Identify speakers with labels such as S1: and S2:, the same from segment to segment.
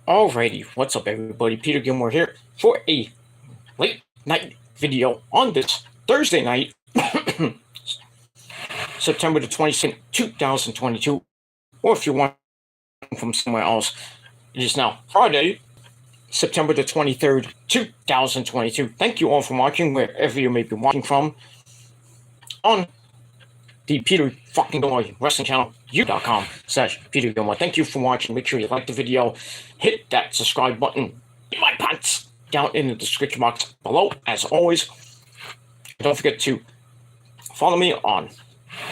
S1: Alrighty, what's up everybody? Peter Gilmore here for a late night video on this Thursday night, September the 22nd, 2022, or if you want from somewhere else, it is now Friday, September the 23rd, 2022. Thank you all for watching, wherever you may be watching from, on the Peter fucking Gilmore Wrestling Channel, youtube.com/Peter Gilmore. Thank you for watching. Make sure you like the video. Hit that subscribe button in my pants down in the description box below. As always, don't forget to follow me on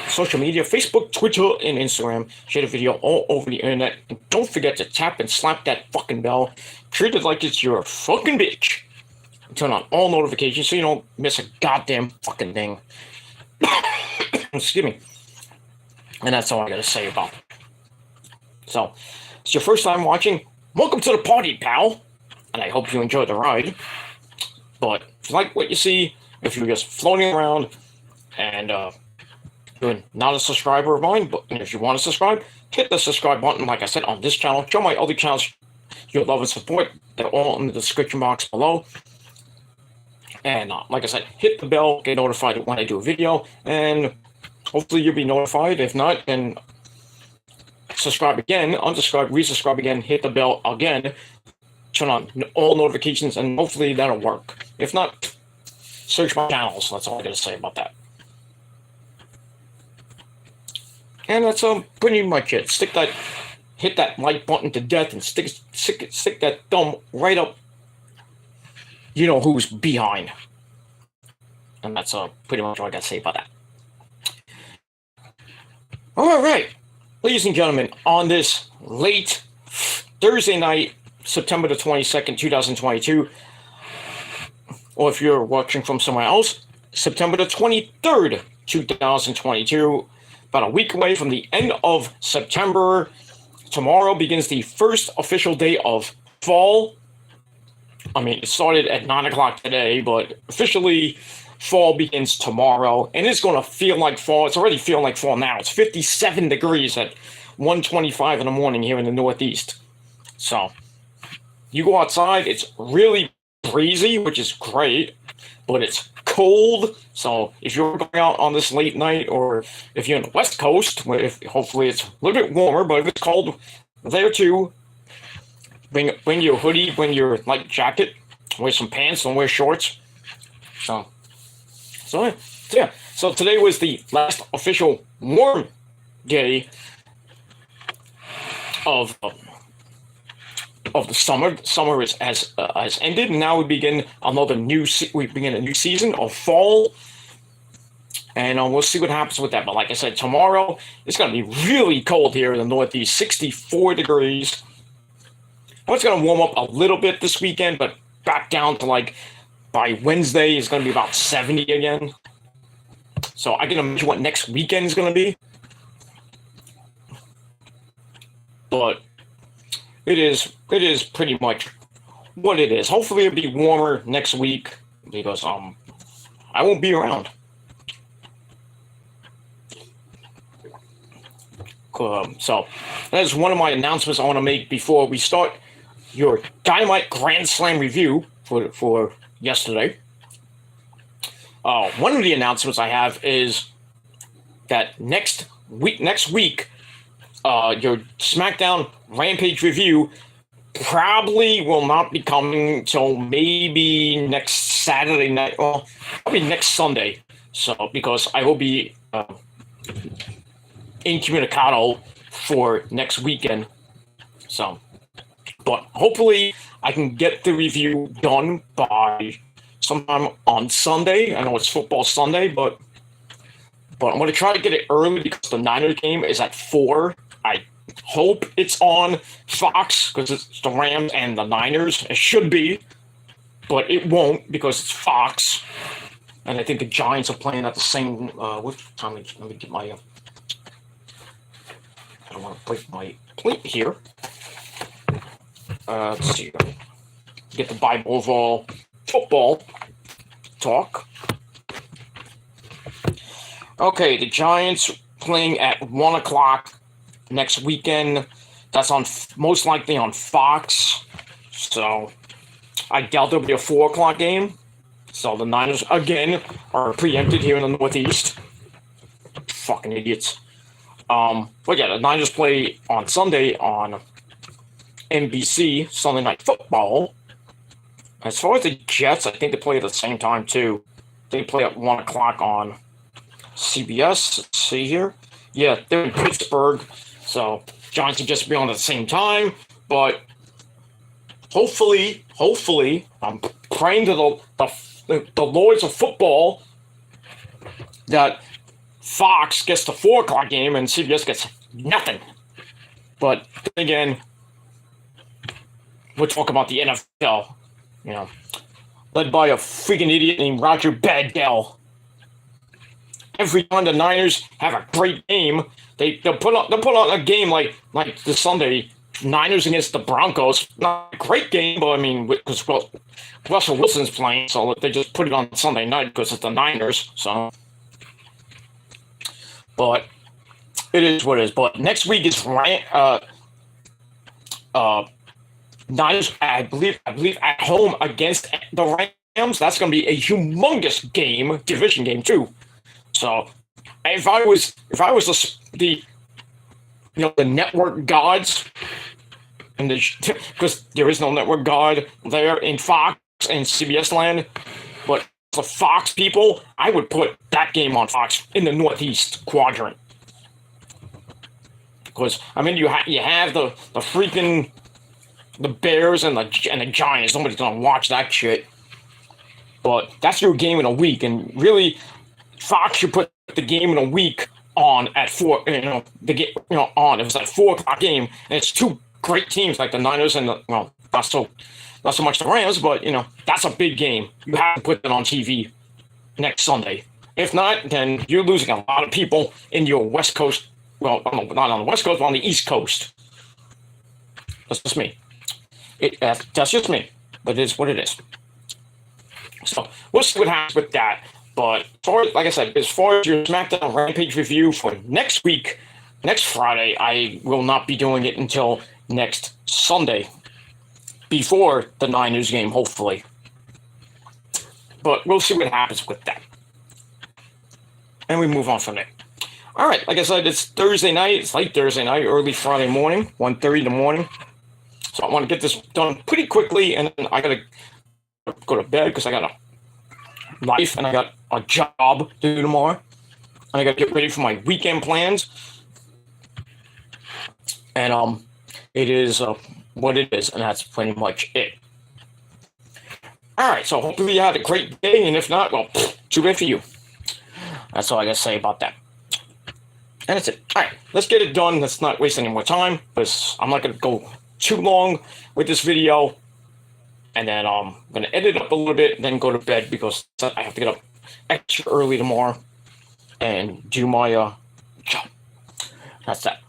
S1: social media, Facebook, Twitter, and Instagram. Share the video all over the internet. And don't forget to tap and slap that fucking bell. Treat it like it's your fucking bitch. Turn on all notifications so you don't miss a goddamn fucking thing. Excuse me. And that's all I gotta say about it. So, it's your first time watching. Welcome to the party, pal. And I hope you enjoyed the ride. But if you like what you see, if you're just floating around and you're not a subscriber of mine, but if you want to subscribe, hit the subscribe button, like I said, on this channel. Show my other channels your love and support. They're all in the description box below. And like I said, hit the bell, get notified when I do a video, and hopefully you'll be notified. If not, then subscribe again, unsubscribe, resubscribe again, hit the bell again, turn on all notifications, and hopefully that'll work. If not, search my channels. That's all I gotta say about that. And that's pretty much it. Hit that like button to death, and stick that thumb right up. You know who's behind. And that's pretty much all I gotta say about that. Alright, ladies and gentlemen, on this late Thursday night, September the 22nd, 2022, or if you're watching from somewhere else, September the 23rd, 2022, about a week away from the end of September. Tomorrow begins the first official day of fall. I mean, it started at 9 o'clock today, but officially fall begins tomorrow, and it's going to feel like fall. It's already feeling like fall now. It's 57 degrees at 1:25 in the morning here in the Northeast. So, you go outside, it's really breezy, which is great, but it's cold. So, if you're going out on this late night, or if you're in the West Coast, where hopefully it's a little bit warmer, but if it's cold there too, Bring your hoodie, bring your light jacket, wear some pants, don't wear shorts. So yeah. So today was the last official warm day of the summer. Summer has ended, and now we begin a new season of fall. And we'll see what happens with that. But like I said, tomorrow it's going to be really cold here in the Northeast, 64 degrees. It's going to warm up a little bit this weekend, but back down to by Wednesday, it's going to be about 70 again. So I can imagine what next weekend is going to be. But it is pretty much what it is. Hopefully it'll be warmer next week because I won't be around. So that is one of my announcements I want to make before we start your Dynamite Grandslam review for yesterday. One of the announcements I have is that next week, your SmackDown Rampage review probably will not be coming until maybe next Saturday night, or probably next Sunday. So because I will be incommunicado for next weekend. So. But hopefully I can get the review done by sometime on Sunday. I know it's football Sunday, but I'm going to try to get it early because the Niners game is at 4. I hope it's on Fox because it's the Rams and the Niners. It should be, but it won't because it's Fox. And I think the Giants are playing at the same... what time? Let me get my... I don't want to break my plate here. Let's see. Get the Bible of all football talk. Okay, the Giants playing at 1 o'clock next weekend. That's on most likely on Fox. So I doubt there'll be a 4 o'clock game. So the Niners, again, are preempted here in the Northeast. Fucking idiots. But yeah, the Niners play on Sunday on NBC, Sunday Night Football. As far as the Jets, I think they play at the same time, too. They play at 1 o'clock on CBS. Let's see here. Yeah, they're in Pittsburgh. So Giants can just be on at the same time. But hopefully, I'm praying to the lords of football that Fox gets the 4 o'clock game and CBS gets nothing. But then again, we'll talk about the NFL, led by a freaking idiot named Roger Goodell. Every time the Niners have a great game, they'll put on a game like the Sunday Niners against the Broncos. Not a great game, but I mean, because Russell Wilson's playing, so they just put it on Sunday night because it's the Niners. So, but it is what it is. But next week is Niners, I believe at home against the Rams. That's going to be a humongous game, division game too. So, if I was the network gods, and because there is no network god there in Fox and CBS land, but the Fox people, I would put that game on Fox in the Northeast quadrant. Because I mean, you have the freaking the Bears and the Giants. Nobody's gonna watch that shit. But that's your game in a week, and really, Fox should put the game in a week on at 4. On if it's at 4 o'clock game, and it's two great teams like the Niners and not so much the Rams, but that's a big game. You have to put that on TV next Sunday. If not, then you're losing a lot of people in your West Coast. Well, not on the West Coast, but on the East Coast. That's just me. That's just me. But it is what it is. So we'll see what happens with that. But like I said, as far as your SmackDown Rampage review for next week, next Friday, I will not be doing it until next Sunday, before the Niners game, hopefully. But we'll see what happens with that. And we move on from there. All right, like I said, it's Thursday night. It's late Thursday night, early Friday morning, 1:30 in the morning. So I want to get this done pretty quickly, and then I got to go to bed because I got a life and I got a job to do tomorrow. And I got to get ready for my weekend plans. And it is what it is, and that's pretty much it. All right, so hopefully you had a great day, and if not, well, too bad for you. That's all I got to say about that. And that's it. All right, let's get it done. Let's not waste any more time, because I'm not going to go too long with this video. And then I'm going to edit up a little bit and then go to bed, because I have to get up extra early tomorrow and do my job. That's that.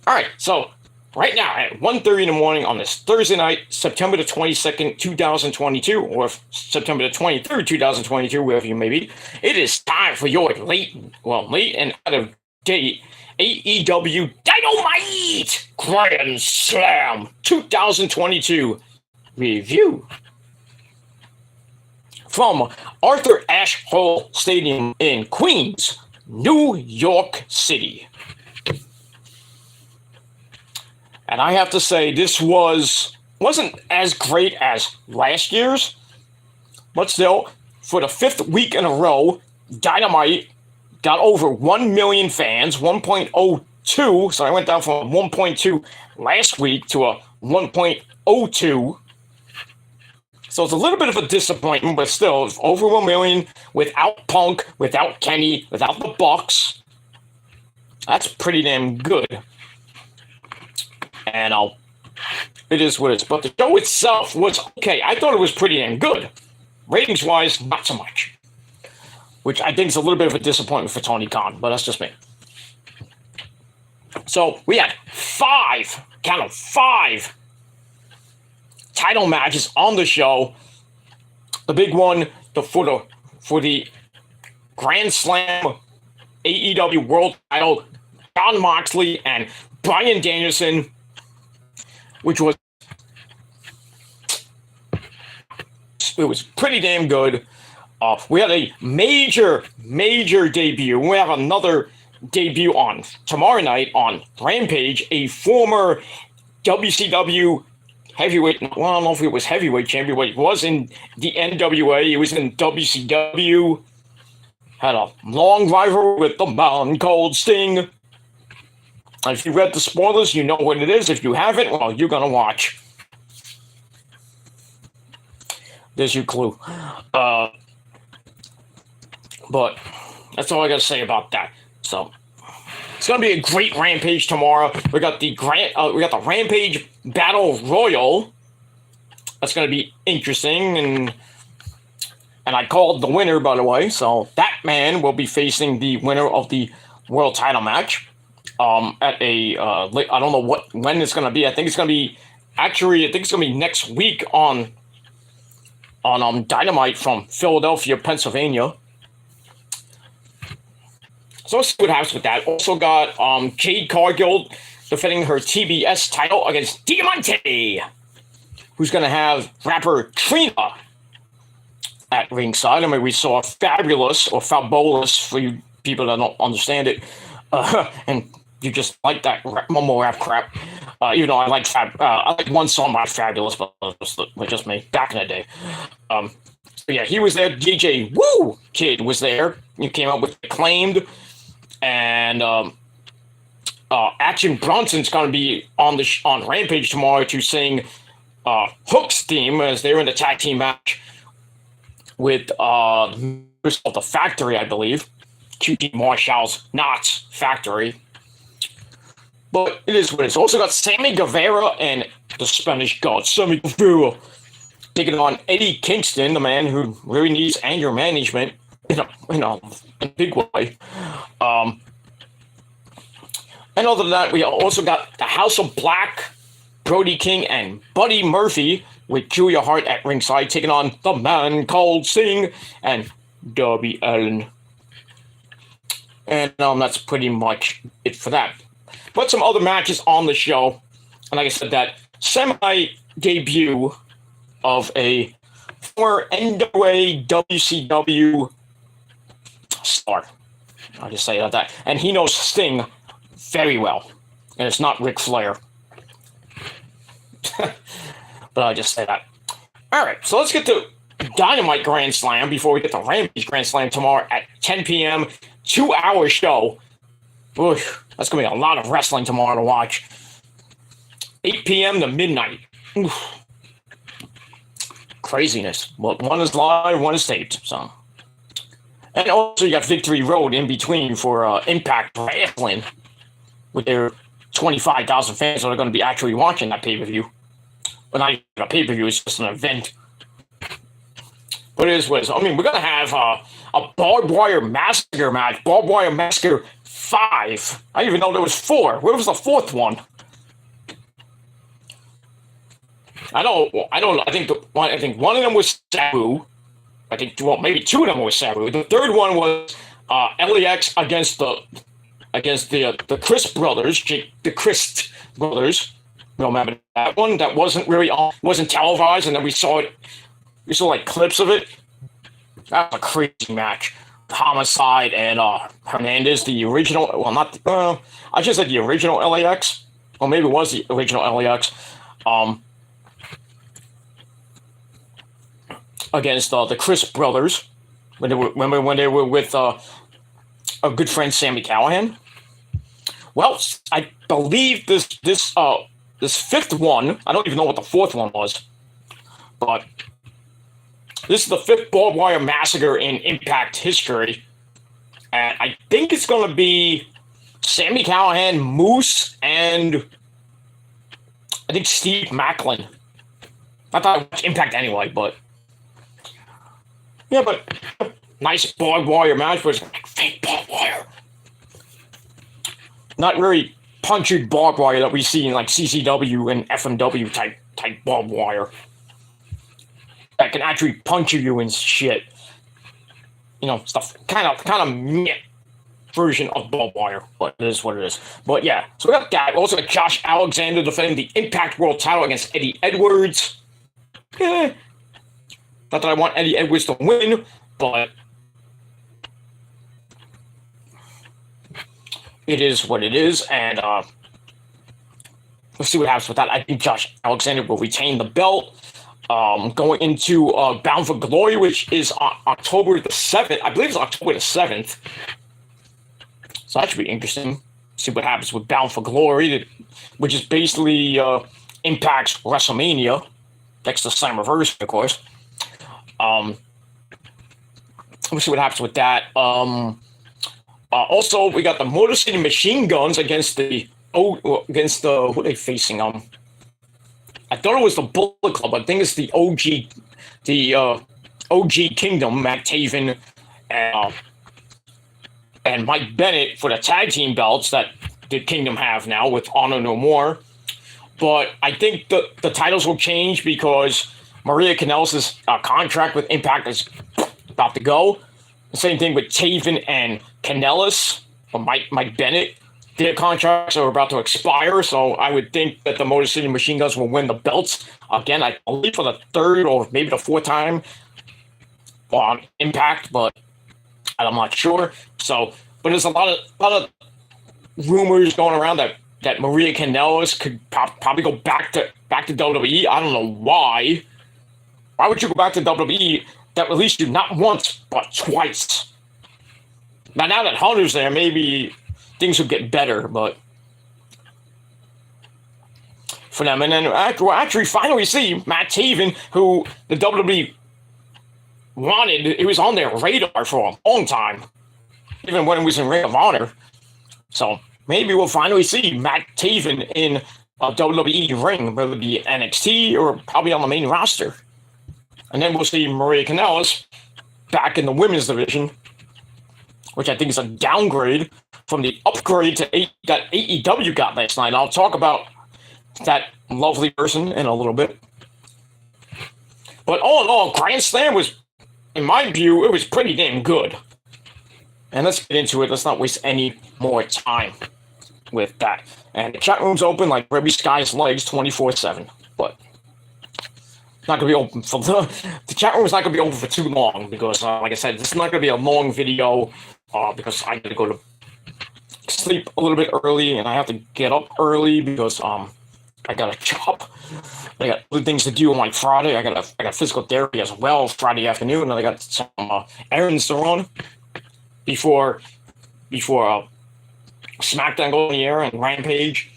S1: All right, so right now at 1:30 in the morning on this Thursday night, September the 22nd, 2022, or September the 23rd, 2022, wherever you may be, it is time for your late and out of date AEW Dynamite Grandslam 2022 review from Arthur Ashe Hall Stadium in Queens, New York City. And I have to say, this wasn't as great as last year's, but still, for the 5th week in a row, Dynamite got over 1 million fans, 1.02. So I went down from 1.2 last week to a 1.02. So it's a little bit of a disappointment, but still, it's over 1 million without Punk, without Kenny, without the Bucks. That's pretty damn good. And it is what it is. But the show itself was okay. I thought it was pretty damn good. Ratings-wise, not so much. Which I think is a little bit of a disappointment for Tony Khan, but that's just me. So we had 5 title matches on the show. The big one, for the Grand Slam AEW World Title, Jon Moxley and Bryan Danielson which was it was pretty damn good. We had a major debut. We have another debut on tomorrow night on Rampage. A former WCW heavyweight, well, I don't know if it was heavyweight champion, but he was in the NWA. He was in WCW. Had a long rivalry with the man called Sting. And if you read the spoilers, you know what it is. If you haven't, well, you're gonna watch. There's your clue. But that's all I gotta say about that. So it's gonna be a great Rampage tomorrow. We got the Rampage Battle Royal. That's gonna be interesting, and I called the winner, by the way. So that man will be facing the winner of the world title match. At a I don't know when it's gonna be. I think it's gonna be next week on Dynamite from Philadelphia, Pennsylvania. So let's see what happens with that. Also got Jade Cargill defending her TBS title against Dynamite, who's going to have rapper Trina at ringside. I mean, we saw Fabulous or Fabulous for you people that don't understand it, and you just like that mumble rap crap. Even though I like one song by Fabulous, but just me back in the day. So yeah, he was there. DJ Woo Kid was there. He came up with Acclaimed. And Action Bronson's going to be on Rampage tomorrow to sing Hook's theme as they're in the tag team match with the Factory, I believe. QT Marshall's Knots Factory. But it is what it is. Also got Sammy Guevara and the Spanish God, Sammy Guevara, taking on Eddie Kingston, the man who really needs anger management in a big way. And other than that, we also got the House of Black, Brody King, and Buddy Murphy with Julia Hart at ringside, taking on the man called Sting and Darby Allin. And that's pretty much it for that. But some other matches on the show. And like I said, that semi-debut of a former NWA WCW star. I'll just say that. And he knows Sting very well. And it's not Ric Flair. But I'll just say that. Alright, so let's get to Dynamite Grand Slam before we get to Rampage Grand Slam tomorrow at 10 p.m. 2-hour show. Oof, that's going to be a lot of wrestling tomorrow to watch. 8 p.m. to midnight. Oof. Craziness. Well, one is live, one is taped. So. And also you got Victory Road in between for Impact Wrestling with their 25,000 fans that are going to be actually watching that pay-per-view. But not even a pay-per-view, it's just an event. But it is what it is. I mean, we're going to have a Barbed Wire Massacre match. Barbed Wire Massacre 5. I didn't even know there was 4. Where was the 4th one? I don't know. I think one of them was Sabu. I think, well, maybe 2 of them were Sabu. The 3rd one was LAX against the Chris brothers, the Christ brothers. You remember that one? That wasn't televised, and then we saw like clips of it. That was a crazy match. Homicide and Hernandez, the original. Well, not. I just said the original LAX, or maybe it was the original LAX. Against the Chris brothers when they were with a good friend Sami Callihan. Well, I believe this 5th one. I don't even know what the 4th one was, but this is the 5th Barbed Wire Massacre in Impact history, and I think it's going to be Sami Callihan, Moose, and I think Steve Macklin. I thought it was Impact anyway, but. Yeah, but nice barbed wire match, but it's like fake barbed wire. Not very punctured barbed wire that we see in like CCW and FMW type barbed wire. That can actually puncture you and shit. You know, stuff kind of meh. version of barbed wire, but it is what it is. But yeah, so we got that. We also got Josh Alexander defending the Impact World title against Eddie Edwards. Not that I want Eddie Edwards to win, but it is what it is, and let's see what happens with that. I think Josh Alexander will retain the belt. Going into Bound for Glory, which is October the 7th. I believe it's October the 7th. So that should be interesting. See what happens with Bound for Glory, which is basically Impact's WrestleMania. Next to Slammiversary, of course. We'll see what happens with that. Also, we got the Motor City Machine Guns against the who are they facing? I thought it was the Bullet Club. I think it's the OG Kingdom, Matt Taven and Mike Bennett for the tag team belts that the Kingdom have now with Honor No More. But I think the titles will change because Maria Kanellis' contract with Impact is about to go. The same thing with Taven and Kanellis, or Mike Bennett. Their contracts are about to expire, so I would think that the Motor City Machine Guns will win the belts again. I believe for the third or maybe the fourth time on Impact, but I'm not sure. So, but there's a lot of rumors going around that Maria Kanellis could probably go back to WWE. I don't know why. Why would you go back to WWE that released you not once but twice? Now that Hunter's there, maybe things will get better, but for them. And then we'll actually finally see Matt Taven, who the WWE wanted. He was on their radar for a long time, even when he was in Ring of Honor. So maybe we'll finally see Matt Taven in a WWE ring, whether it be NXT or probably on the main roster. And then we'll see Maria Kanellis back in the women's division, which I think is a downgrade from the upgrade that AEW got last night. I'll talk about that lovely person in a little bit. But all in all, Grandslam was, in my view, it was pretty damn good. And let's get into it. Let's not waste any more time with that. And the chat room's open like Rebby Sky's legs 24/7. But not going to be open for the chat room is not going to be open for too long because, like I said, this is not going to be a long video because I got to go to sleep a little bit early and I have to get up early because I got a job. I got other things to do on like Friday. I got physical therapy as well Friday afternoon, and I got some errands to run before SmackDown goes on the air and Rampage.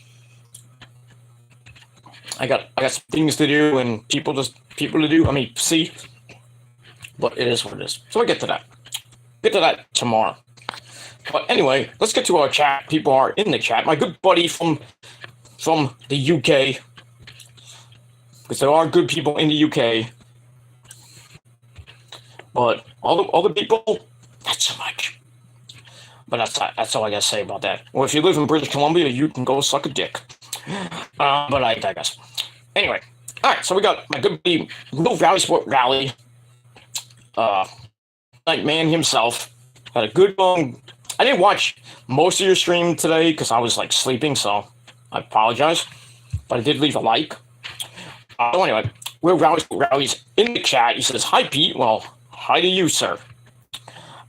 S1: I got some things to do and people to do. I mean, see, but it is what it is. So I get to that. Get to that tomorrow. But anyway, let's get to our chat. People are in the chat. My good buddy from the UK, because there are good people in the UK, but all the people, not so much. But that's all I gotta say about that. Or if you live in British Columbia, you can go suck a dick. But I digress. Anyway, all right. So we got my good buddy, Little Valley Sport Rally, like man himself. Had a good one. I didn't watch most of your stream today because I was like sleeping, so I apologize. But I did leave a like. So anyway, Will Rally's in the chat. He says, "Hi Pete." Well, hi to you, sir.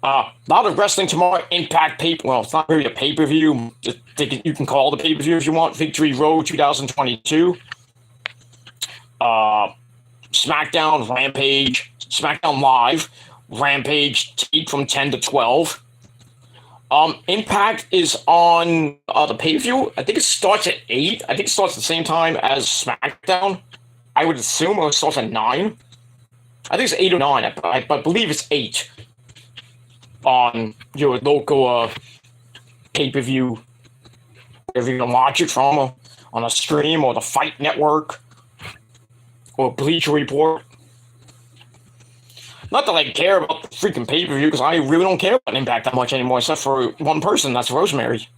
S1: A lot of wrestling tomorrow. Impact well, it's not really a pay-per-view. You can call the pay-per-view if you want. Victory Road 2022. SmackDown, Rampage, SmackDown Live, Rampage take from 10 to 12. Impact is on the pay-per-view. I think it starts at 8. I think it starts at the same time as SmackDown. I would assume it starts at 9. I think it's 8 or 9. I believe it's 8 on your local pay-per-view, wherever you can watch it from, on a stream or the Fight Network or Bleacher Report. Not that I care about the freaking pay-per-view, because I really don't care about Impact that much anymore, except for one person, that's Rosemary.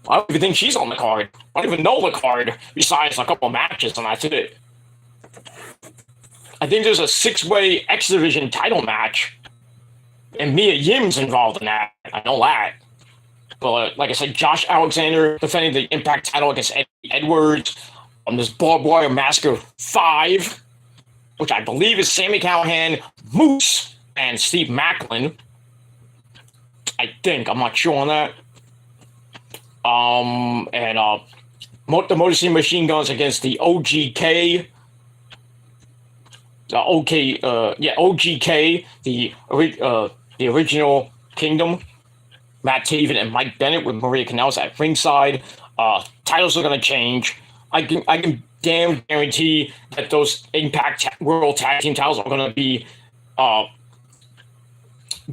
S1: I don't even think she's on the card. I don't even know the card, besides a couple of matches, and that's it. I think there's a 6-way X Division title match And Mia Yim's involved in that. I know that. But like I said, Josh Alexander defending the Impact title against Eddie Edwards. This Barbed Wire Massacre 5, which I believe is Sami Callihan, Moose, and Steve Macklin. I think. I'm not sure on that. The Motor City Machine Guns against the OGK. OGK, the original Kingdom. Matt Taven and Mike Bennett with Maria Kanellis at ringside. Titles are going to change. I can damn guarantee that those Impact World Tag Team titles are going to be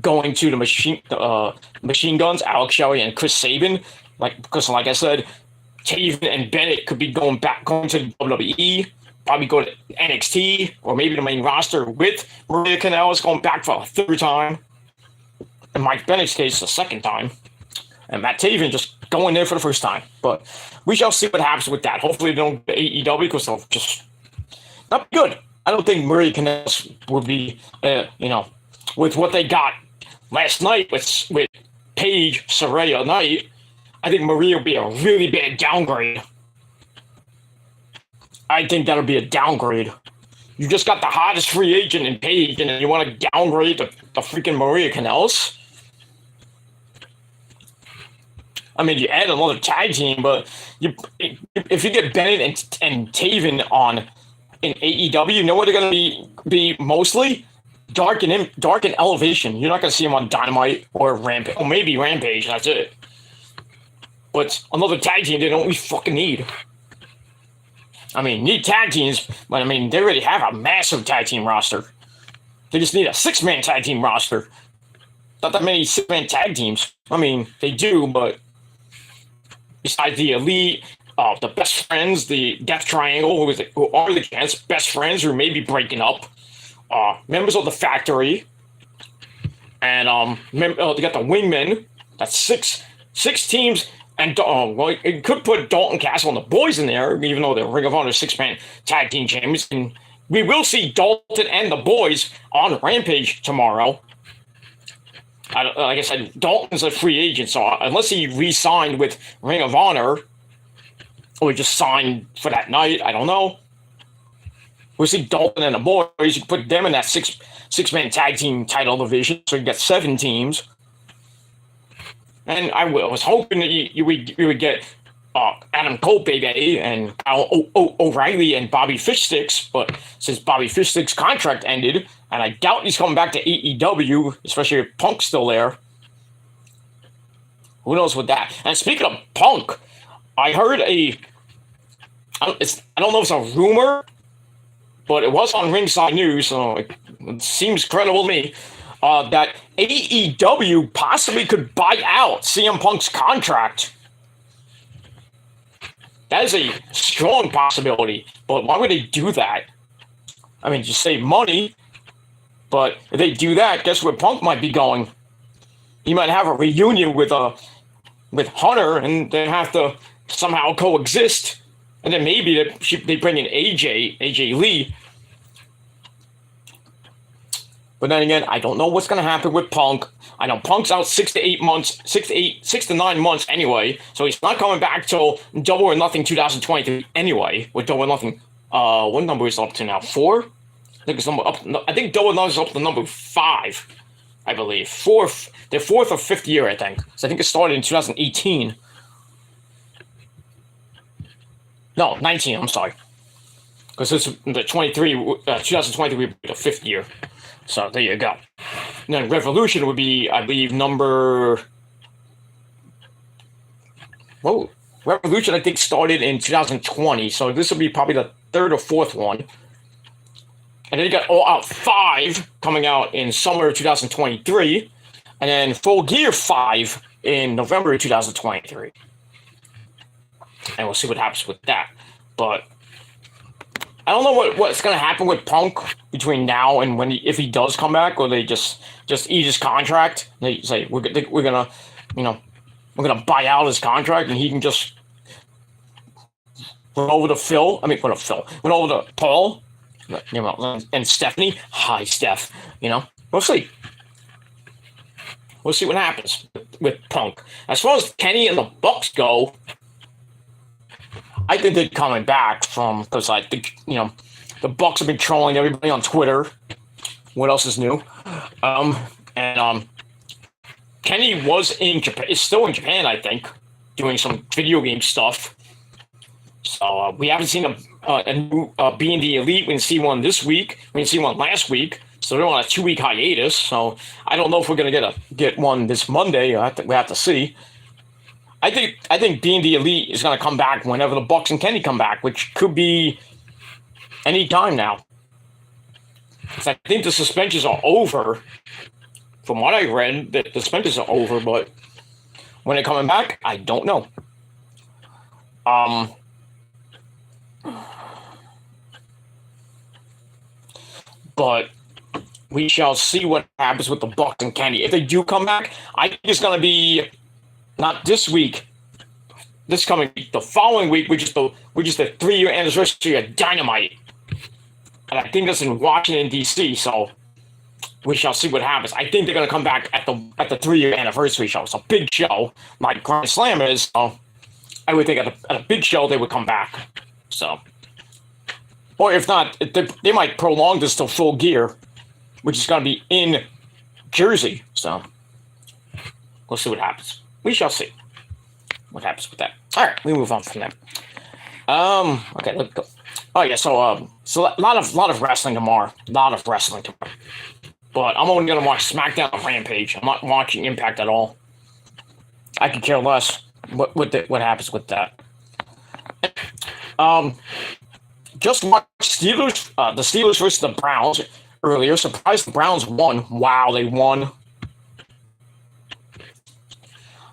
S1: going to the Machine Guns, Alex Shelley and Chris Sabin. Because like I said, Taven and Bennett could be going to WWE, probably go to NXT or maybe the main roster with Maria Kanellis going back for a third time. In Mike Bennett's case, the second time. And Matt Taven just going there for the first time. But we shall see what happens with that. Hopefully they don't get AEW because they'll just not be good. I don't think Maria Kanellis will be, with what they got last night with Paige, Saraya Knight. I think Maria will be a really bad downgrade. I think that'll be a downgrade. You just got the hottest free agent in Paige, and you want to downgrade the freaking Maria Kanellis? I mean, you add another tag team, but if you get Bennett and Taven in AEW, you know what they're going to be mostly? Dark and Elevation. You're not going to see them on Dynamite or Rampage. Or maybe Rampage, that's it. But another tag team they don't really fucking need. I mean, need tag teams, but I mean, they already have a massive tag team roster. They just need a 6-man tag team roster. Not that many 6-man tag teams. I mean, they do, but besides the Elite, the Best Friends, the Death Triangle, who are the Chance, Best Friends who may be breaking up, members of the Factory, and they got the Wingmen. That's six teams. And it could put Dalton Castle and the Boys in there, even though they're Ring of Honor 6-man tag team champions. And we will see Dalton and the Boys on Rampage tomorrow. Like I said, Dalton's a free agent, so unless he re-signed with Ring of Honor, or he just signed for that night, I don't know. We'll see Dalton and the Boys. You put them in that six-man tag team title division, so you got 7 teams. And I was hoping that you would get Adam Cole, baby, and Kyle O'Reilly and Bobby Fishsticks, but since Bobby Fishsticks' contract ended, and I doubt he's coming back to AEW, especially if Punk's still there. Who knows with that? And speaking of Punk, I heard I don't know if it's a rumor, but it was on Ringside News, so it seems credible to me. That AEW possibly could buy out CM Punk's contract. That is a strong possibility, but why would they do that? I mean, just save money, but if they do that, guess where Punk might be going? He might have a reunion with Hunter, and they have to somehow coexist, and then maybe they bring in AJ Lee. But then again, I don't know what's going to happen with Punk. I know Punk's out 6 to 9 months anyway, so he's not coming back till Double or Nothing 2023 anyway. With Double or Nothing, what number is it up to now? 4? I think Double or Nothing is up to number 5, I believe. Their 4th or 5th year, I think. So I think it started in 2018. No, 19. I'm sorry, because it's the 2023 would be the 5th year. So there you go. And then Revolution would be, I believe, Revolution, I think, started in 2020. So this will be probably the 3rd or 4th one. And then you got All Out 5 coming out in summer 2023. And then Full Gear 5 in November 2023. And we'll see what happens with that. But I don't know what's going to happen with Punk between now and if he does come back, or they just eat his contract. They say we're gonna buy out his contract, and he can just run over to Phil. Run over to Paul, and Stephanie. Hi, Steph. We'll see. we'll see what happens with Punk. As far as Kenny and the Bucks go, I think they're coming back from because I think the Bucks have been trolling everybody on Twitter. What else is new? And Kenny was in Japan. Is still in Japan, I think, doing some video game stuff. So we haven't seen a new B&D Elite. We didn't see one this week. We didn't see one last week. So they're on a 2-week hiatus. So I don't know if we're gonna get one this Monday. We have to see. I think B&D Elite is gonna come back whenever the Bucks and Kenny come back, which could be any time now. I think the suspensions are over. From what I read, the suspensions are over, but when they're coming back, I don't know. But we shall see what happens with the Bucks and Kenny. If they do come back, I think it's going to be not this week, this coming week, the following week, which is the 3-year anniversary of Dynamite. And I think that's in Washington, D.C., so we shall see what happens. I think they're going to come back at the 3-year anniversary show. It's a big show, like Grandslam is. So I would think at a big show they would come back. So, or if not, they might prolong this to Full Gear, which is going to be in Jersey. So we'll see what happens. We shall see what happens with that. All right, we move on from that. Okay, let's go. Oh yeah, so a lot of wrestling tomorrow. But I'm only gonna watch SmackDown and Rampage. I'm not watching Impact at all. I could care less what happens with that. Just watched Steelers. The Steelers versus the Browns earlier. Surprised the Browns won. Wow, they won.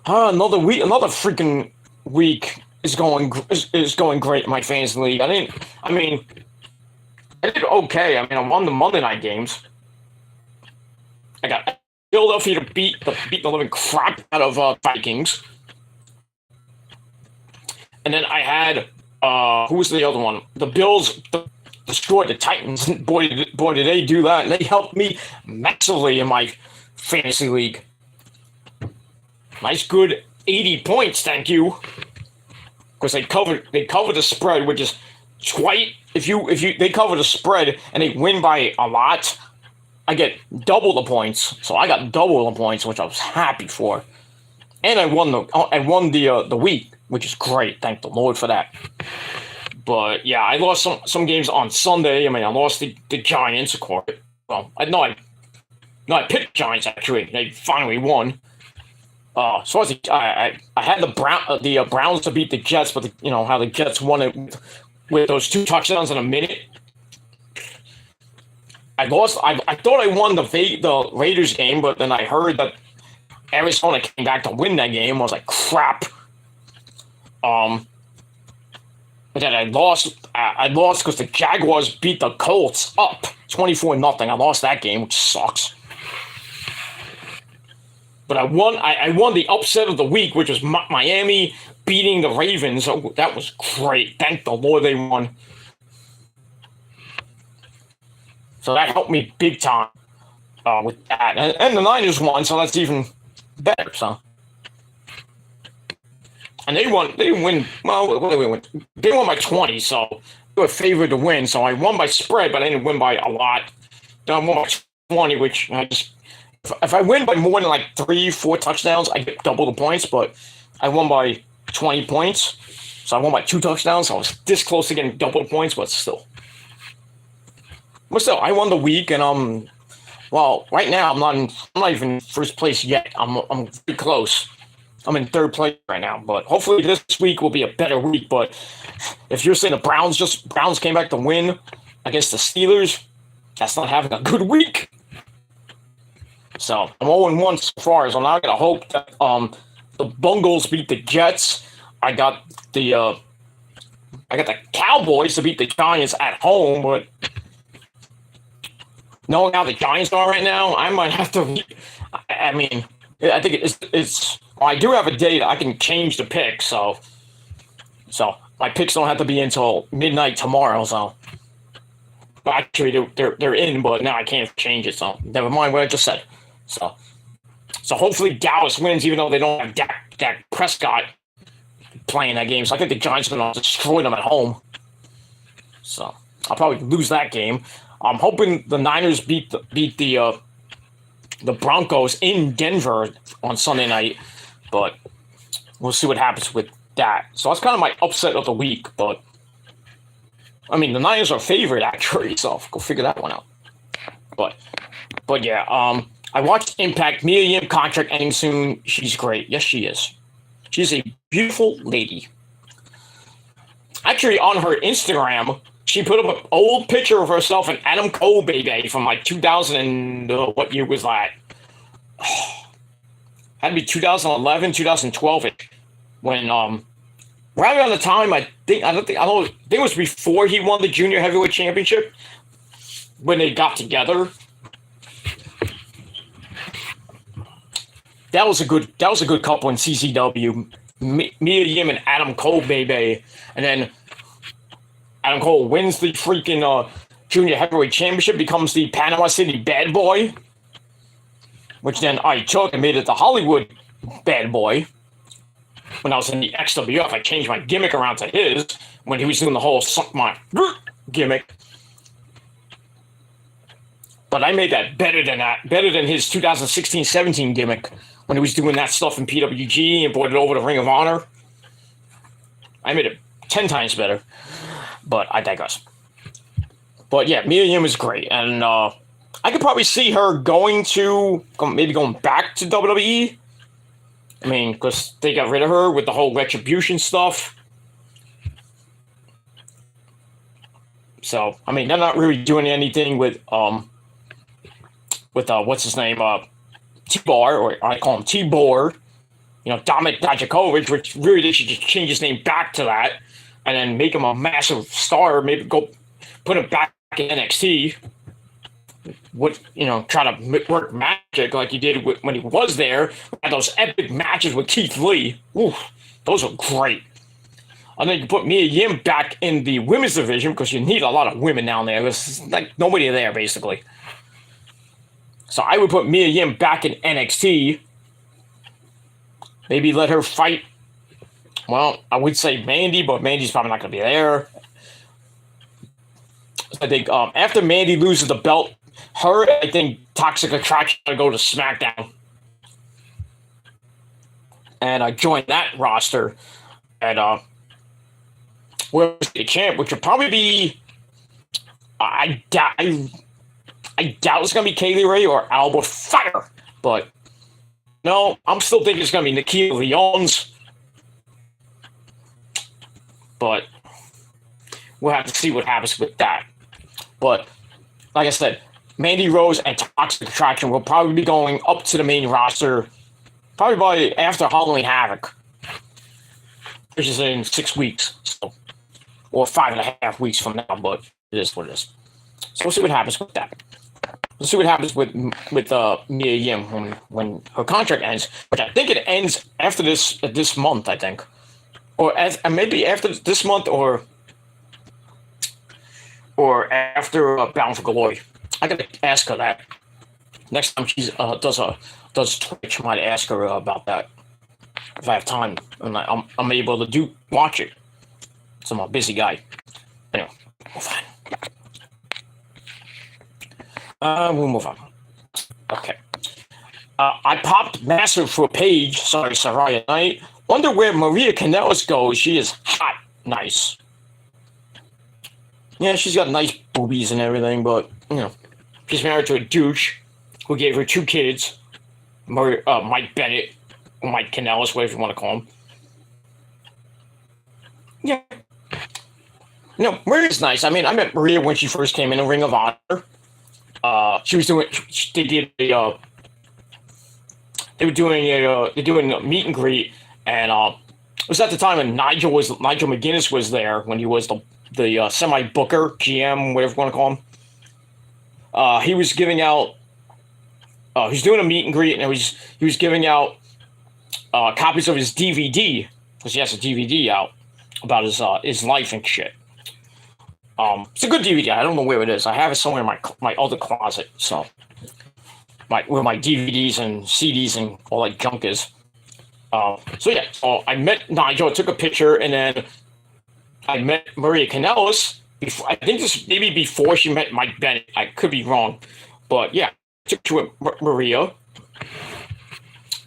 S1: Another freaking week is going great in my fantasy league. I did okay. I won the Monday night games. I got Philadelphia to beat the living crap out of Vikings. And then I had who was the other one? The Bills destroyed the Titans. Boy, did they do that. And they helped me massively in my fantasy league. Nice good 80 points, thank you. Because they covered the spread, which is twice. If they cover the spread and they win by a lot, I get double the points. So I got double the points, which I was happy for. And I won the week, which is great. Thank the Lord for that. But yeah, I lost some games on Sunday. I lost the Giants, of course. Well, I picked Giants actually. They finally won. So I had the Browns to beat the Jets, but how the Jets won it with those 2 touchdowns in a minute. I lost. I thought I won the Raiders game, but then I heard that Arizona came back to win that game. I was like, crap. But then I lost. I lost because the Jaguars beat the Colts up 24-0. I lost that game, which sucks. But I won. I won the upset of the week, which was Miami beating the Ravens. Oh, that was great. Thank the Lord they won. So that helped me big time with that. And the Niners won, so that's even better. So, and they won. They didn't win. Well, what did they win? They won by 20, so they were favored to win. So I won by spread, but I didn't win by a lot. Then I won by 20, which I just. If I win by more than like 3-4 touchdowns, I get double the points, but I won by 20 points. So I won by 2 touchdowns. So I was this close to getting double the points, but still. I won the week, and well, right now I'm not even in first place yet. I'm pretty close. I'm in 3rd place right now, but hopefully this week will be a better week. But if you're saying the Browns came back to win against the Steelers, that's not having a good week. So I'm 0-1 so far. So I'm not gonna hope that the Bungles beat the Jets. I got the Cowboys to beat the Giants at home, but knowing how the Giants are right now, I might have to. I think it's. Well, I do have a date. I can change the pick, so my picks don't have to be until midnight tomorrow. So actually, they're in, but now I can't change it. So never mind what I just said. So So hopefully Dallas wins, even though they don't have Dak Prescott playing that game. So I think the Giants are going to destroy them at home. So I'll probably lose that game. I'm hoping the Niners beat the Broncos in Denver on Sunday night, but we'll see what happens with that. So that's kind of my upset of the week. But I mean, the Niners are favored actually, so go figure that one out. But yeah, I watched Impact. Mia Yim contract ending soon. She's great. Yes, she is. She's a beautiful lady. Actually, on her Instagram, she put up an old picture of herself and Adam Cole baby from like 2000 and what year was that? Had to be 2011, 2012. When right around the time I think it was before he won the junior heavyweight championship when they got together. That was a good couple in CCW. Mia Yim and Adam Cole, baby. And then Adam Cole wins the freaking junior heavyweight championship, becomes the Panama City bad boy, which then I took and made it the Hollywood bad boy. When I was in the XWF, I changed my gimmick around to his when he was doing the whole suck my gimmick. But I made that better than his 2016-17 gimmick when he was doing that stuff in PWG and brought it over to Ring of Honor. I made it 10 times better, but I digress. But yeah, Mia Yim is great, and I could probably see her going back to WWE. I mean, because they got rid of her with the whole Retribution stuff. So, I mean, they're not really doing anything with what's his name, T-Bar, or I call him T-Bor, Dominic Dijakovic, which really they should just change his name back to that, and then make him a massive star, maybe go put him back in NXT, try to work magic like he did when he was there, had those epic matches with Keith Lee. Ooh, those are great. And then you put Mia Yim back in the women's division, because you need a lot of women down there. There's like nobody there, basically. So I would put Mia Yim back in NXT. Maybe let her fight. Well, I would say Mandy, but Mandy's probably not going to be there. I think after Mandy loses the belt, I think Toxic Attraction will go to SmackDown. And I join that roster. And where's the champ, which would probably be... I doubt it's going to be Kaylee Ray or Alba Fire. But, no, I'm still thinking it's going to be Nikita Lyons. But we'll have to see what happens with that. But, like I said, Mandy Rose and Toxic Attraction will probably be going up to the main roster probably by after Halloween Havoc, which is in 6 weeks. So, or 5.5 weeks from now, but it is what it is. So we'll see what happens with that. We'll see what happens with Mia Yim when her contract ends, which I think it ends after this month, I think. Or maybe after this month or after Bound for Glory. I gotta ask her that. Next time she does Twitch, I might ask her about that. If I have time and I'm able to watch it. So I'm a busy guy. Anyway, move on. We'll move on. Okay. I popped massive for a page. Sorry, Saraya Knight. Wonder where Maria Kanellis goes. She is hot. Nice. Yeah, she's got nice boobies and everything, but, she's married to a douche who gave her 2 kids. Mike Bennett, or Mike Kanellis, whatever you want to call him. Yeah. Maria's nice. I mean, I met Maria when she first came in the Ring of Honor. They were doing a meet and greet, and it was at the time when Nigel McGuinness was there, when he was the semi-booker, GM, whatever you want to call him. He was giving out, he was doing a meet and greet, and he was giving out copies of his DVD, because he has a DVD out about his life and shit. It's a good DVD. I don't know where it is. I have it somewhere in my other closet. So, where my DVDs and CDs and all that junk is. So yeah, so I met Nigel, took a picture, and then I met Maria Kanellis. I think this maybe before she met Mike Bennett. I could be wrong, but yeah, took to Maria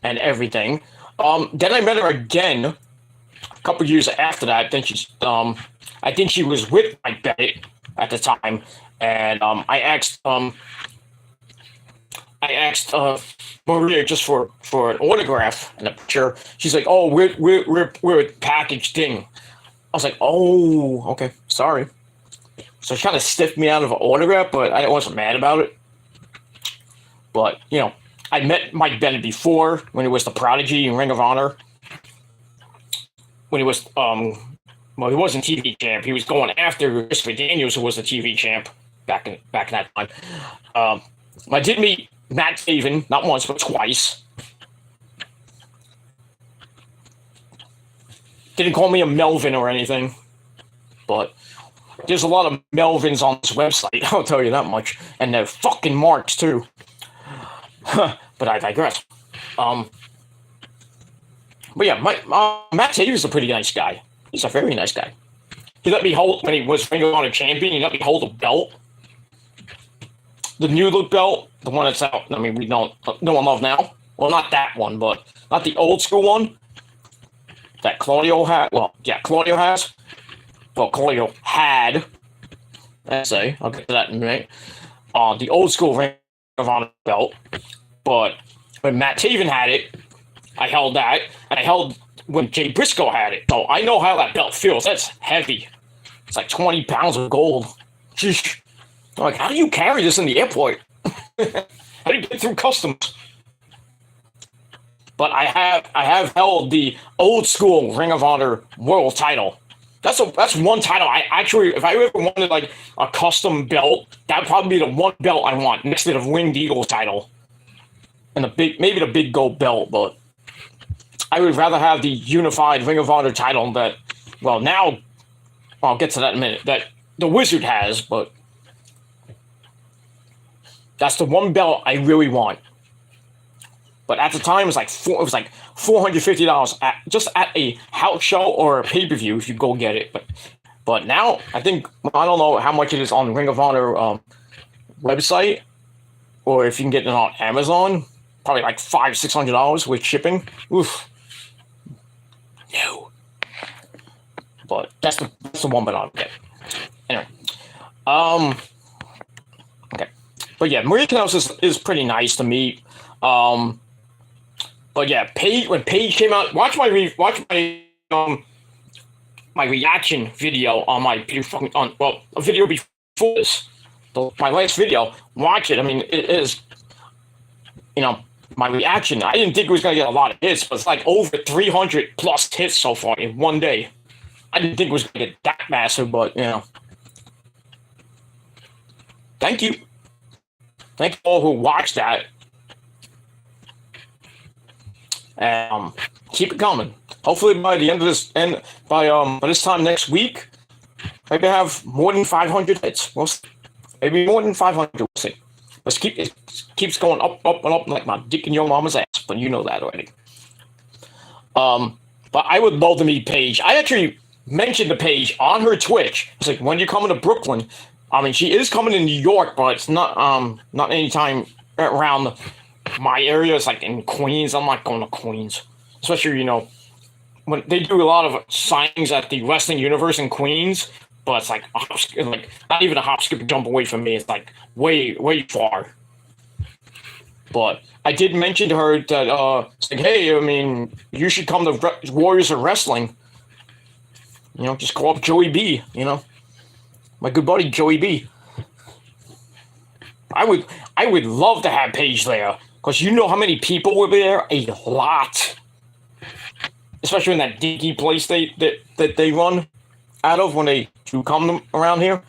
S1: and everything. Then I met her again a couple years after that. Then I think she was with Mike Bennett at the time, and I asked Maria just for an autograph and a picture. She's like, "Oh, we're a package thing." I was like, "Oh, okay, sorry." So she kind of stiffed me out of an autograph, but I wasn't mad about it. But I met Mike Bennett before when he was the Prodigy in Ring of Honor. When he was well, he wasn't TV champ. He was going after Christopher Daniels, who was the TV champ back in that time. I did meet Matt Taven, not once but twice. Didn't call me a Melvin or anything, but there's a lot of Melvins on this website, I'll tell you that much. And they're fucking marks, too. But I digress. But yeah, Matt Taven's a pretty nice guy. He's a very nice guy. He let me hold, when he was Ring of Honor champion, he let me hold a belt. The new look belt, the one that's out, I mean, no one loves now. Well, not that one, but not the old school one that Claudio had. Well, yeah, Claudio has. Well, Claudio had, let's say, I'll get to that in a minute, the old school Ring of Honor belt. But when Matt Taven had it, I held that, and I held when Jay Briscoe had it. So I know how that belt feels. That's heavy. It's like 20 pounds of gold. Sheesh. I'm like, how do you carry this in the airport? How do you get through customs? But I have held the old school Ring of Honor world title. That's one title. I actually, if I ever wanted like a custom belt, that'd probably be the one belt I want next to the Winged Eagle title, and maybe the big gold belt. But I would rather have the unified Ring of Honor title that, well, now I'll get to that in a minute, that the Wizard has. But that's the one belt I really want. But at the time, it was like $450 just at a house show or a pay-per-view if you go get it. But now, I think, I don't know how much it is on the Ring of Honor website, or if you can get it on Amazon, probably like $500-600 with shipping. Oof. No. But that's the one that I'll get. Anyway. Okay. But yeah, Maria Kanellis is pretty nice to meet. But yeah, when Paige came out, watch my reaction video on a video before this, my last video. Watch it. I mean, it is, my reaction. I didn't think it was gonna get a lot of hits, but it's like over 300 plus hits so far in one day. I didn't think it was gonna get that massive, but thank you all who watched that. Keep it coming. Hopefully by the end of this, by this time next week, maybe have more than 500 hits. We'll see. Maybe more than 500. We'll see. It keeps going up and up like my dick in your mama's ass, but you know that already. But I would love to meet Paige. I actually mentioned the Paige on her Twitch. It's like, when you coming to Brooklyn? I mean, she is coming to New York, but it's not anytime around my area. Is like in Queens. I'm not going to Queens, especially when they do a lot of signings at the Wrestling Universe in Queens. But it's like not even a hop, skip, and jump away from me. It's like way far. But I did mention to her that it's like, hey, I mean, you should come to Warriors of Wrestling. Just call up Joey B. My good buddy Joey B. I would love to have Paige there, because you know how many people will be there? A lot. Especially in that dinky place that they run out of when they do come around here.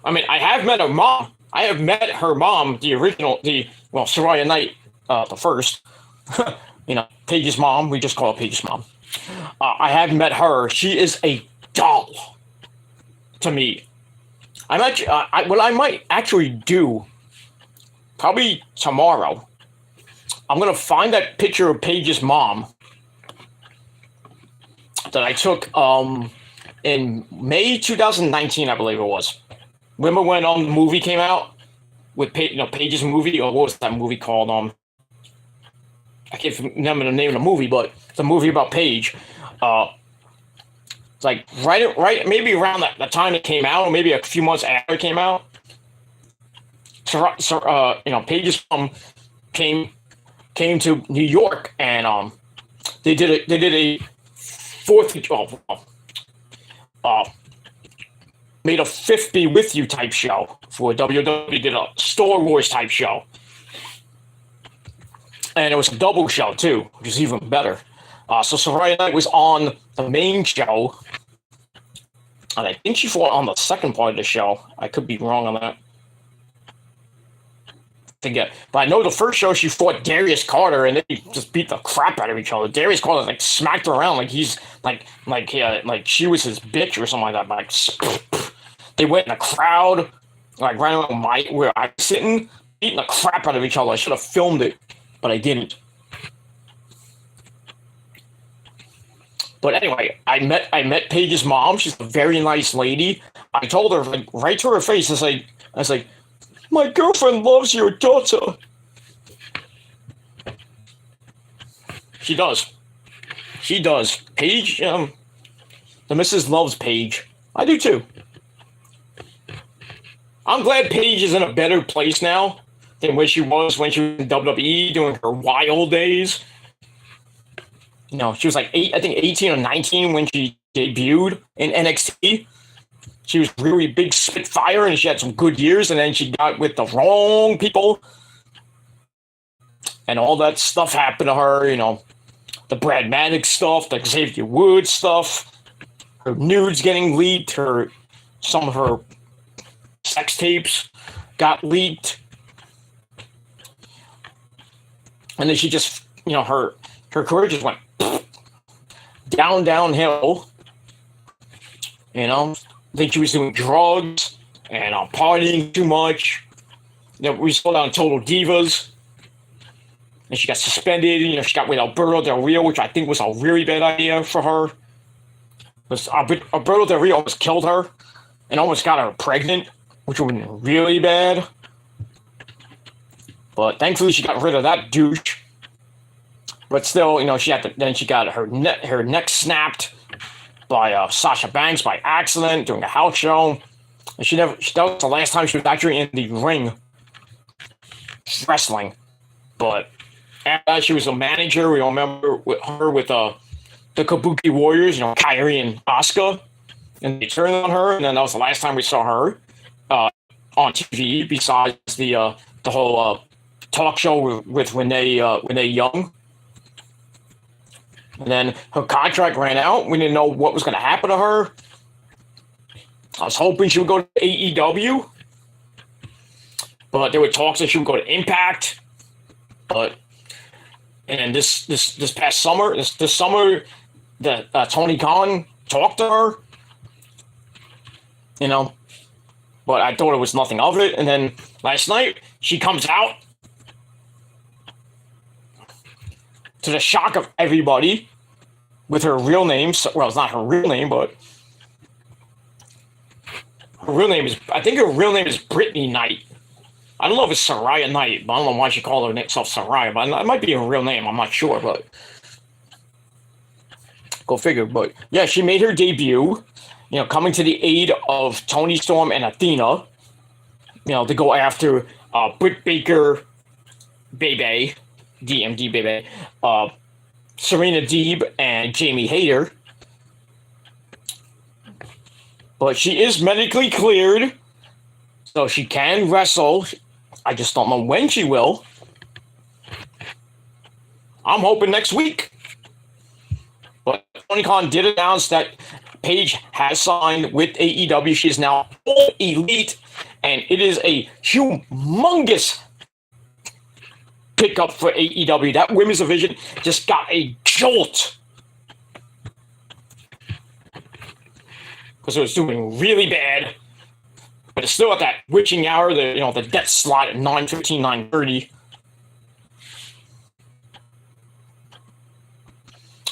S1: I mean, I have met her mom. I have met her mom, the original, Soraya Knight, the first. Paige's mom. We just call her Paige's mom. I have met her. She is a doll to me. What I might actually do probably tomorrow, I'm gonna find that picture of Paige's mom that I took in May 2019, I believe it was. Remember when the movie came out with Paige's movie, or what was that movie called? I can't remember the name of the movie, but it's a movie about Paige. It's like right, maybe around the time it came out, or maybe a few months after it came out. So Paige's mom came to New York, and they did a made a 50 with you type show for WWE. Did a Star Wars type show, and it was a double show too, which is even better. So Saraya Knight was on the main show, and I think she fought on the second part of the show. I could be wrong on that. But I know the first show she fought Darius Carter, and they just beat the crap out of each other. Darius Carter like smacked her around like he's like she was his bitch or something like that. Like they went in the crowd, like right around where I was sitting, beating the crap out of each other. I should have filmed it, but I didn't. But anyway, I met Paige's mom. She's a very nice lady. I told her like, right to her face. I was like, my girlfriend loves your daughter. She does. She does. Paige, the missus loves Paige. I do too. I'm glad Paige is in a better place now than where she was when she was in WWE during her wild days. She was like 18 or 19 when she debuted in NXT. She was really big spitfire, and she had some good years, and then she got with the wrong people. And all that stuff happened to her, the Brad Maddox stuff, the Xavier Woods stuff, her nudes getting leaked, some of her sex tapes got leaked. And then she just, her career just went downhill. I think she was doing drugs and partying too much. We saw that on Total Divas. And she got suspended. She got with Alberto Del Rio, which I think was a really bad idea for her. Because Alberto Del Rio almost killed her and almost got her pregnant, which would have been really bad. But thankfully, she got rid of that douche. But still, then she got her neck snapped by Sasha Banks by accident during a house show. And that was the last time she was actually in the ring wrestling. But after that, she was a manager. We remember her with the Kabuki Warriors, Kairi and Asuka. And they turned on her, and then that was the last time we saw her on TV, besides the whole talk show with Renee Young. And then her contract ran out. We didn't know what was going to happen to her. I was hoping she would go to AEW. But there were talks that she would go to Impact. And this past summer, this summer, that Tony Khan talked to her. But I thought it was nothing of it. And then last night, she comes out, to the shock of everybody, with her real name. Well, it's not her real name, but her real name is, I think her real name is Brittany Knight. I don't know if it's Saraya Knight, but I don't know why she called herself Saraya, but it might be her real name. I'm not sure, but go figure. But yeah, she made her debut, coming to the aid of Toni Storm and Athena, to go after Britt Baker, Bebe, DMD Bebe, Serena Deeb, and Jamie Hayter. But she is medically cleared, so she can wrestle. I just don't know when she will. I'm hoping next week. But Tony Khan did announce that Paige has signed with AEW. She is now All Elite, and it is a humongous pickup for AEW. That women's division just got a jolt. Because it was doing really bad. But it's still at that witching hour, the death slot at 9:15, 9:30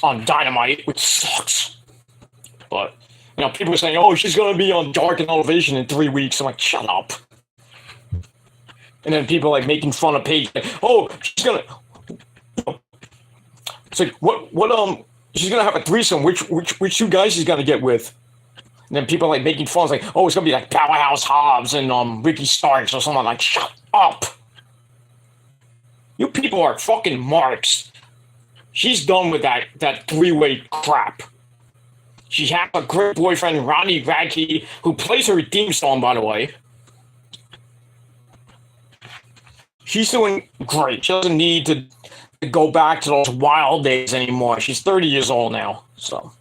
S1: on Dynamite, which sucks. But people are saying, "Oh, she's gonna be on Dark and Elevation in 3 weeks." I'm like, shut up. And then people like making fun of Paige, like, "Oh, she's gonna." It's like, what? She's gonna have a threesome. Which two guys she's gonna get with? And then people like making fun, like, "Oh, it's gonna be like Powerhouse Hobbs and Ricky Starks or something." Like, shut up. You people are fucking marks. She's done with that three-way crap. She has a great boyfriend, Ronnie Radke, who plays her theme song, by the way. She's doing great. She doesn't need to go back to those wild days anymore. She's 30 years old now, so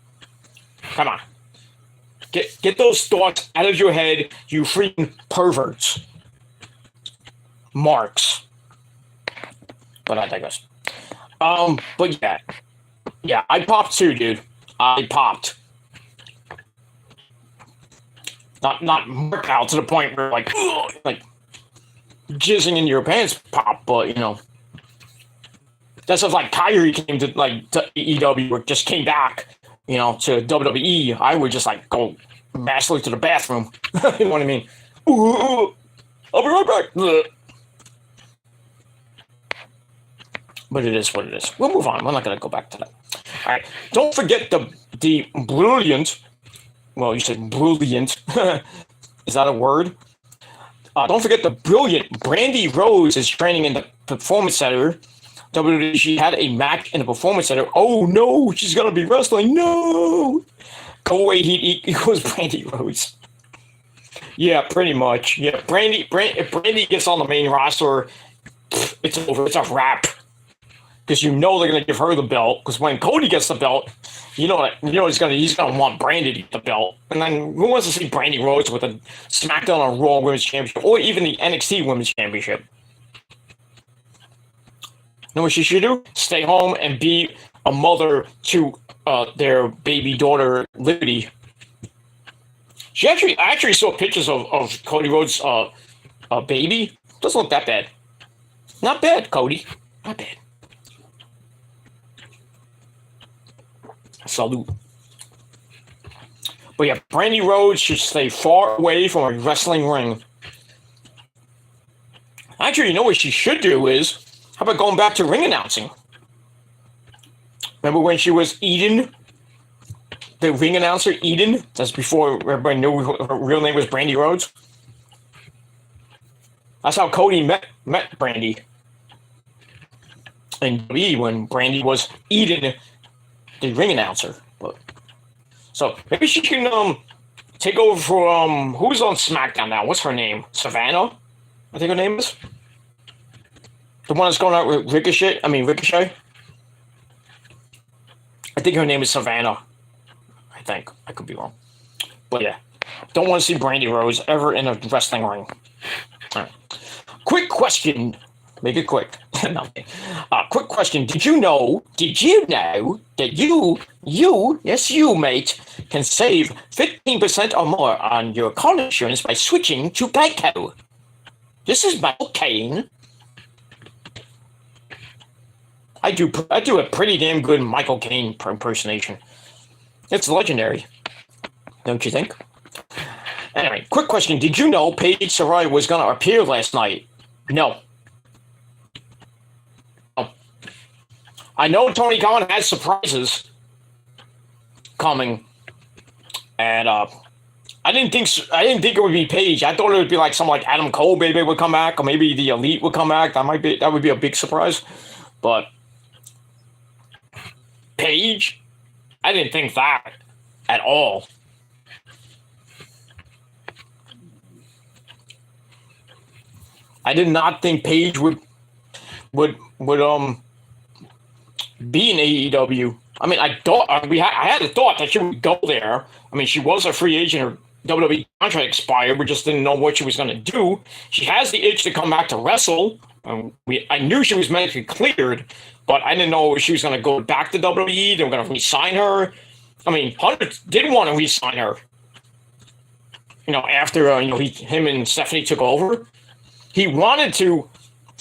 S1: come on. Get those thoughts out of your head, you freaking perverts. Marks. But I digress. But yeah, I popped too, dude. I popped. Not mark out to the point where like jizzing in your pants pop, but that's just like Kyrie came to AEW or just came back, to WWE. I would just like go massively to the bathroom. You know what I mean? Ooh, I'll be right back. But it is what it is. We'll move on. We're not going to go back to that. All right. Don't forget the brilliant. Well, you said brilliant. Is that a word? Don't forget the brilliant Brandy Rose is training in the Performance Center. WWE, she had a match in the Performance Center. Oh no, she's going to be wrestling. No. Go away, Heat equals Brandy Rose. Yeah, pretty much. Yeah, if Brandy gets on the main roster, it's over. It's a wrap. Because they're going to give her the belt. Because when Cody gets the belt, he's gonna want Brandy to get the belt. And then who wants to see Brandy Rhodes with a SmackDown or Raw Women's Championship, or even the NXT Women's Championship? You know what she should do? Stay home and be a mother to their baby daughter Liberty. I actually saw pictures of Cody Rhodes' baby. Doesn't look that bad. Not bad, Cody. Not bad. Salute. But yeah, Brandy Rhodes should stay far away from a wrestling ring. Actually, you know what she should do is, how about going back to ring announcing? Remember when she was Eden? The ring announcer, Eden? That's before everybody knew her real name was Brandy Rhodes. That's how Cody met Brandy. And when Brandy was Eden, the ring announcer. So maybe she can take over for who's on SmackDown now? What's her name? Savannah? I think her name is. The one that's going out with Ricochet. I think her name is Savannah. I think. I could be wrong. But yeah. Don't want to see Brandy Rose ever in a wrestling ring. All right. Quick question. Make it quick. Quick question. Did you know that yes, you, mate, can save 15% or more on your car insurance by switching to Geico? This is Michael Caine. I do a pretty damn good Michael Caine impersonation. It's legendary. Don't you think? Anyway, quick question. Did you know Paige Saraya was going to appear last night? No. I know Tony Khan has surprises coming, and I didn't think it would be Paige. I thought it would be like someone like Adam Cole maybe would come back, or maybe the Elite would come back. That would be a big surprise. But Paige, I didn't think that at all. I did not think Paige would be in AEW. I mean, I had a thought that she would go there. I mean, she was a free agent. Her WWE contract expired. We just didn't know what she was going to do. She has the itch to come back to wrestle. I knew she was medically cleared, but I didn't know if she was going to go back to WWE. They were going to re-sign her. I mean, Hunter did want to re-sign her. after him and Stephanie took over, he wanted to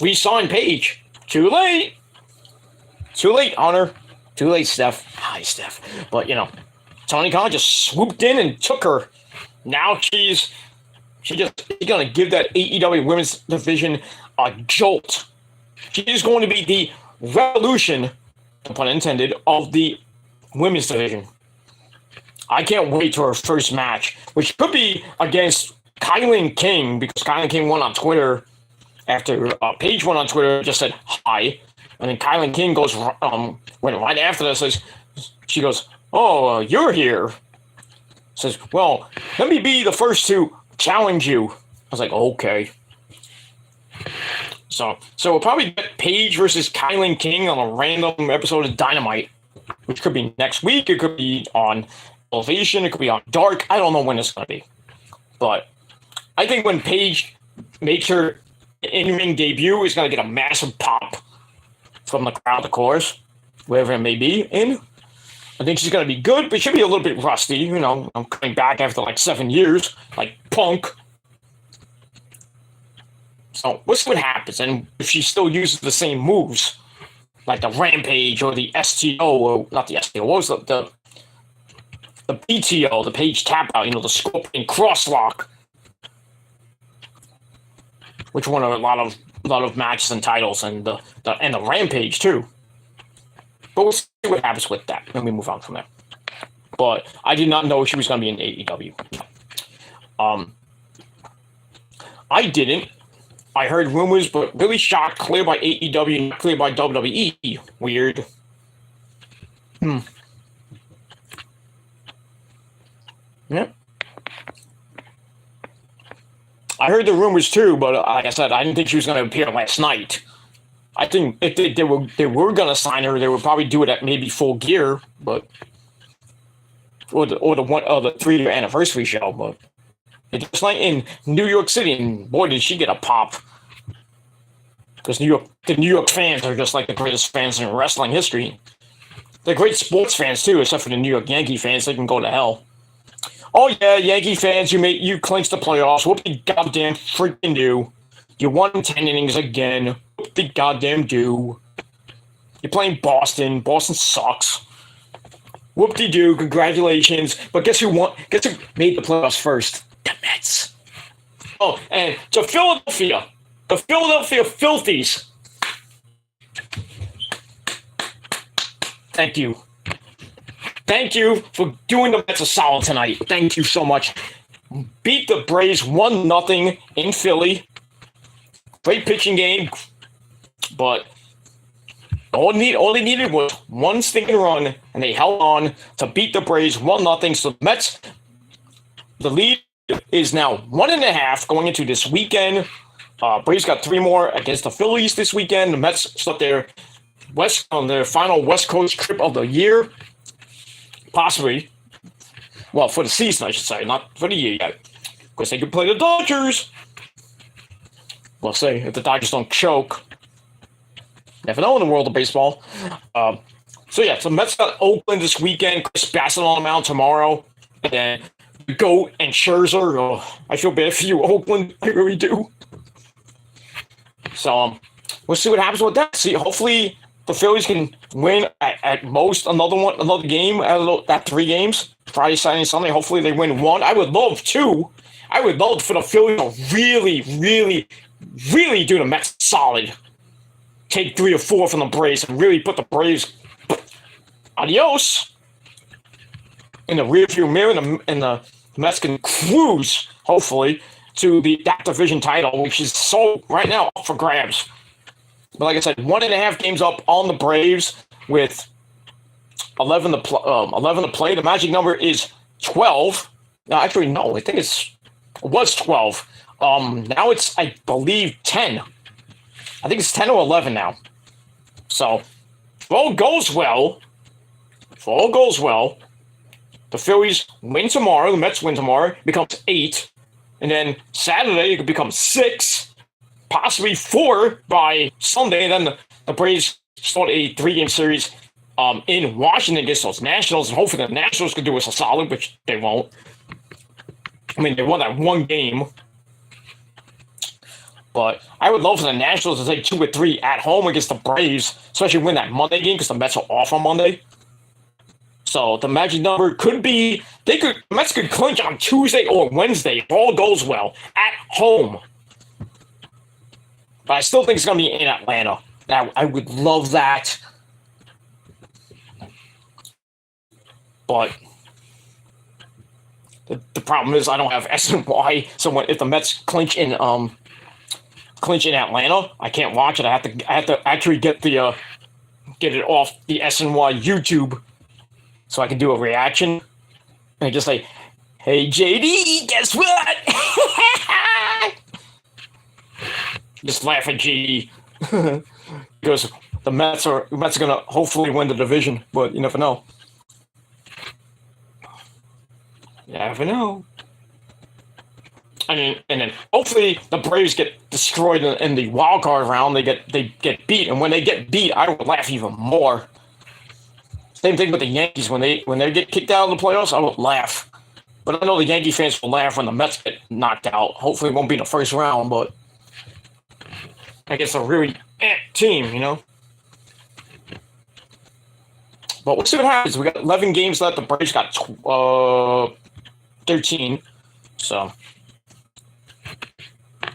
S1: re-sign Paige. Too late, Hunter. Too late, Steph. Hi, Steph. But Tony Khan just swooped in and took her. Now she's gonna give that AEW women's division a jolt. She's going to be the revolution, no pun intended, of the women's division. I can't wait for her first match, which could be against Kylan King, because Kylan King won on Twitter after Paige went on Twitter, just said hi, and then Kylan King went right after that, she goes, "Oh, you're here." Says, "Well, let me be the first to challenge you." I was like, okay. So we'll probably get Paige versus Kylan King on a random episode of Dynamite, which could be next week. It could be on Elevation. It could be on Dark. I don't know when it's going to be. But I think when Paige makes her in-ring debut, it's going to get a massive pop from the crowd, of course, wherever it may be in. I think she's going to be good, but she'll be a little bit rusty. I'm coming back after like 7 years, like Punk. So we'll see what happens, and if she still uses the same moves, like the Rampage or the STO, or not the STO, what was the PTO, the Page Tap Out, the Scorpion Crosslock, which won a lot of matches and titles, and the Rampage too. But we'll see what happens with that. Let me move on from there. But I did not know she was going to be in AEW. I didn't. I heard rumors, but really shocked. Clear by AEW, not clear by WWE. Weird. Yeah. I heard the rumors too, but like I said, I didn't think she was going to appear last night. I think if they were going to sign her, they would probably do it at maybe Full Gear, but or the 3-year anniversary show. But it's just like in New York City, and boy, did she get a pop! Because the New York fans are just like the greatest fans in wrestling history. They're great sports fans too, except for the New York Yankee fans. They can go to hell. Oh yeah, Yankee fans, you clinched the playoffs. Whoop the goddamn freaking do. You won 10 innings again. Whoop the goddamn do. You're playing Boston. Boston sucks. Whoop-de-doo, congratulations. But guess who made the playoffs first? The Mets. Oh, and to Philadelphia. The Philadelphia Filthies. Thank you. Thank you for doing the Mets a solid tonight. Thank you so much. Beat the Braves 1-0 in Philly. Great pitching game. But all they needed was one stinking run, and they held on to beat the Braves 1-0. So the Mets, the lead is now 1.5 going into this weekend. Braves got 3 more against the Phillies this weekend. The Mets start on their final West Coast trip of the year. Possibly. Well, for the season, I should say, not for the year yet. Because they could play the Dodgers. We'll see if the Dodgers don't choke. Never know in the world of baseball. So Mets got Oakland this weekend. Chris Bassett on the mound tomorrow. And then Goat and Scherzer. Oh, I feel bad for you, Oakland. I really do. So we'll see what happens with that. See, hopefully the Phillies can win at most another game out of that 3 games. Friday, Saturday, Sunday. Hopefully they win 1. I would love 2. I would love for the Phillies to really, really, really do the Mets solid. Take 3 or 4 from the Braves and really put the Braves adios in the rearview mirror, and the Mets can cruise, hopefully, to that division title, which is so right now up for grabs. But like I said, 1.5 games up on the Braves with 11 to play. The magic number is 12. No, actually, no. I think it was 12. Now it's, I believe, 10. I think it's 10 or 11 now. So, if all goes well, the Phillies win tomorrow, the Mets win tomorrow, it becomes 8. And then Saturday, it could become 6, possibly 4 by Sunday. And then the Braves start a 3-game series in Washington against those Nationals. And hopefully the Nationals can do us a solid, which they won't. I mean, they won that one game. But I would love for the Nationals to take 2 or 3 at home against the Braves, especially win that Monday game because the Mets are off on Monday. So the magic number could be the Mets could clinch on Tuesday or Wednesday if all goes well at home. But I still think it's going to be in Atlanta. I would love that. But the problem is I don't have SNY. So if the Mets clinch in Atlanta, I can't watch it. I have to actually get it off the SNY YouTube so I can do a reaction and just say, "Hey JD, guess what?" Just laugh at JD because the Mets are gonna hopefully win the division, but you never know. You never know. And then hopefully the Braves get destroyed in the wild card round. They get beat, and when they get beat, I will laugh even more. Same thing with the Yankees when they get kicked out of the playoffs. I will laugh, but I know the Yankee fans will laugh when the Mets get knocked out. Hopefully, it won't be in the first round, but I guess a really team, you know. But we'll see what happens. We got 11 games left. The Braves got 13, so.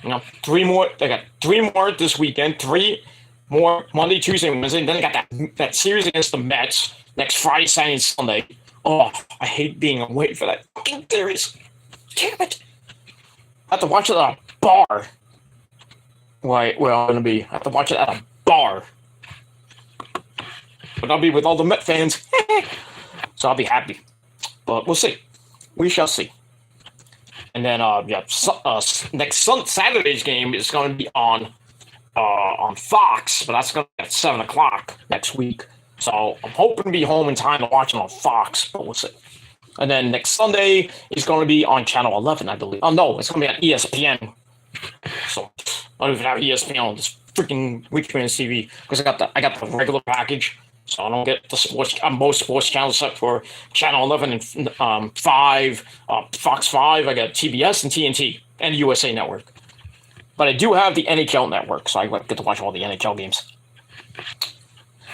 S1: You know, 3 more. They got 3 more this weekend. 3 more Monday, Tuesday, and Wednesday. And then they got that series against the Mets next Friday, Saturday, and Sunday. Oh, I hate being away for that fucking series. Damn it! I have to watch it at a bar. Where I'm gonna be. I have to watch it at a bar. But I'll be with all the Met fans, so I'll be happy. But we'll see. We shall see. And then, next Saturday's game is going to be on Fox, but that's going to be at 7 o'clock next week. So I'm hoping to be home in time to watch it on Fox, but we'll see. And then next Sunday is going to be on Channel 11, I believe. Oh, no, it's going to be on ESPN. So I don't even have ESPN on this freaking Weekman TV because I got the regular package. So I don't get the sports. Most sports channels except for Channel 11 and Fox 5. I got TBS and TNT and USA Network. But I do have the NHL Network, so I get to watch all the NHL games.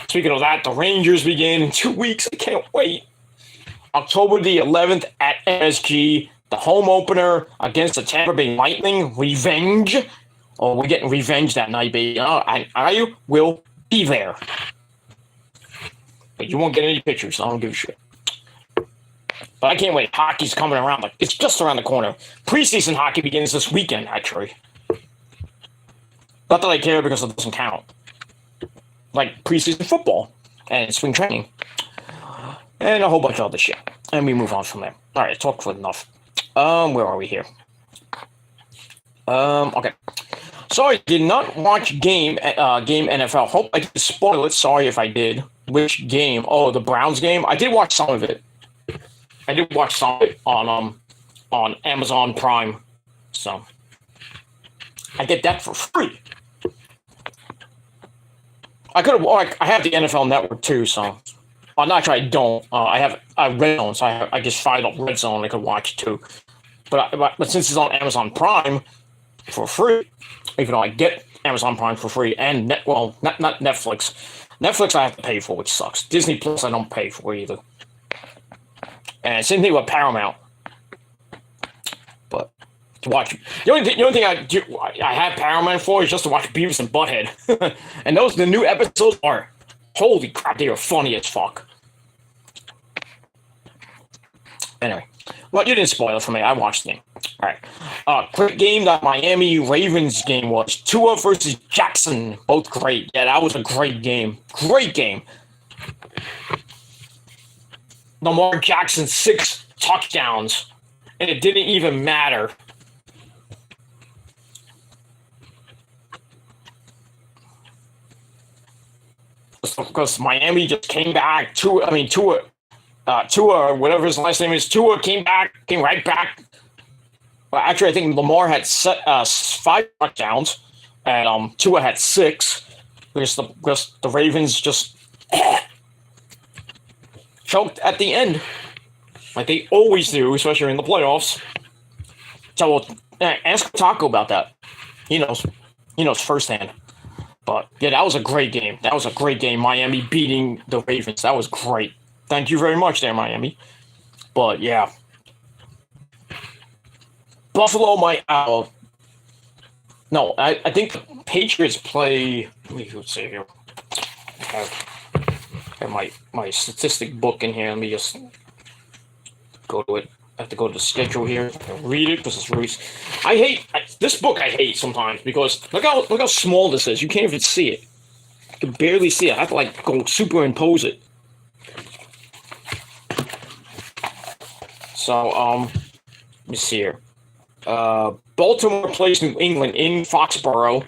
S1: Speaking of that, the Rangers begin in 2 weeks. I can't wait. October the 11th at MSG, the home opener against the Tampa Bay Lightning. Revenge. Oh, we're getting revenge that night, baby. I will be there. But you won't get any pictures, so I don't give a shit. But I can't wait. Hockey's coming around. Like, it's just around the corner. Preseason hockey begins this weekend, actually. Not that I care because it doesn't count. Like preseason football and spring training. And a whole bunch of other shit. And we move on from there. Alright, talk for enough. Where are we here? Okay. Sorry, did not watch game NFL. Hope I didn't spoil it. Sorry if I did. Which game? Oh, the Browns game. I did watch some of it. I did watch some of it on Amazon Prime. So I get that for free. I could have. I have the NFL Network too. So, not actually, I don't. I have Red Zone, so I just fired up Red Zone. I could watch it too. But since it's on Amazon Prime for free, even though I get Amazon Prime for free and not Netflix. Netflix I have to pay for, which sucks. Disney Plus I don't pay for either. And same thing with Paramount. But to watch the only thing I have Paramount for is just to watch Beavis and Butthead. And the new episodes are holy crap, they are funny as fuck. Anyway. Well, you didn't spoil it for me. I watched the game. All right. Quick game, that Miami Ravens game was Tua versus Jackson. Both great. Yeah, that was a great game. Great game. Lamar Jackson, 6 touchdowns. And it didn't even matter. Because Miami just came back. Tua, whatever his last name is, Tua came right back. Well, actually, I think Lamar had 5 touchdowns, and Tua had 6. Because the Ravens just choked at the end, like they always do, especially in the playoffs. So ask Taco about that. He knows. He knows firsthand. But yeah, that was a great game. That was a great game. Miami beating the Ravens. That was great. Thank you very much there, Miami. But yeah. Buffalo might no, I think the Patriots play. Let's see here. I have my statistic book in here. Let me just go to it. I have to go to the schedule here. Read it because it's really. I hate this book. I hate sometimes because look how small this is. You can't even see it. You can barely see it. I have to like go superimpose it. So let me see here. Baltimore plays New England in Foxborough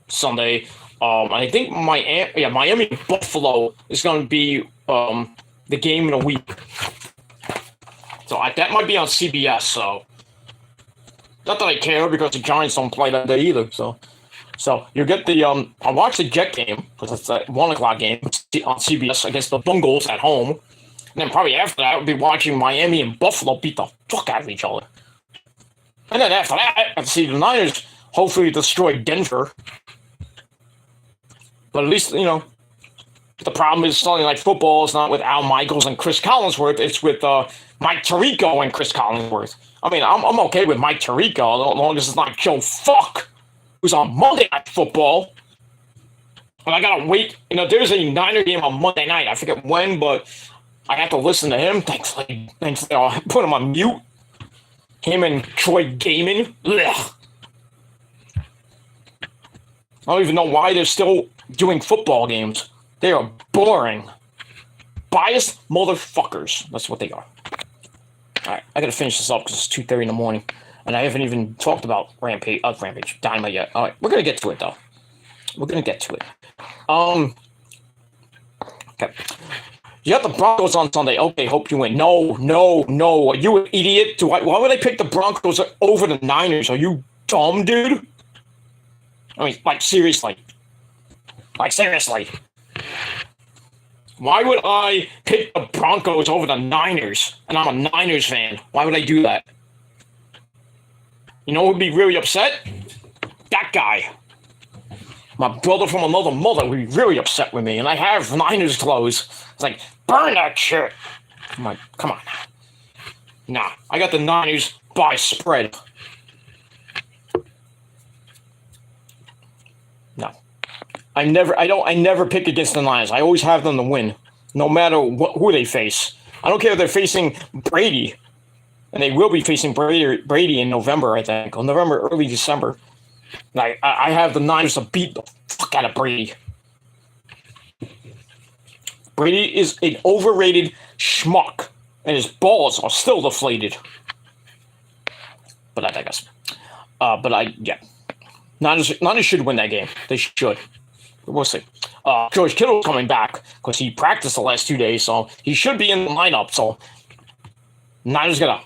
S1: Sunday. I think Miami Buffalo is going to be the game in a week. So that might be on CBS. So not that I care because the Giants don't play that day either. So you get the I watched the Jet game because it's a 1:00 game on CBS against the Bungles at home, and then probably after that I'll be watching Miami and Buffalo beat the fuck out of each other. And then after that, I'd see the Niners hopefully destroy Denver. But at least, the problem is Sunday Night Football is not with Al Michaels and Chris Collinsworth. It's with Mike Tirico and Chris Collinsworth. I mean, I'm okay with Mike Tirico as long as it's not Joe Fuck, who's on Monday Night Football. And I got to wait. There's a Niner game on Monday night. I forget when, but I have to listen to him. Thankfully, I put him on mute. Him and Troy Gaiman. Ugh. I don't even know why they're still doing football games. They are boring. Biased motherfuckers. That's what they are. Alright, I gotta finish this up because it's 2:30 in the morning. And I haven't even talked about Rampage, Dynamite yet. Alright, we're gonna get to it though. We're gonna get to it. Okay. You got the Broncos on Sunday. Okay, hope you win. No. Are you an idiot? Why would I pick the Broncos over the Niners? Are you dumb, dude? I mean, seriously. Seriously. Why would I pick the Broncos over the Niners? And I'm a Niners fan. Why would I do that? You know who would be really upset? That guy. My brother from another mother would be really upset with me. And I have Niners clothes. It's like, burn that shit. I'm like, come on. Nah, I got the Niners by spread. No. I never pick against the Niners. I always have them to win, no matter who they face. I don't care if they're facing Brady, and they will be facing Brady in November, I think, or November, early December. And I have the Niners to beat the fuck out of Brady. Brady is an overrated schmuck, and his balls are still deflated. But I digress. Niners should win that game. They should. We'll see. George Kittle's coming back because he practiced the last 2 days, so he should be in the lineup. So Niners gonna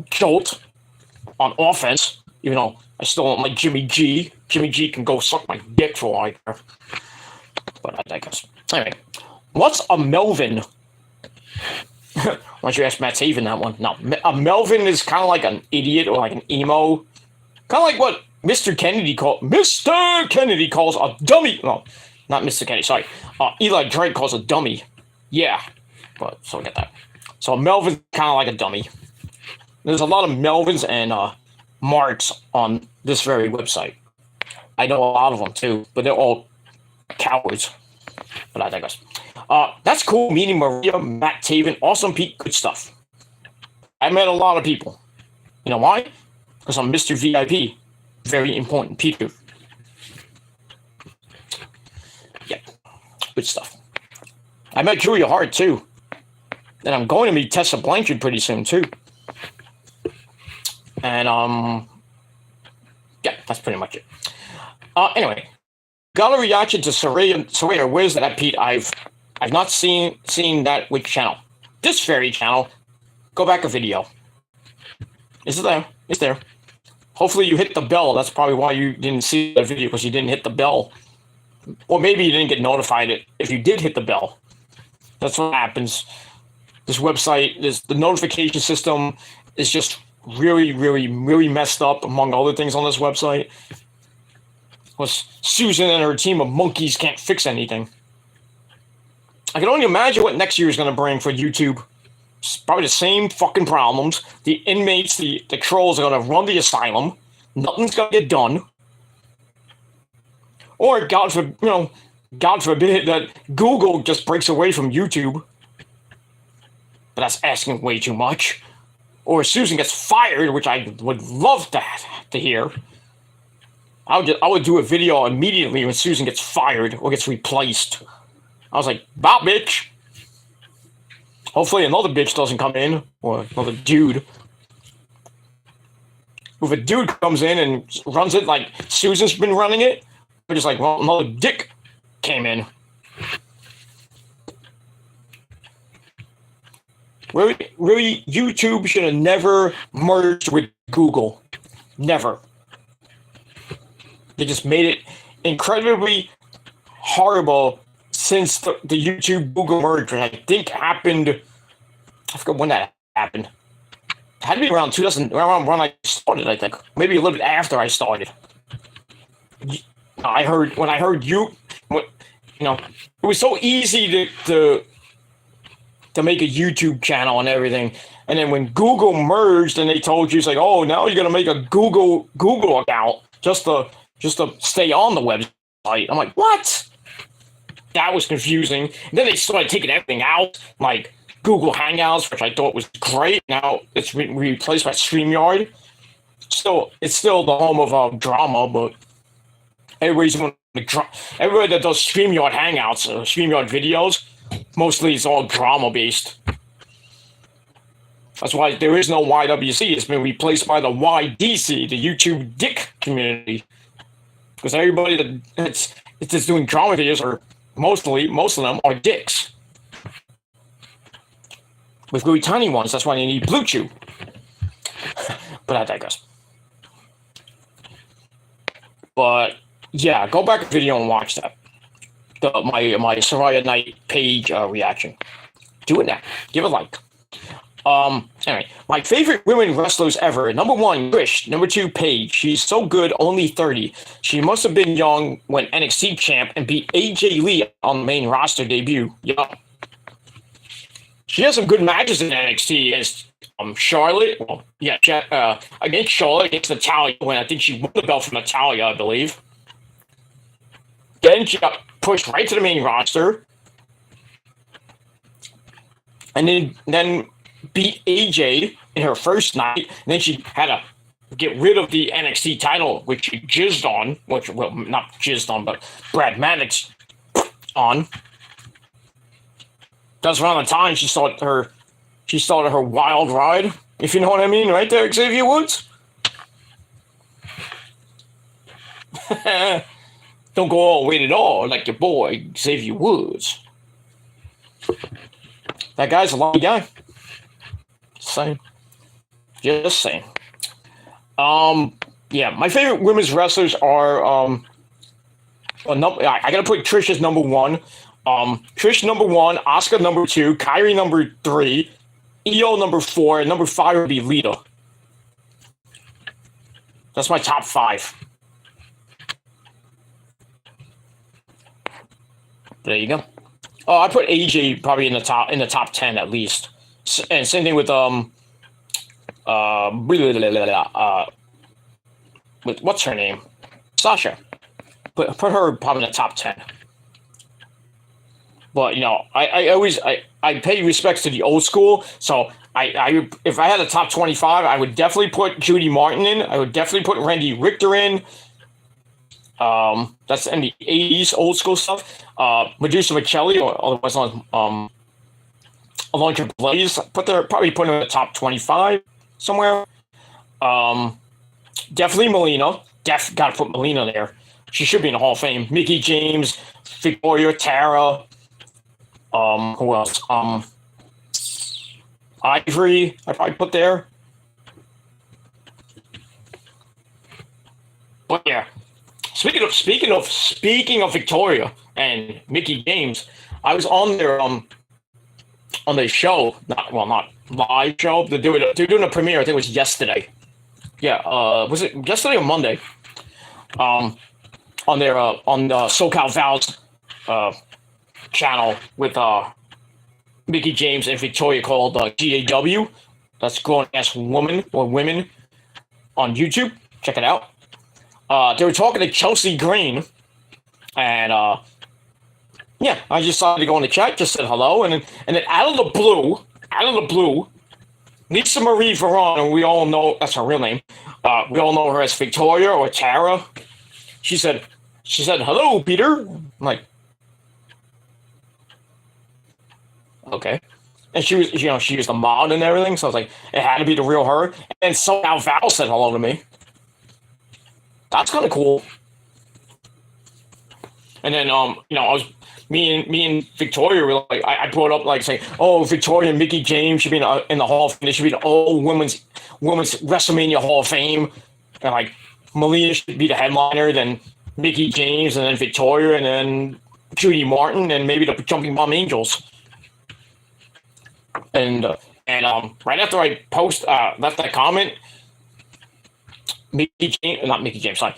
S1: jolt on offense, even though I still don't like Jimmy G. Jimmy G can go suck my dick for all I care. But I digress. Anyway, what's a Melvin? Why don't you ask Matt Taven that one? No, a Melvin is kind of like an idiot or like an emo. Kind of like what Mr. Kennedy calls a dummy. No, not Mr. Kennedy. Sorry. Eli Drake calls a dummy. Yeah, but so I get that. So Melvin's kind of like a dummy. There's a lot of Melvins and Marks on this very website. I know a lot of them too, but they're all cowards. But I digress. That's cool meeting Maria, Matt Taven, Awesome Pete, good stuff. I met a lot of people. You know why? Because I'm Mr. VIP. Very important people. Yeah, good stuff. I met Julia Hart too. And I'm going to meet Tessa Blanchard pretty soon too. And yeah, that's pretty much it. Anyway, got a reaction to Soraya. Where's that, Pete? I've not seen that which channel. This very channel. Go back a video. Is it there? It's there. Hopefully you hit the bell. That's probably why you didn't see the video, because you didn't hit the bell. Or maybe you didn't get notified if you did hit the bell. That's what happens. This website, the notification system is just really, really, really messed up, among other things on this website, was Susan and her team of monkeys can't fix anything. I can only imagine what next year is going to bring for YouTube. It's probably the same fucking problems. The inmates, the trolls are going to run the asylum. Nothing's going to get done. Or, God forbid that Google just breaks away from YouTube. But that's asking way too much. Or Susan gets fired, which I would love to hear. I would do a video immediately when Susan gets fired or gets replaced. I was like, "Bye, bitch." Hopefully another bitch doesn't come in, or another dude. If a dude comes in and runs it like Susan's been running it, we're just like, well, another dick came in. Really, YouTube should have never merged with Google. Never. They just made it incredibly horrible since the YouTube Google merge, which I think happened. I forgot when that happened. It had to be around 2000, around when I started, I think. Maybe a little bit after I started. When I heard you, it was so easy to make a YouTube channel and everything. And then when Google merged and they told you, it's like, oh, now you're gonna make a Google account just to stay on the website. I'm like, what? That was confusing. And then they started taking everything out, like Google Hangouts, which I thought was great. Now it's replaced by StreamYard. It's still the home of drama, but everybody that does StreamYard Hangouts, StreamYard videos, mostly it's all drama based. That's why there is no YWC. It's been replaced by the YDC, the YouTube Dick community. Because everybody that's just doing drama videos are most of them are dicks. With really tiny ones, that's why they need Blue Chew. But I digress. But yeah, go back to the video and watch that. My Soraya Knight page reaction. Do it now. Give a like. Anyway, my favorite women wrestlers ever. Number 1, Trish. Number 2, Paige. She's so good, only 30. She must have been young when NXT champ and beat AJ Lee on the main roster debut. Yup. She has some good matches in NXT against Charlotte. Well, yeah, against Charlotte, against Natalia, when I think she won the belt from Natalia, I believe. Then she got pushed right to the main roster. And then beat AJ in her first night. And then she had to get rid of the NXT title, which she jizzed on. Well, not jizzed on, but Brad Maddox on. That's around the time she started her wild ride, if you know what I mean, right there, Xavier Woods? Don't go all weight at all, like your boy, Xavier Woods. That guy's a lucky guy. Just saying. Yeah, my favorite women's wrestlers are, I gotta put Trish as number 1. Trish number 1, Asuka number 2, Kairi number 3, Io number 4, and number 5 would be Lita. That's my top 5. There you go. Oh, I put AJ probably in the top 10 at least. And same thing with with what's her name? Sasha. Put her probably in the top 10. But I pay respects to the old school. So if I had a top 25, I would definitely put Judy Martin in. I would definitely put Randy Richter in. That's in the 80s old school stuff. Medusa Michelli, or otherwise known Alondra Blaze, probably put her in the top 25 somewhere. Definitely Melina. Gotta put Melina there. She should be in the Hall of Fame. Mickie James, Victoria, Tara. Who else? Ivory, I probably put there. But yeah. Speaking of Victoria and Mickie James, I was on their on the show. Not live show. They're doing a premiere. I think it was yesterday. Yeah, was it yesterday or Monday? On their on the SoCal Val's channel with Mickey James and Victoria called GAW. That's Grown Ass Woman or Women on YouTube. Check it out. They were talking to Chelsea Green, and yeah, I just decided to go in the chat, just said hello, and then out of the blue, Lisa Marie Veron, and we all know that's her real name. We all know her as Victoria or Tara. She said, "Hello, Peter." I'm like, okay. And she was, she used the mod and everything, so I was like, it had to be the real her. And then somehow Val said hello to me. That's kind of cool. And then, I was me and Victoria were like, I brought up like saying, oh, Victoria and Mickey James should be in the Hall of Fame. They should be the old women's WrestleMania Hall of Fame, and like Melina should be the headliner, then Mickey James, and then Victoria, and then Judy Martin, and maybe the Jumping Bomb Angels. And right after I left that comment, not Mickey James, sorry.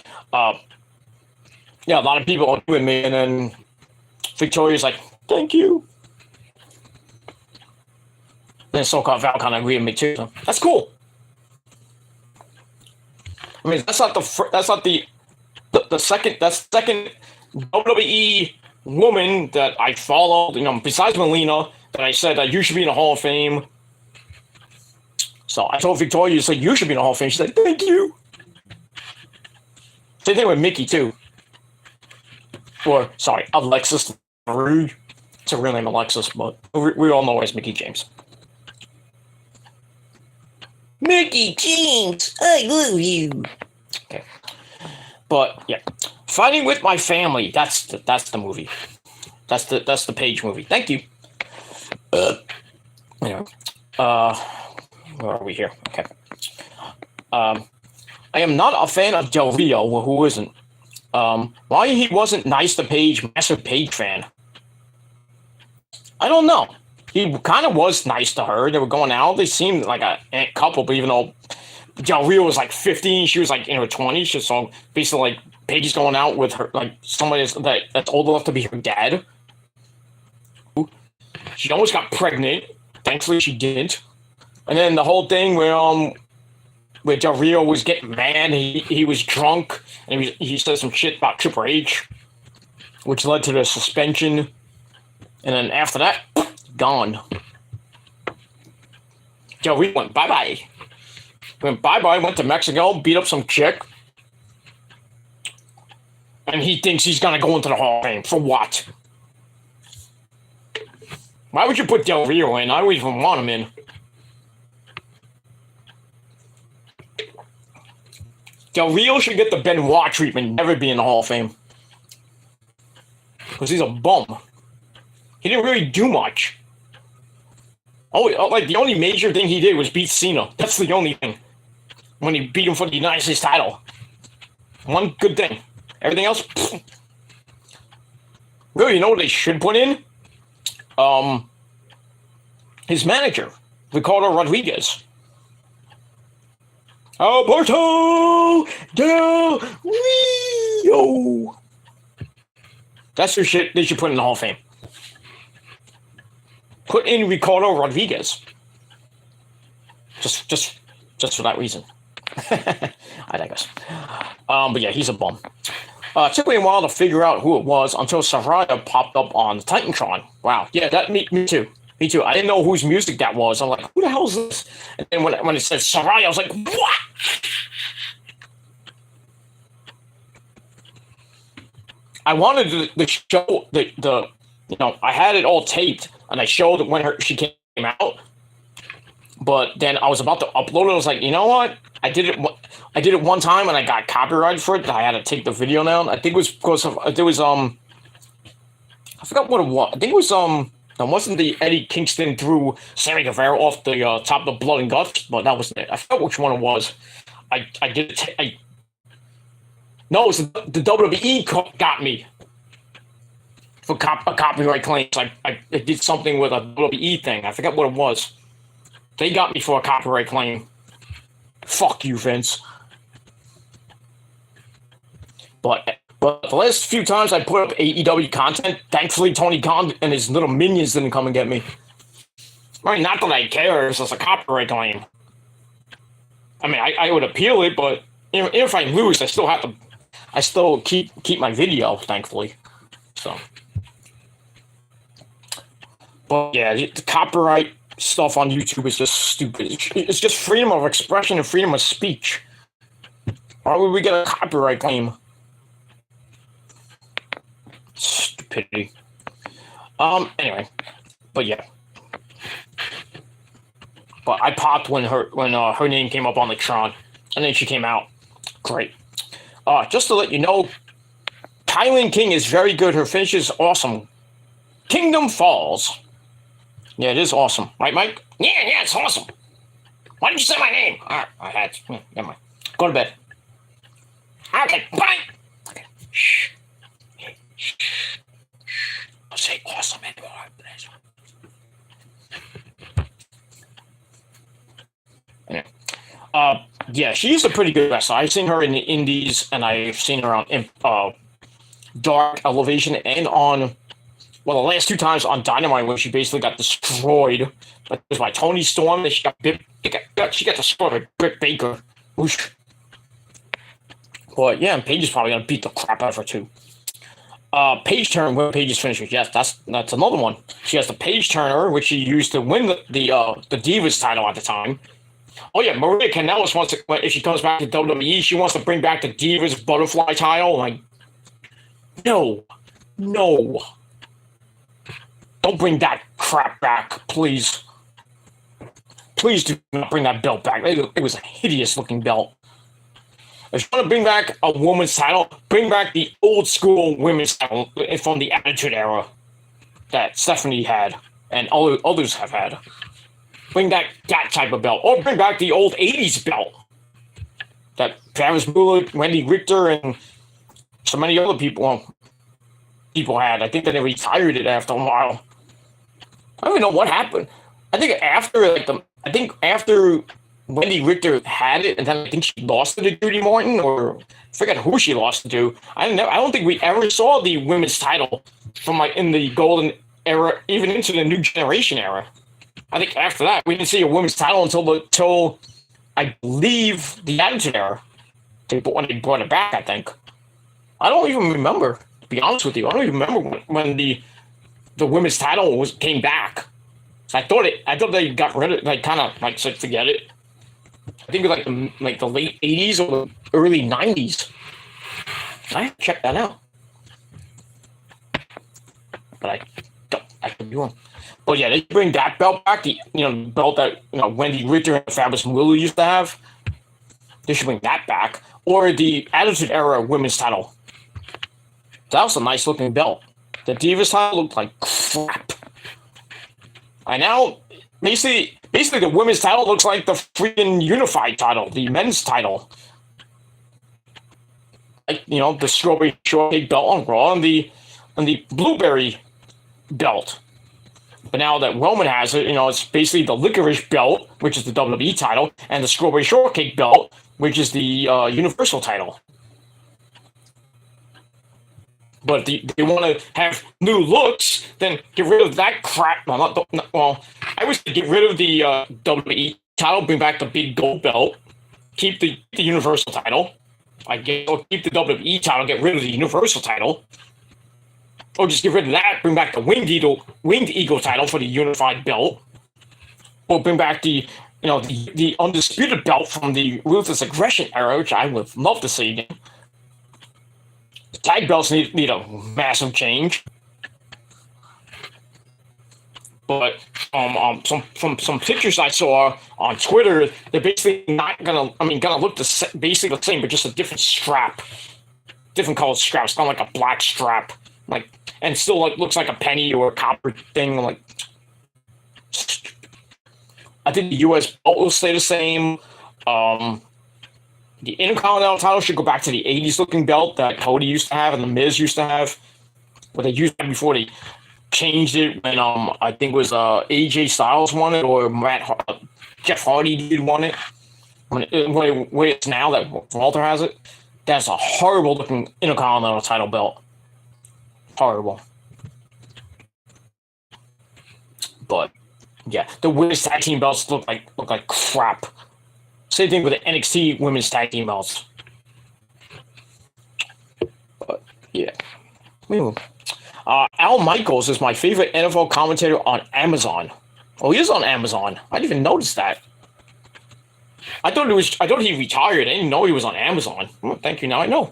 S1: Yeah, a lot of people are with me, and then Victoria's like, "Thank you." Then so-called Val kind of agreed with me too. So that's cool. I mean, that's not the second WWE woman that I followed. Besides Melina, that I said that you should be in the Hall of Fame. So I told Victoria, you said you should be in the Hall of Fame. She said, "Thank you." Same thing with Mickey too. Or sorry, Alexis LaRue. It's a real name, Alexis, but we all know her as Mickey James. Mickey James, I love you. Okay, but yeah, Fighting with My Family. That's the movie. That's the Page movie. Thank you. Anyway, where are we here? Okay. I am not a fan of Del Rio. Well, who isn't? Why he wasn't nice to Paige, massive Paige fan. I don't know. He kind of was nice to her. They were going out. They seemed like a couple, but even though Del Rio was like 50, she was like in her 20s. So basically, like Paige is going out with her, like somebody that's old enough to be her dad. She almost got pregnant. Thankfully, she didn't. And then the whole thing where Del Rio was getting mad, he was drunk, and he said some shit about Triple H, which led to the suspension. And then after that, gone. Del Rio went bye-bye. Went to Mexico, beat up some chick. And he thinks he's going to go into the Hall of Fame. For what? Why would you put Del Rio in? I don't even want him in. Del Rio should get the Benoit treatment, never be in the Hall of Fame. Because he's a bum. He didn't really do much. Oh, like the only major thing he did was beat Cena. That's the only thing. When he beat him for the United States title. One good thing. Everything else, pfft. Really, you know what they should put in? His manager, Ricardo Rodriguez. Alberto Del Rio. That's the shit they should put in the Hall of Fame. Put in Ricardo Rodriguez. Just for that reason. I digress. But yeah, he's a bum. It took me a while to figure out who it was until Saraya popped up on the Titantron. Wow. Yeah, that me too. Me too. I didn't know whose music that was. I'm like, who the hell is this? And then when it said Saraya, I was like, what? I wanted to show I had it all taped and I showed when she came out. But then I was about to upload it. I was like, you know what? I did it one time and I got copyrighted for it. I had to take the video down. I think it was because there was I forgot what it was. I think it was it wasn't the Eddie Kingston threw Sammy Guevara off the top of the Blood and Guts, but that was it. I forgot which one it was. I did it. No, it was the WWE got me for copyright claims. I did something with a WWE thing. I forgot what it was. They got me for a copyright claim. Fuck you, Vince. But the last few times I put up AEW content, thankfully Tony Khan and his little minions didn't come and get me. I mean, not that I care, it's just a copyright claim. I mean, I would appeal it, but if I lose, I still keep my video, thankfully. So, but yeah, the copyright stuff on YouTube is just stupid. It's just freedom of expression and freedom of speech. Why would we get a copyright claim? Stupidity. Anyway, but yeah. But I popped when her name came up on the Tron, and then she came out. Great. Just to let you know, Kylan King is very good. Her finish is awesome. Kingdom Falls. Yeah, it is awesome. Right, Mike? Yeah, it's awesome. Why didn't you say my name? All right, I had to. Never mind. Go to bed. Okay, bye. Okay. Shh. Shh. I'll say awesome anymore. Yeah, she's a pretty good wrestler. I've seen her in the indies, and I've seen her on Dark Elevation and on, well, the last two times on Dynamite when she basically got destroyed. But it was by Tony Storm that she got destroyed by Britt Baker. Whoosh. But yeah, and Paige is probably gonna beat the crap out of her too. Page turn when Paige's finisher. Yes, that's another one. She has the Page turner, which she used to win the Divas title at the time. Oh yeah, Maria Kanellis wants to, if she comes back to WWE, she wants to bring back the Divas Butterfly title. Like, no, don't bring that crap back, please. Please do not bring that belt back. It was a hideous looking belt. If you want to bring back a woman's title, bring back the old school women's title from the Attitude Era that Stephanie had and others have had. Bring back that type of belt. Or bring back the old 80s belt that Travis Mueller, Wendy Richter, and so many other people had. I think that they retired it after a while. I don't even know what happened. I think after Wendy Richter had it, and then I think she lost it to Judy Martin, or I forget who she lost it to. I don't think we ever saw the women's title from in the golden era, even into the new generation era. I think after that, we didn't see a women's title until I believe the Attitude Era. When they brought it back, I think. I don't even remember, to be honest with you. I don't even remember when the women's title came back. So I thought they got rid of it, said forget it. I think it was like the late 80s or the early 90s. I have to check that out. But I could be wrong. But yeah, they bring that belt back, the belt that Wendy Richter and Fabulous Moolah used to have. They should bring that back. Or the Attitude Era women's title. That was a nice looking belt. The Divas title looked like crap. And now, basically the women's title looks like the freaking unified title, the men's title. Like, the strawberry shortcake belt on Raw and the blueberry belt. But now that Roman has it, it's basically the licorice belt, which is the WWE title, and the strawberry shortcake belt, which is the Universal title. But they want to have new looks, then get rid of that crap. I wish to get rid of the WWE title, bring back the big gold belt, keep the Universal title. Or keep the WWE title, get rid of the Universal title. Or just get rid of that, bring back the Winged Eagle title for the unified belt. Or bring back the undisputed belt from the Ruthless Aggression era, which I would love to see again. The tag belts need a massive change. But from some pictures I saw on Twitter, they're basically gonna look basically the same, but just a different strap. Different colored strap. It's not like a black strap. And still looks like a penny or a copper thing. I think the U.S. belt will stay the same. The Intercontinental title should go back to the 80s looking belt that Cody used to have and The Miz used to have. What they used to have before they changed it when I think it was AJ Styles won it, or Jeff Hardy dude won it. When it's now that Walter has it, that's a horrible looking Intercontinental title belt. Horrible. But yeah, the women's tag team belts look like crap. Same thing with the NXT women's tag team belts. But yeah. Al Michaels is my favorite NFL commentator on Amazon. Oh, he is on Amazon. I didn't even notice that. I thought he retired. I didn't know he was on Amazon. Oh, thank you. Now I know.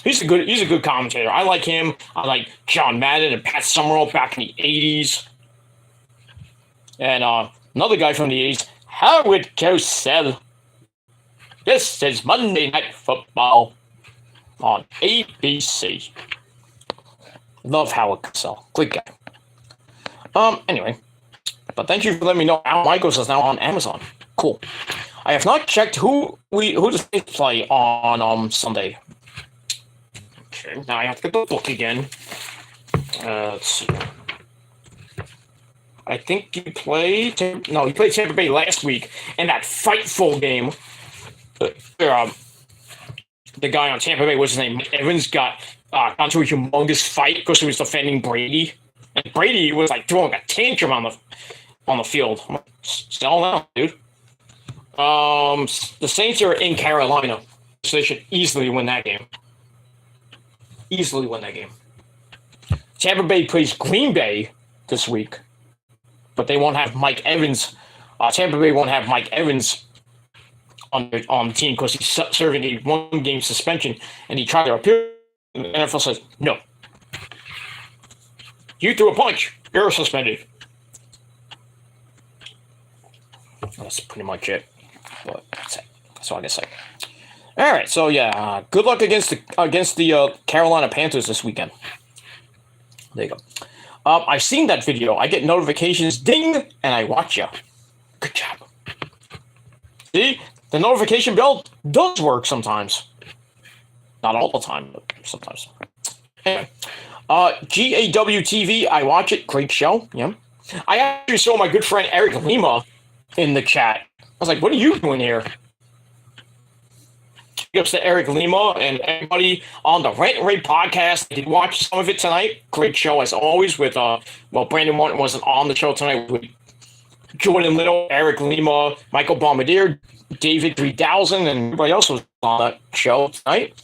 S1: He's a good commentator. I like him. I like John Madden and Pat Summerall back in the 80s. And another guy from the 80s, Howard Cosell. This is Monday Night Football on ABC. Love Howard Cosell. Great guy. Anyway. But thank you for letting me know Al Michaels is now on Amazon. Cool. I have not checked who the Saints play on Sunday. Okay, now I have to get the book again. Let's see. I think he played Tampa Bay last week in that Fightful game. The guy on Tampa Bay, what's his name? Evans got onto a humongous fight because he was defending Brady. And Brady was like throwing a tantrum on the field. Settle down, dude. The Saints are in Carolina, so they should easily win that game. Tampa Bay plays Green Bay this week, but they won't have Mike Evans. Tampa Bay won't have Mike Evans on the team because he's serving a 1-game suspension, and he tried to appeal. And the NFL says, no. You threw a punch. You're suspended. That's pretty much it. But that's all I can say. All right, so yeah, good luck against the Carolina Panthers this weekend. There you go. I've seen that video. I get notifications, ding, and I watch you. Good job. See, the notification bell does work sometimes. Not all the time, but sometimes. Anyway, GAW-TV, I watch it. Great show. Yeah. I actually saw my good friend Eric Lima in the chat. I was like, what are you doing here? Thanks to Eric Lima and everybody on the Rant and Rave podcast. I did watch some of it tonight. Great show as always with Brandon Martin wasn't on the show tonight with Jordan Little, Eric Lima, Michael Bombardier, David 3000, and everybody else was on that show tonight.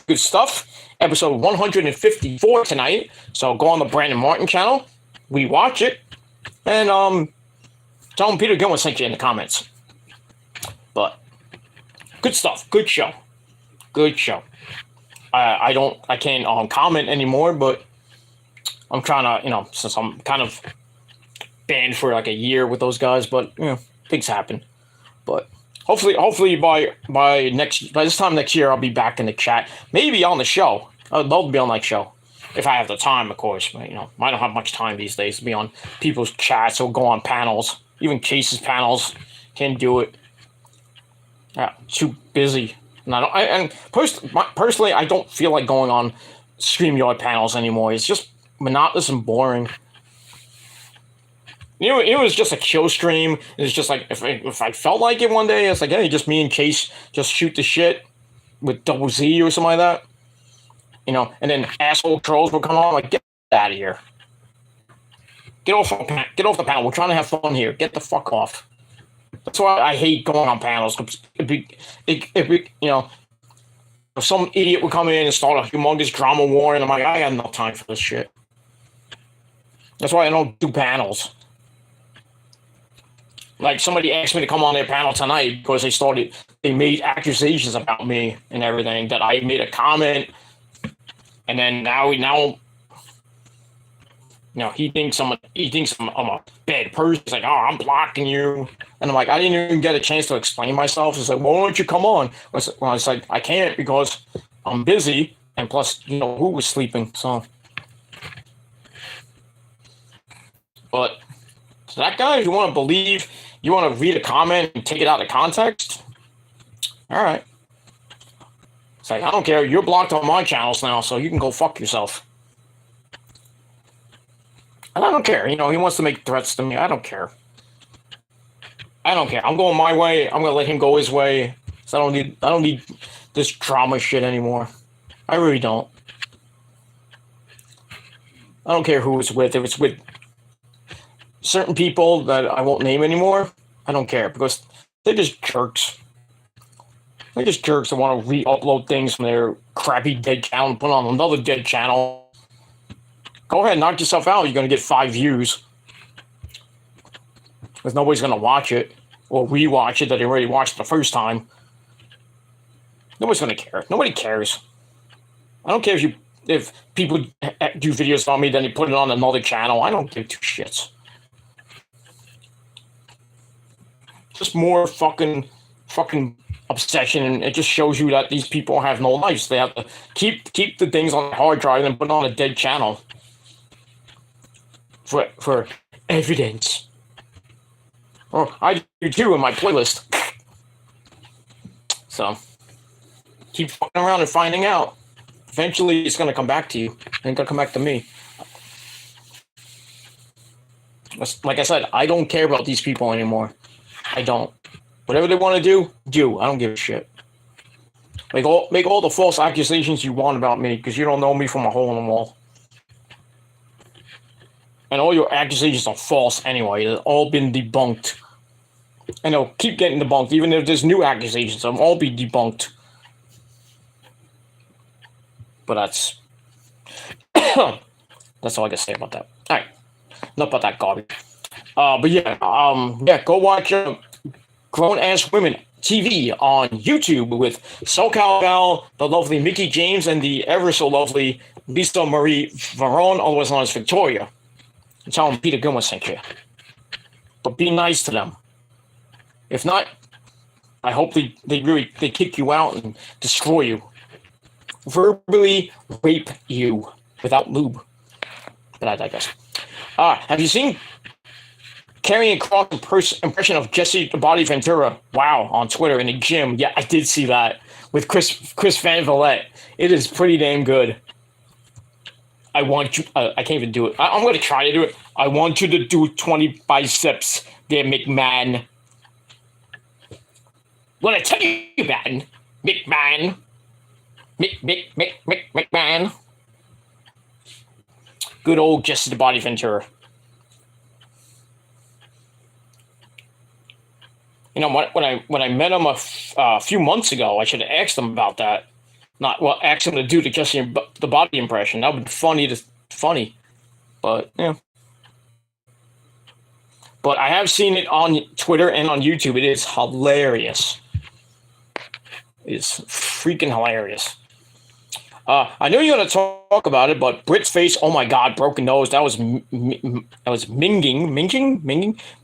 S1: Good stuff. Episode 154 tonight. So go on the Brandon Martin channel. We watch it. And tell him Peter Gilman sent you in the comments. But good stuff. Good show. Good show. I can't comment anymore, but I'm trying to, since I'm kind of banned for like a year with those guys, but things happen. But hopefully by this time next year I'll be back in the chat, maybe on the show. I'd love to be on that show if I have the time, of course. But I don't have much time these days to be on people's chats or go on panels. Even Case's panels, can't do it. Yeah, too busy. And personally, I don't feel like going on StreamYard panels anymore. It's just monotonous and boring. It was just a chill stream. It's just like if I felt like it one day, it's like, hey, just me and Case just shoot the shit with Double Z or something like that. And then asshole trolls will come on like, get out of here. Get off the panel. We're trying to have fun here. Get the fuck off. That's why I hate going on panels. If some idiot would come in and start a humongous drama war, and I'm like, I got no time for this shit. That's why I don't do panels. Like, somebody asked me to come on their panel tonight because they made accusations about me and everything, that I made a comment, and then now he thinks I'm a bad person. He's like, oh, I'm blocking you. And I'm like, I didn't even get a chance to explain myself. He's like, well, why don't you come on? Well, it's like, I can't because I'm busy. And plus, who was sleeping. So, but so that guy, you want to read a comment and take it out of context? All right. It's like, I don't care. You're blocked on my channels now, so you can go fuck yourself. And I don't care. He wants to make threats to me. I don't care. I don't care. I'm going my way. I'm gonna let him go his way. So I don't need this drama shit anymore. I really don't. I don't care who it's with. If it's with certain people that I won't name anymore, I don't care because they're just jerks. They're just jerks that want to re-upload things from their crappy dead channel and put on another dead channel. Go ahead, knock yourself out. You're gonna get 5 views. Because nobody's gonna watch it or rewatch it that they already watched the first time. Nobody's gonna care. Nobody cares. I don't care if people do videos on me, then they put it on another channel. I don't give 2 shits. Just more fucking obsession, and it just shows you that these people have no lives. They have to keep the things on the hard drive and put it on a dead channel for evidence. Oh, I do too in my playlist. So keep fucking around and finding out. Eventually, it's gonna come back to you. It ain't gonna come back to me. Like I said, I don't care about these people anymore. I don't. Whatever they want to do. I don't give a shit. Make all the false accusations you want about me, because you don't know me from a hole in the wall. And all your accusations are false anyway. They've all been debunked. And they'll keep getting debunked, even if there's new accusations. They'll all be debunked. But that's all I can say about that. All right, enough about that garbage. But yeah, go watch Grown Ass Women TV on YouTube with SoCal Val, the lovely Mickey James, and the ever so lovely Lisa Marie Varon, otherwise known as Victoria. And tell them Peter Gilmore sent you. But be nice to them. If not, I hope they kick you out and destroy you. Verbally rape you without lube. But I digress. Have you seen Karrion Kross' impression of Jesse the Body Ventura? Wow, on Twitter in the gym. Yeah, I did see that with Chris Van Vliet. It is pretty damn good. I want you. I can't even do it. I'm going to try to do it. I want you to do 20 biceps, there, McMahon. What I tell you, man, McMahon. McMahon. Good old Jesse the Body Ventura. You know, when I met him a few months ago, I should have asked him about that. Asked him to do the Jesse the Body impression. That would be funny. But yeah. But I have seen it on Twitter and on YouTube. It is hilarious. It's freaking hilarious. I know you're going to talk about it, but Britt's face, oh my God, broken nose. That was minging,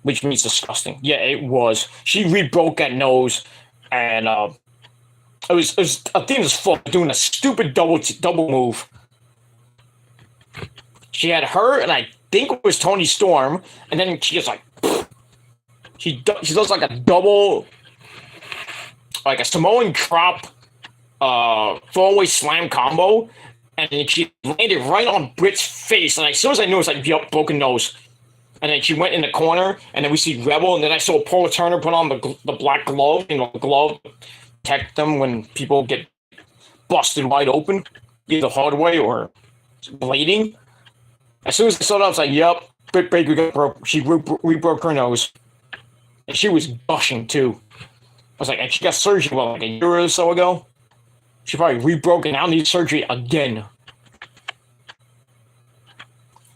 S1: which means disgusting. Yeah, it was. She re-broke that nose, and it was a thing was full doing a stupid double move. She had her, and I think it was Toni Storm, and then she just like she does like a double, like a Samoan drop. Throwaway slam combo, and then she landed right on Britt's face. And as soon as I knew, it was like, yup, broken nose. And then she went in the corner, and then we see Rebel, and then I saw Paula Turner put on the black glove, the glove protect them when people get busted wide open, either hard way or bleeding. As soon as I saw that, I was like, yup, Britt Baker she re-broke her nose. And she was gushing, too. I was like, and she got surgery, like a year or so ago? She probably re-broke and now needs surgery again.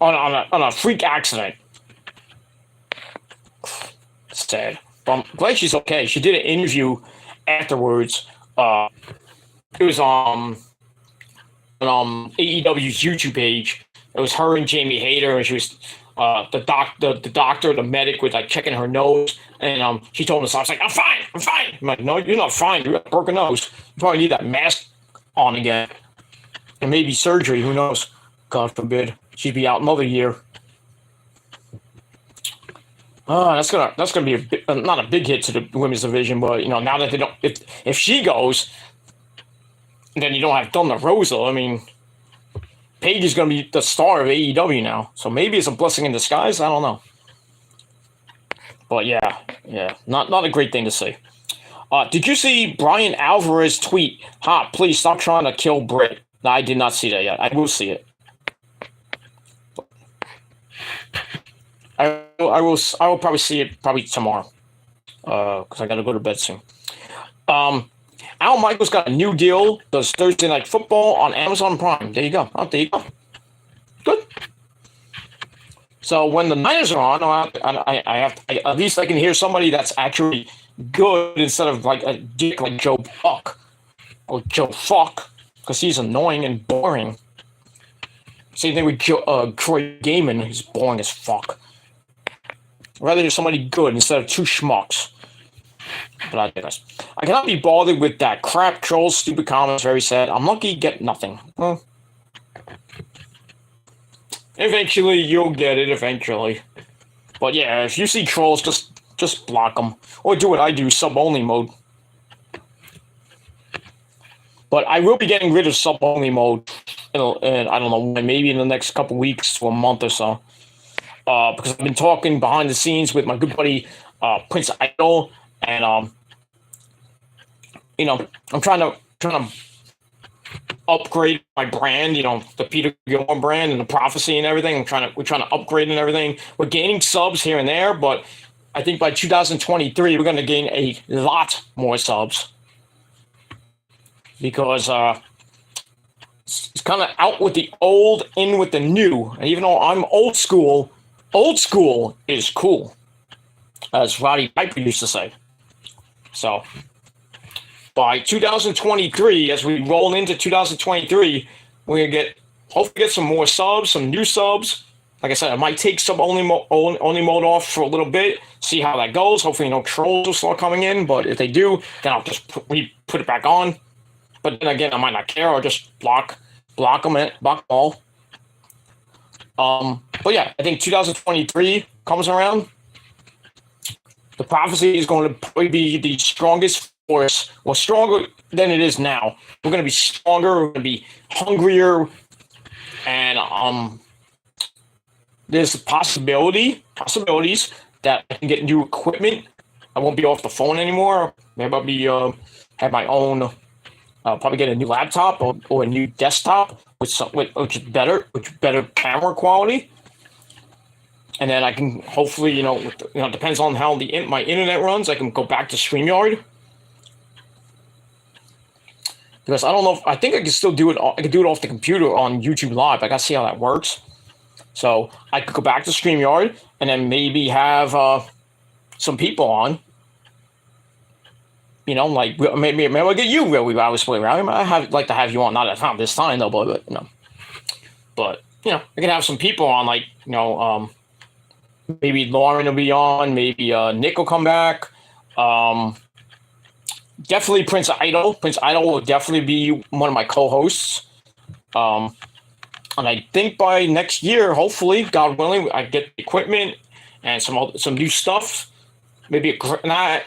S1: On a freak accident. Sad. But I'm glad she's okay. She did an interview afterwards. It was on AEW's YouTube page. It was her and Jamie Hayter, and she was the doctor, the medic was like checking her nose, and she told us, I was like, I'm fine. I'm like, no, you're not fine. You got a broken nose. You probably need that mask on again, and maybe surgery. Who knows? God forbid she'd be out another year. That's gonna be not a big hit to the women's division, but now that they don't, if she goes, then you don't have Thunder Rosa. I mean, Paige is going to be the star of AEW now, so maybe it's a blessing in disguise. I don't know, but yeah, Yeah, not a great thing to see. Did you see Brian Alvarez tweet? Ha, please stop trying to kill Britt. No, I did not see that yet. I will see it. I will probably see it probably tomorrow. Because I got to go to bed soon. Al Michaels got a new deal. Does Thursday Night Football on Amazon Prime. There you go. Oh, there you go. Good. So when the Niners are on, at least I can hear somebody that's actually good instead of like a dick like Joe Buck or Joe Fuck, because he's annoying and boring. Same thing with Troy Gaiman. He's boring as fuck. I'd rather hear somebody good instead of two schmucks. But I digress. I cannot be bothered with that crap. Trolls, stupid comments, very sad. I'm lucky, get nothing. Well, eventually, you'll get it. Eventually, but yeah, if you see trolls, just block them or do what I do, sub only mode. But I will be getting rid of sub only mode, and I don't know, maybe in the next couple weeks to a month or so. Because I've been talking behind the scenes with my good buddy Prince Idol, and I'm trying to upgrade my brand, the Peter Gilmore brand and the prophecy and everything. We're trying to upgrade and everything. We're gaining subs here and there, but I think by 2023 we're going to gain a lot more subs because it's kind of out with the old, in with the new. And even though I'm old school is cool, as Roddy Piper used to say. So by 2023, as we roll into 2023, we're going to hopefully get some more subs, some new subs. Like I said, I might take sub only mode off for a little bit, see how that goes. Hopefully, no trolls will start coming in, but if they do, then I'll just put it back on. But then again, I might not care, or just block them all. But yeah, I think 2023 comes around. The prophecy is going to probably be the strongest force, well, stronger than it is now. We're going to be stronger. We're going to be hungrier, and there's possibilities that I can get new equipment. I won't be off the phone anymore. Maybe I'll be have my own. Probably get a new laptop or a new desktop with better camera quality. And then I can hopefully, it depends on how my internet runs. I can go back to StreamYard. Because I don't know I think I can still do it. I can do it off the computer on YouTube Live. I got to see how that works. So I could go back to StreamYard and then maybe have some people on. Like maybe I'll get you, Willie. Obviously, right? I'd like to have you on. Not at this time though, but But I can have some people on, like maybe Lauren will be on. Maybe Nick will come back. Definitely Prince Idol. Prince Idol will definitely be one of my co-hosts. And I think by next year, hopefully, God willing, I get the equipment and some new stuff. Maybe I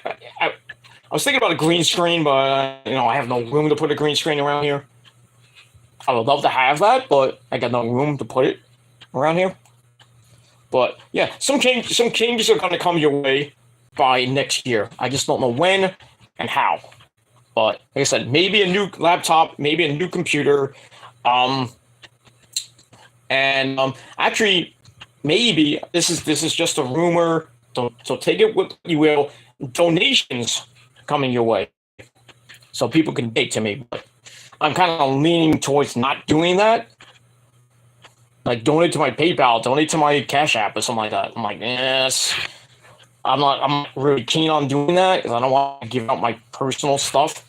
S1: was thinking about a green screen, but I have no room to put a green screen around here. I would love to have that, but I got no room to put it around here. But yeah, some changes are going to come your way by next year. I just don't know when and how. But like I said, maybe a new laptop, maybe a new computer, actually, maybe this is just a rumor. So take it what you will. Donations coming your way, so people can donate to me. But I'm kind of leaning towards not doing that. Like donate to my PayPal, donate to my Cash App or something like that. I'm like, yes. I'm not really keen on doing that because I don't want to give out my personal stuff,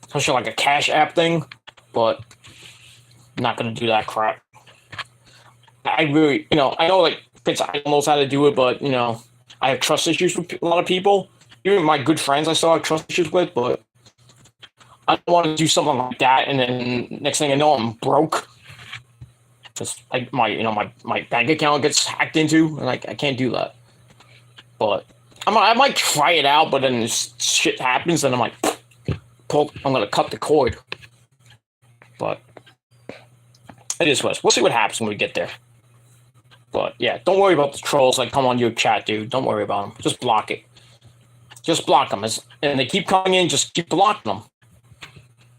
S1: especially like a Cash App thing. But I'm not gonna do that crap. I really, I know like Prince Idol knows how to do it, but I have trust issues with a lot of people. Even my good friends I still have trust issues with, but I don't want to do something like that, and then next thing I know, I'm broke. Just like my bank account gets hacked into, and I can't do that. But I might try it out, but then shit happens, and I'm like, I'm gonna cut the cord. But it is what we'll see what happens when we get there. But yeah, don't worry about the trolls that come on your chat, dude. Don't worry about them. Just block it. Just block them. And they keep coming in, just keep blocking them.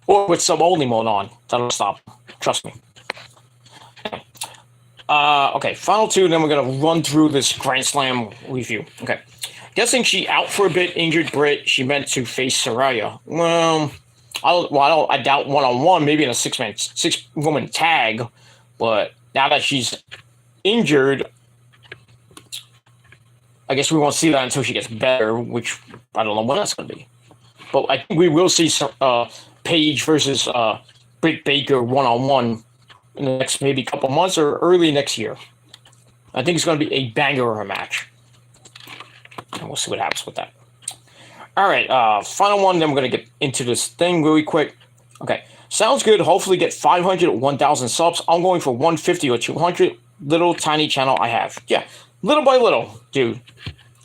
S1: Or with sub-only mode on. That'll stop them. Trust me. Okay, final two, then we're going to run through this Grand Slam review. Okay. Guessing she out for a bit, injured Britt. She meant to face Saraya. Well, I doubt one-on-one, maybe in a six-woman tag. But now that she's injured, I guess we won't see that until she gets better, which I don't know when that's going to be. But I think we will see Paige versus Britt Baker one-on-one in the next maybe couple months or early next year. I think it's going to be a banger of a match. And we'll see what happens with that. All right, final one, then we're going to get into this thing really quick. Okay, sounds good. Hopefully get 500, 1,000 subs. I'm going for 150 or 200. Little tiny channel I have. Yeah, little by little, dude.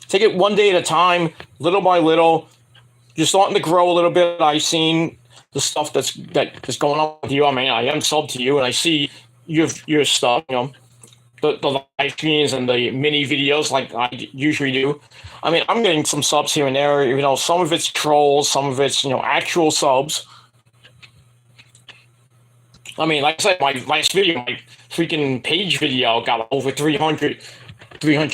S1: Take it one day at a time, little by little. You're starting to grow a little bit. I've seen the stuff that's going on with you. I mean, I am subbed to you, and I see your stuff, you know, the live streams and the mini videos like I usually do. I mean, I'm getting some subs here and there. You know, some of it's trolls, some of it's, you know, actual subs. I mean, like I said, my last video, my freaking Page video got over 300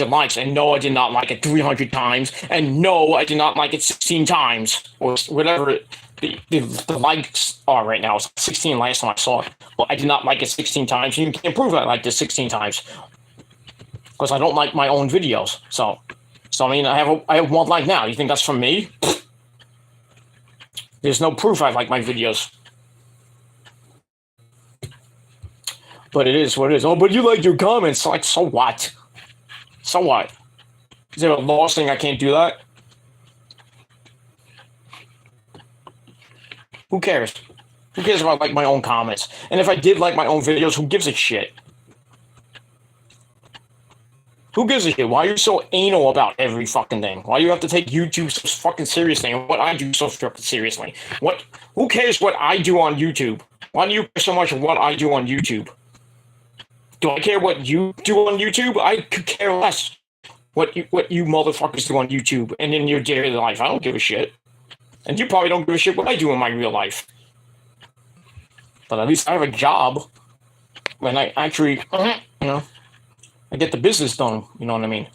S1: likes, and no, I did not like it 300 times, and no, I did not like it 16 times, or whatever the likes are right now. It's 16 last time I saw it. Well, I did not like it 16 times. You can't prove I liked it 16 times because I don't like my own videos. So I mean, I have one like now. You think that's from me? There's no proof I like my videos. But it is what it is. Oh, but you like your comments. Like, so what? So what? Is there a law saying I can't do that? Who cares? Who cares if I like my own comments? And if I did like my own videos, who gives a shit? Who gives a shit? Why are you so anal about every fucking thing? Why do you have to take YouTube so fucking seriously and what I do so fucking seriously? Who cares what I do on YouTube? Why do you care so much of what I do on YouTube? Do I care what you do on YouTube? I could care less what you motherfuckers do on YouTube and in your daily life. I don't give a shit. And you probably don't give a shit what I do in my real life. But at least I have a job when I actually, you know, I get the business done. You know what I mean?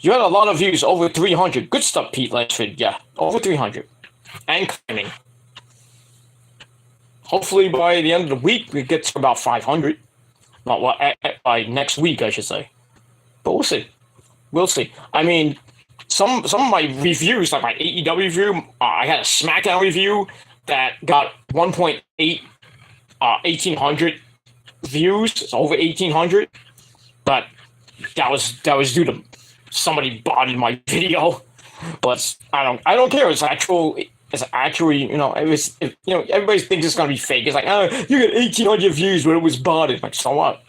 S1: You had a lot of views, over 300. Good stuff, Pete Ledford. Yeah, over 300. And climbing. Hopefully by the end of the week, we get to about 500. By next week, I should say. But we'll see. We'll see. I mean, some of my reviews, like my AEW review, I had a SmackDown review that got 1.8, 1,800 views. It's over 1,800, but that was due to somebody botted my video. But I don't care. It's actually, you know, you know, everybody thinks it's gonna be fake. It's like, oh, you got 1,800 views, but it was botted. Like, so what?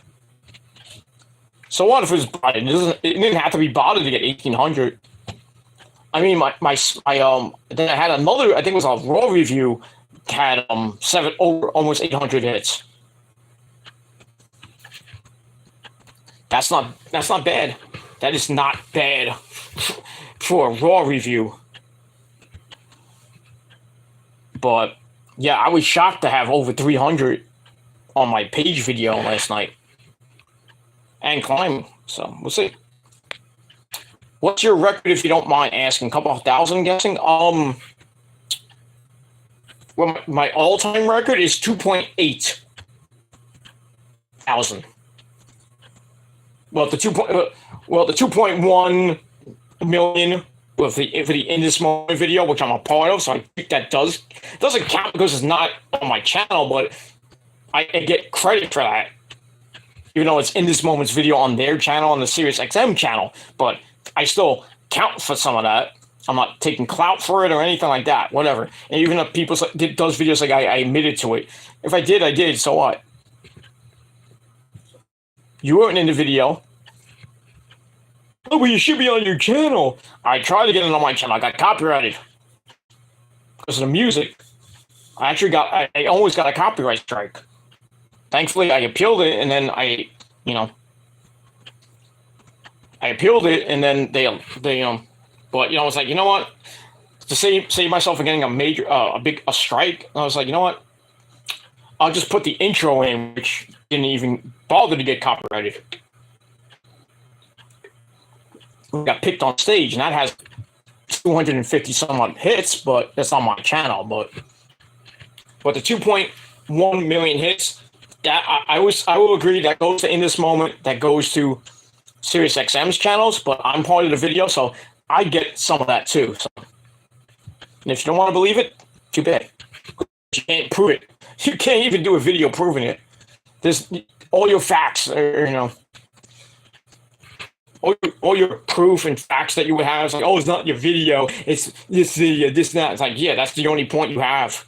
S1: So what if it was botted? It didn't have to be botted to get 1,800. I mean, then I had another, I think it was a Raw review, had almost 800 hits. That's not bad. That is not bad for a Raw review. But yeah, I was shocked to have over 300 on my Page video last night. And climbing, so we'll see. What's your record, if you don't mind asking? A couple of thousand, I'm guessing. Well, my all-time record is 2.8 thousand. Well, the 2.1 million for the In This Moment video, which I'm a part of, so I think that doesn't count because it's not on my channel, but I get credit for that. Even though it's In This Moment's video on their channel, on the Sirius XM channel, but I still count for some of that. I'm not taking clout for it or anything like that, whatever. And even if people does videos like I admitted to it, if I did, I did, so what? You weren't in the video. Oh, well, you should be on your channel. I tried to get it on my channel. I got copyrighted because of the music. I almost got a copyright strike. Thankfully, I appealed it, and then I appealed it, and then they But I was like, you know what? To save myself from getting a strike, I was like, you know what? I'll just put the intro in, which didn't even bother to get copyrighted. We got picked on stage, and that has 250 some odd hits, but that's on my channel. But the 2.1 million hits, that I will agree that goes to In This Moment, that goes to SiriusXM's channels, but I'm part of the video, so I get some of that too. So, and if you don't want to believe it, too bad. You can't prove it. You can't even do a video proving it. There's all your facts, all your proof and facts that you would have. It's like, oh, it's not your video. It's this, this, that. It's like, yeah, that's the only point you have.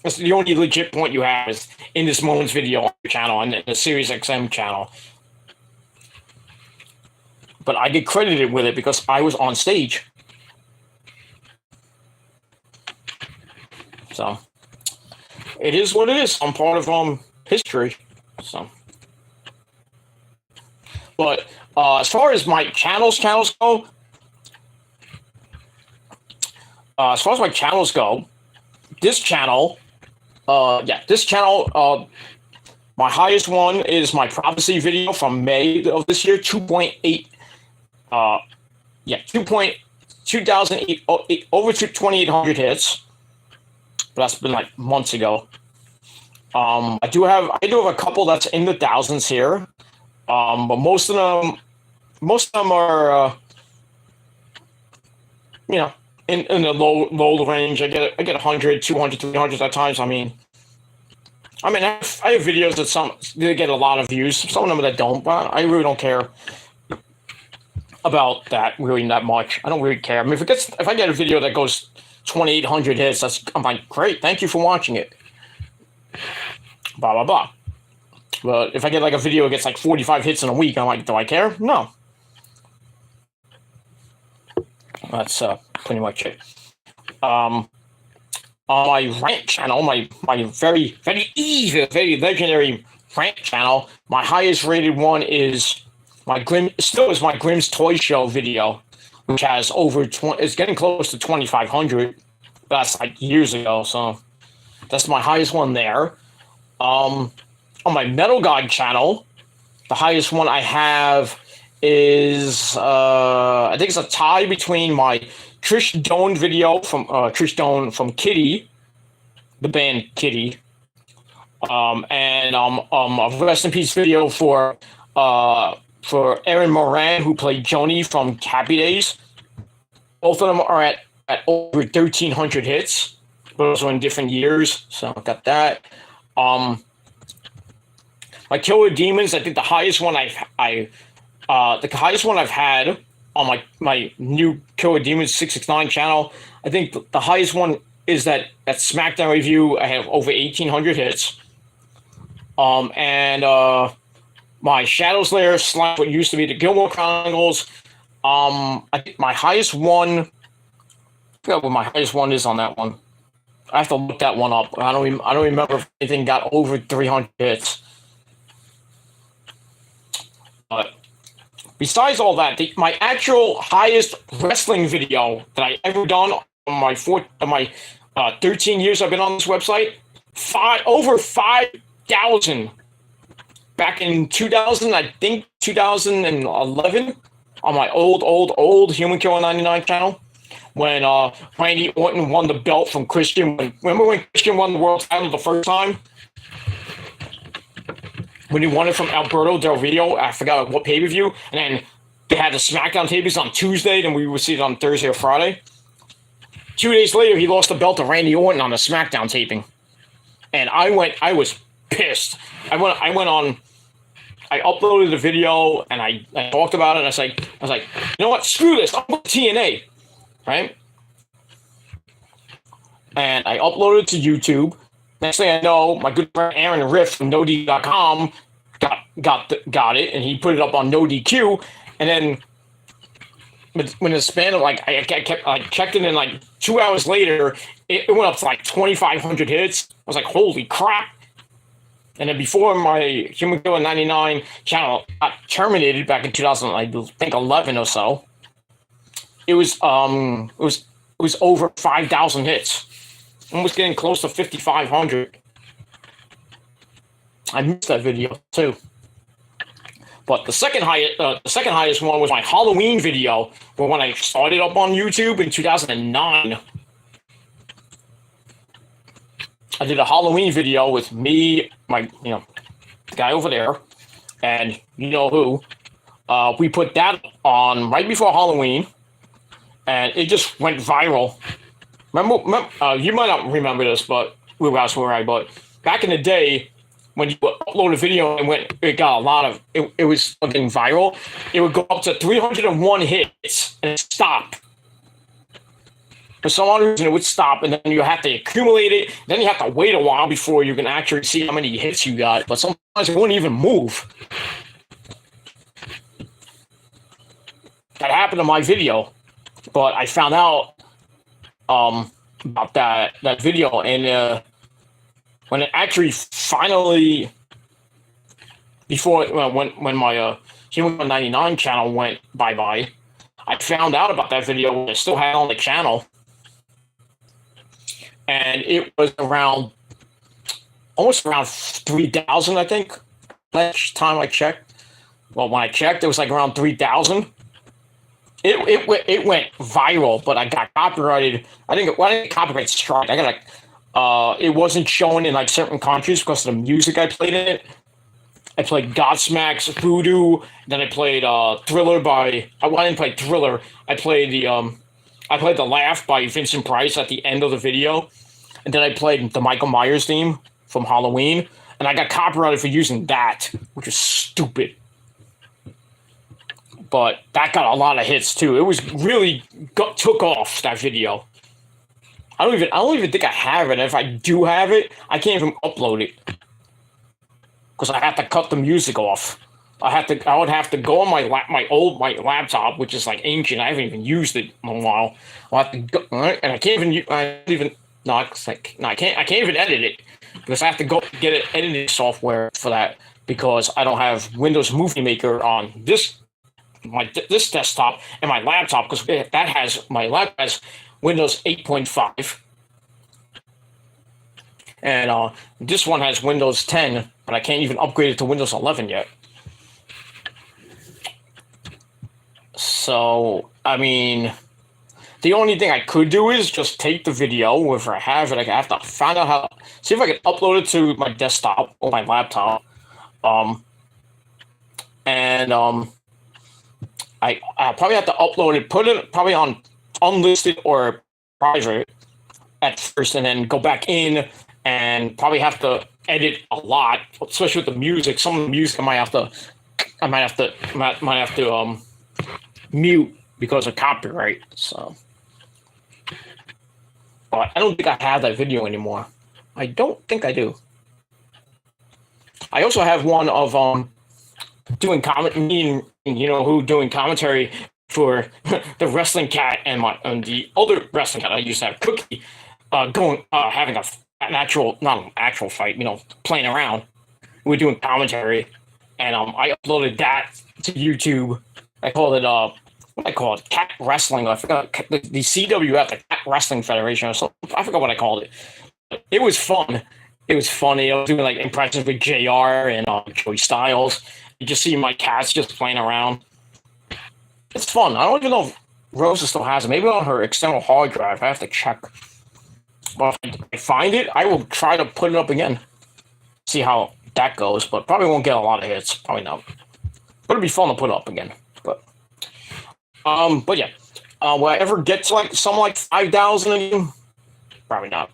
S1: That's the only legit point you have is In This Moment's video on your channel and the SiriusXM channel. But I get credited with it because I was on stage. So it is what it is. I'm part of history. So, but as far as my channels go, this channel, my highest one is my prophecy video from May of this year, 2.8. 2008, over 2,800 hits. But that's been like months ago. I do have a couple that's in the thousands here. But most of them are, in the low range. I get 100, 200, 300 at times. I mean, I have videos that get a lot of views. Some of them that don't, but I really don't care about that really that much. I don't really care. I mean, if I get a video that goes 2,800 hits, I'm like, great, thank you for watching it. Blah blah blah. But if I get like a video that gets like 45 hits in a week, I'm like, do I care? No. That's pretty much it. On my rant channel, my very, very evil, very legendary rant channel, my highest rated one is my Grimm's Toy Show video, which has it's getting close to 2,500. That's like years ago, so that's my highest one there. On my Metal God channel, the highest one I have is I think it's a tie between my Trish Doan video from Trish Doan from Kitty, the band Kitty, and a rest in peace video for Erin Moran, who played Joni from Happy Days. Both of them are at over 1,300 hits. Those are in different years, so I got that. My Killer Demons, I think the highest one I've had on my new Killer Demons 669 channel. I think the highest one is that SmackDown review. I have over 1,800 hits. My Shadows Lair / what used to be the Gilmore Chronicles. I think my highest one. I forgot what my highest one is on that one. I have to look that one up. I don't remember if anything got over 300 hits. But besides all that, my actual highest wrestling video that I ever done on my 13 years I've been on this website, over 5,000. Back in 2000, I think 2011, on my old Human Killer 99 channel, when Randy Orton won the belt from Christian. Remember when Christian won the world title the first time? When he won it from Alberto Del Rio, I forgot what pay-per-view, and then they had the SmackDown tapings on Tuesday, then we would see it on Thursday or Friday. 2 days later, he lost the belt to Randy Orton on the SmackDown taping. And I was pissed. I uploaded the video and I talked about it. And I was like, you know what? Screw this. I'm going to TNA, right? And I uploaded it to YouTube. Next thing I know, my good friend Aaron Riff from NoDQ.com got it, and he put it up on NoDQ. And then, when the span of I checked it in 2 hours later, it went up to 2,500 hits. I was like, holy crap! And then before my Human Killer 99 channel got terminated back in 2011 or so, it was over 5,000 hits, almost getting close to 5,500. I missed that video too. But the second highest one was my Halloween video, when I started up on YouTube in 2009. I did a Halloween video with me, my the guy over there, and you know who. We put that on right before Halloween, and it just went viral. Remember you might not remember this, but but back in the day, when you would upload a video and it got a lot of it was getting viral, it would go up to 301 hits and stop. For some reason, it would stop, and then you have to accumulate it. Then you have to wait a while before you can actually see how many hits you got. But sometimes it wouldn't even move. That happened to my video, but I found out about that video, and when it actually finally, before when my Human 99 channel went bye-bye, I found out about that video when I still had it on the channel. And it was almost around 3,000, I think, last time I checked. Well, when I checked, it was like around 3,000. It went viral, but I got copyrighted. I didn't get copyright strike. I got it wasn't shown in like certain countries because of the music I played in it. I played Godsmack's Voodoo, then I played Thriller by. I didn't play Thriller. I played the Laugh by Vincent Price at the end of the video, and then I played the Michael Myers theme from Halloween, and I got copyrighted for using that, which is stupid. But that got a lot of hits too. It was really took off, that video. I don't even think I have it. If I do have it, I can't even upload it because I have to cut the music off. I would have to go on my laptop, which is like ancient. I haven't even used it in a while. I'll have to go, and I can't I can't even edit it because I have to go get an editing software for that because I don't have Windows Movie Maker on this desktop and my laptop because my laptop has Windows 8.5 and this one has Windows 10, but I can't even upgrade it to Windows 11 yet. So, I mean, the only thing I could do is just take the video. If I have it, I have to find out see if I can upload it to my desktop or my laptop. I probably have to upload it, put it probably on unlisted or private at first, and then go back in and probably have to edit a lot, especially with the music. Some of the music I might have to mute because of copyright. So, but I don't think I have that video anymore. I don't think I do. I also have one of doing doing commentary for the wrestling cat and the other wrestling cat I used to have, Cookie, having not an actual fight, playing around. We're doing commentary, and I uploaded that to YouTube. I called it what I call it, Cat Wrestling. I forgot the CWF, the Cat Wrestling Federation, or something. I forgot what I called it. It was fun. It was funny. I was doing like impressions with JR and Joey Styles. You just see my cats just playing around. It's fun. I don't even know if Rosa still has it. Maybe on her external hard drive. I have to check. But if I find it, I will try to put it up again. See how that goes. But probably won't get a lot of hits. Probably not. But it'd be fun to put up again. But yeah. Will I ever get to like 5,000 again? Probably not.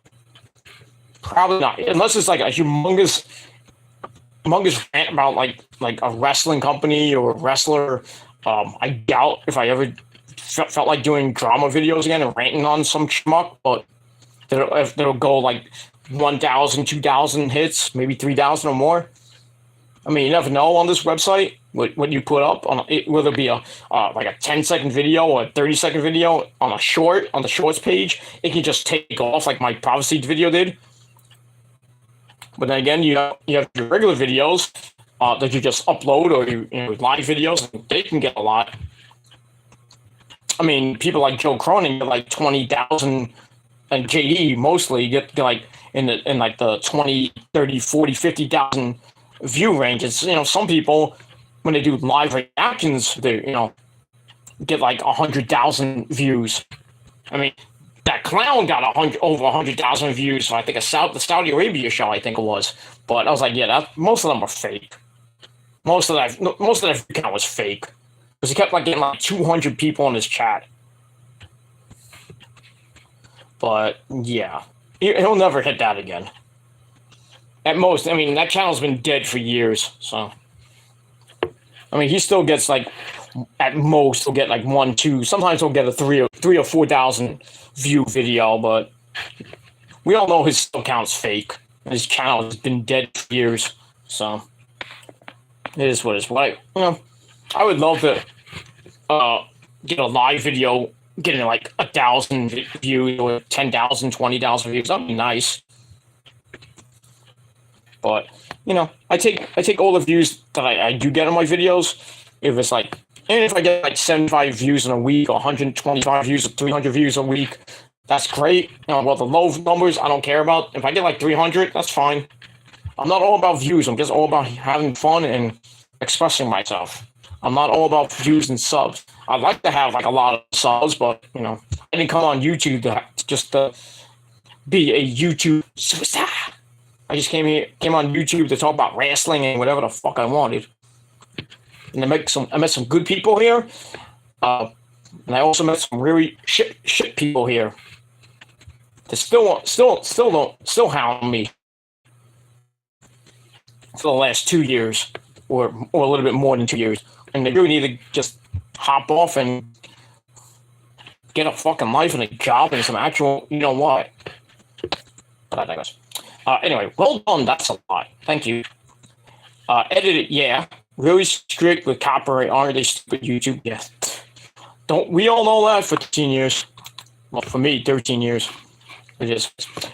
S1: Probably not. Unless it's like a humongous rant about like a wrestling company or a wrestler. I doubt if I ever felt like doing drama videos again and ranting on some schmuck, but that'll go like 1,000, 2,000 hits, maybe 3,000 or more. I mean, you never know on this website what you put up on it, whether it be like a 10-second video or a 30-second video on the shorts page. It can just take off like my Prophecy video did. But then again, you have your regular videos that you just upload, or live videos, and they can get a lot. I mean, people like Joe Cronin get like 20,000, and JD mostly get like in like the 20, 30, 40, 50,000 view range. It's, some people, when they do live reactions, they, get like 100,000 views. I mean, that clown got over 100,000 views. So I think the Saudi Arabia show, I think it was. But I was like, yeah, most of them are fake. Most of that view count was fake, because he kept like getting like 200 people in his chat. But yeah, he'll never hit that again. At most, I mean, that channel's been dead for years. So, I mean, he still gets like, at most, he'll get like 1, 2. Sometimes he'll get a 3 or 4,000 view video, but we all know his account's fake. His channel has been dead for years. So it is what it is. But I would love to get a live video getting like 1,000 views or 10,000, 20,000 views. That'd be nice. But I take all the views that I do get on my videos. If it's like, and if I get like 75 views in a week, or 125 views, or 300 views a week, that's great. Well, the low numbers I don't care about. If I get like 300, that's fine. I'm not all about views. I'm just all about having fun and expressing myself. I'm not all about views and subs. I'd like to have like a lot of subs, but I didn't come on YouTube to be a YouTube superstar. I just came on YouTube to talk about wrestling and whatever the fuck I wanted. And I met some good people here. And I also met some really shit people here that still hound me for the last 2 years, or a little bit more than 2 years. And they really need to just hop off and get a fucking life and a job and some actual, what. But I digress. Anyway, well done. That's a lie. Thank you. Edited, yeah. Really strict with copyright. Aren't they stupid YouTube? Yeah. Don't we all know that for 13 years? Well, for me, 13 years. It is.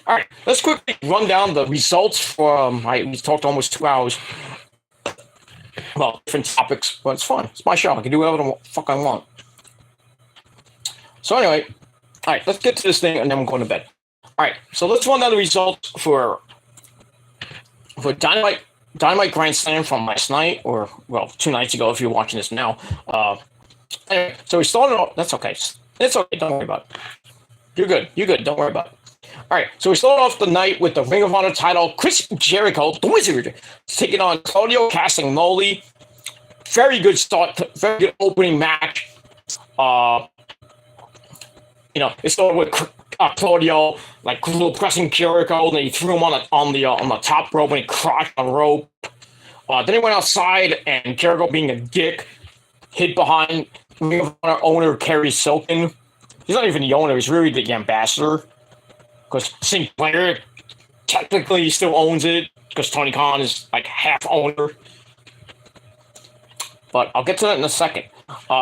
S1: All right, let's quickly run down the results for. We talked almost 2 hours. Well, different topics, but it's fun. It's my show. I can do whatever the fuck I want. So anyway, all right, let's get to this thing, and then we're going to bed. All right, so let's run down the results for Dynamite Grandslam from last night, or 2 nights ago if you're watching this now. Anyway, so we started off. That's okay. It's okay. Don't worry about it. You're good. Don't worry about it. All right, so we started off the night with the Ring of Honor title. Chris Jericho, the Wizard, taking on Claudio Castagnoli. Very good start. Very good opening match. It started with Claudio like pressing Jericho, and then he threw him on the top rope, and he crotched on the rope. Then he went outside, and Jericho, being a dick, hid behind Ring of Honor owner Kerry Silken. He's not even the owner; he's really the ambassador. Because Sinclair technically still owns it, because Tony Khan is like half owner. But I'll get to that in a second.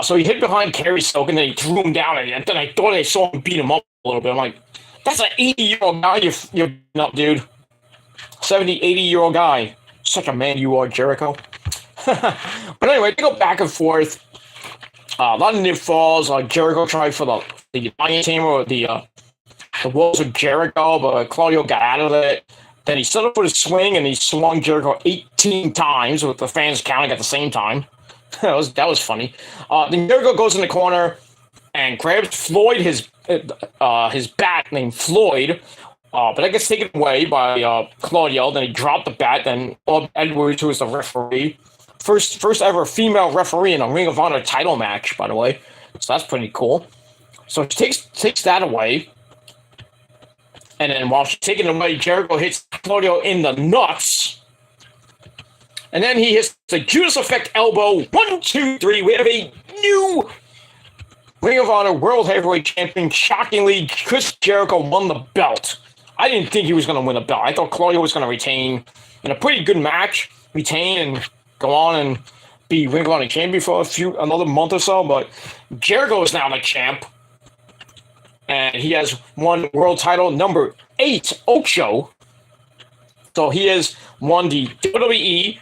S1: So he hid behind Kerry Silken, and then he threw him down, and then I thought I saw him beat him up a little bit. I'm like, that's an 80-year-old guy you're beating up, dude. 70, 80-year-old guy. Such a man you are, Jericho. But anyway, they go back and forth. A lot of near falls. Jericho tried for the Lion Tamer, or the Walls of Jericho, but Claudio got out of it. Then he set up for the swing, and he swung Jericho 18 times with the fans counting at the same time. that was funny. Then Jericho goes in the corner and grabs Floyd, his bat named Floyd, but that gets taken away by Claudio. Then he dropped the bat. Then Edwards, who is the referee, first ever female referee in a Ring of Honor title match, by the way. So that's pretty cool. So he takes that away. And then while she's taking it away, Jericho hits Claudio in the nuts. And then he hits the Judas Effect elbow. 1, 2, 3. We have a new Ring of Honor World Heavyweight Champion. Shockingly, Chris Jericho won the belt. I didn't think he was going to win the belt. I thought Claudio was going to retain in a pretty good match. Retain and go on and be Ring of Honor champion for another month or so. But Jericho is now the champ. And he has won world title number 8, Ocho. So he has won the WWE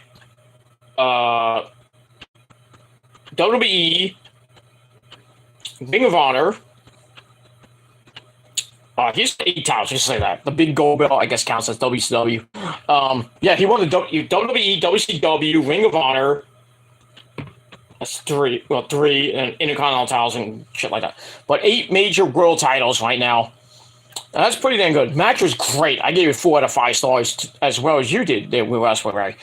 S1: Ring of Honor. He's 8 times, just say that. The big gold belt, I guess, counts as WCW. Yeah, he won the WWE, WCW, Ring of Honor. That's 3. Well, 3 and Intercontinental titles and shit like that. But 8 major world titles right now. And that's pretty damn good. Match was great. I gave it 4 out of 5 stars, as well as you did. We were last week, right?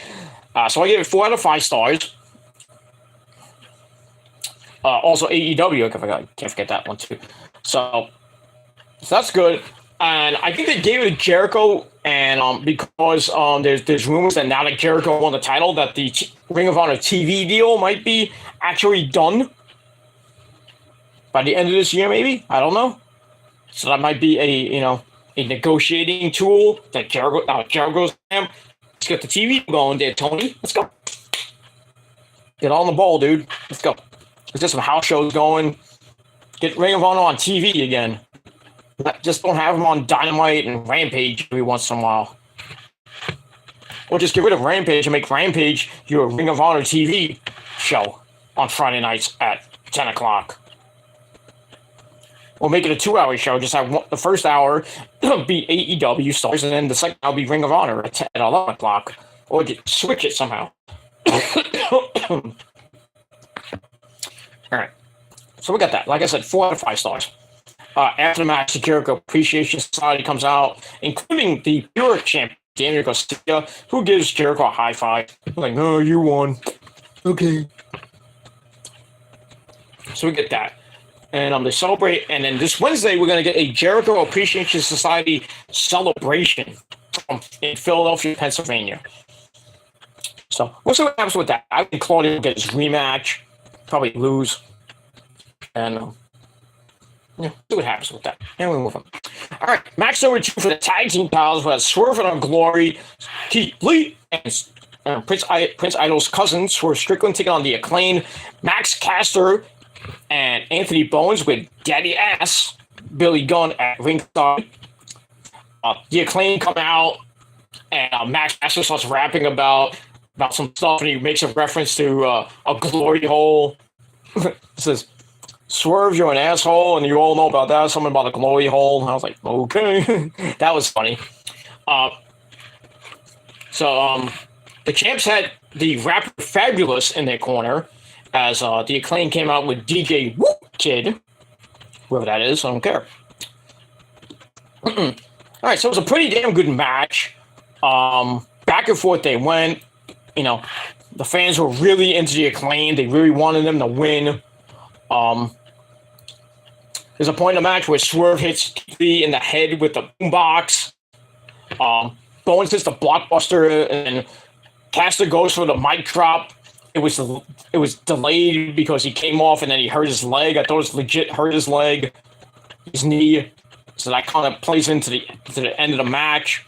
S1: So I gave it 4 out of 5 stars. Also, AEW, I can't forget that one too. So that's good. And I think they gave it to Jericho, and because there's rumors that now that Jericho won the title, that the Ring of Honor TV deal might be actually done by the end of this year, maybe. I don't know. So that might be a negotiating tool that Jericho's let's get the TV going there, Tony. Let's go. Get on the ball, dude. Let's go. Let's get some house shows going. Get Ring of Honor on TV again. Just don't have them on Dynamite and Rampage every once in a while. Or just get rid of Rampage and make Rampage your Ring of Honor TV show on Friday nights at 10 o'clock. Or make it a 2-hour show. Just have the first hour be AEW stars, and then the second hour be Ring of Honor at 11 o'clock. Or switch it somehow. Alright. So we got that. Like I said, 4 out of 5 stars. After the match, the Jericho Appreciation Society comes out, including the Pure Champion, Daniel Garcia, who gives Jericho a high five. Like, oh, you won. Okay. So we get that. And they celebrate. And then this Wednesday, we're going to get a Jericho Appreciation Society celebration in Philadelphia, Pennsylvania. So we'll see what happens with that. I think Claudio will get his rematch, probably lose. And yeah, see what happens with that. And we move on. All right, match number 2 for the tag team titles was Swerve and Glory, Keith Lee, and Prince Idol's cousin, Swerve Strickland, taking on the Acclaim, Max Caster, and Anthony Bowens with Daddy Ass, Billy Gunn at ringside. The Acclaim come out, and Max Caster starts rapping about some stuff, and he makes a reference to a glory hole. It says, Swerve, you're an asshole, and you all know about that. Something about a glory hole. I was like, okay. That was funny. So the champs had the rapper Fabulous in their corner, as the Acclaim came out with DJ Whoop Kid, whoever that is, I don't care. All right, so it was a pretty damn good match. Back and forth they went. The fans were really into the Acclaim. They really wanted them to win. There's a point in the match where Swerve hits Lee in the head with the boombox. Bowens hits the blockbuster, and Caster goes for the mic drop. It was delayed because he came off and then he hurt his leg. I thought it was legit hurt his leg, his knee. So that kind of plays into the end of the match.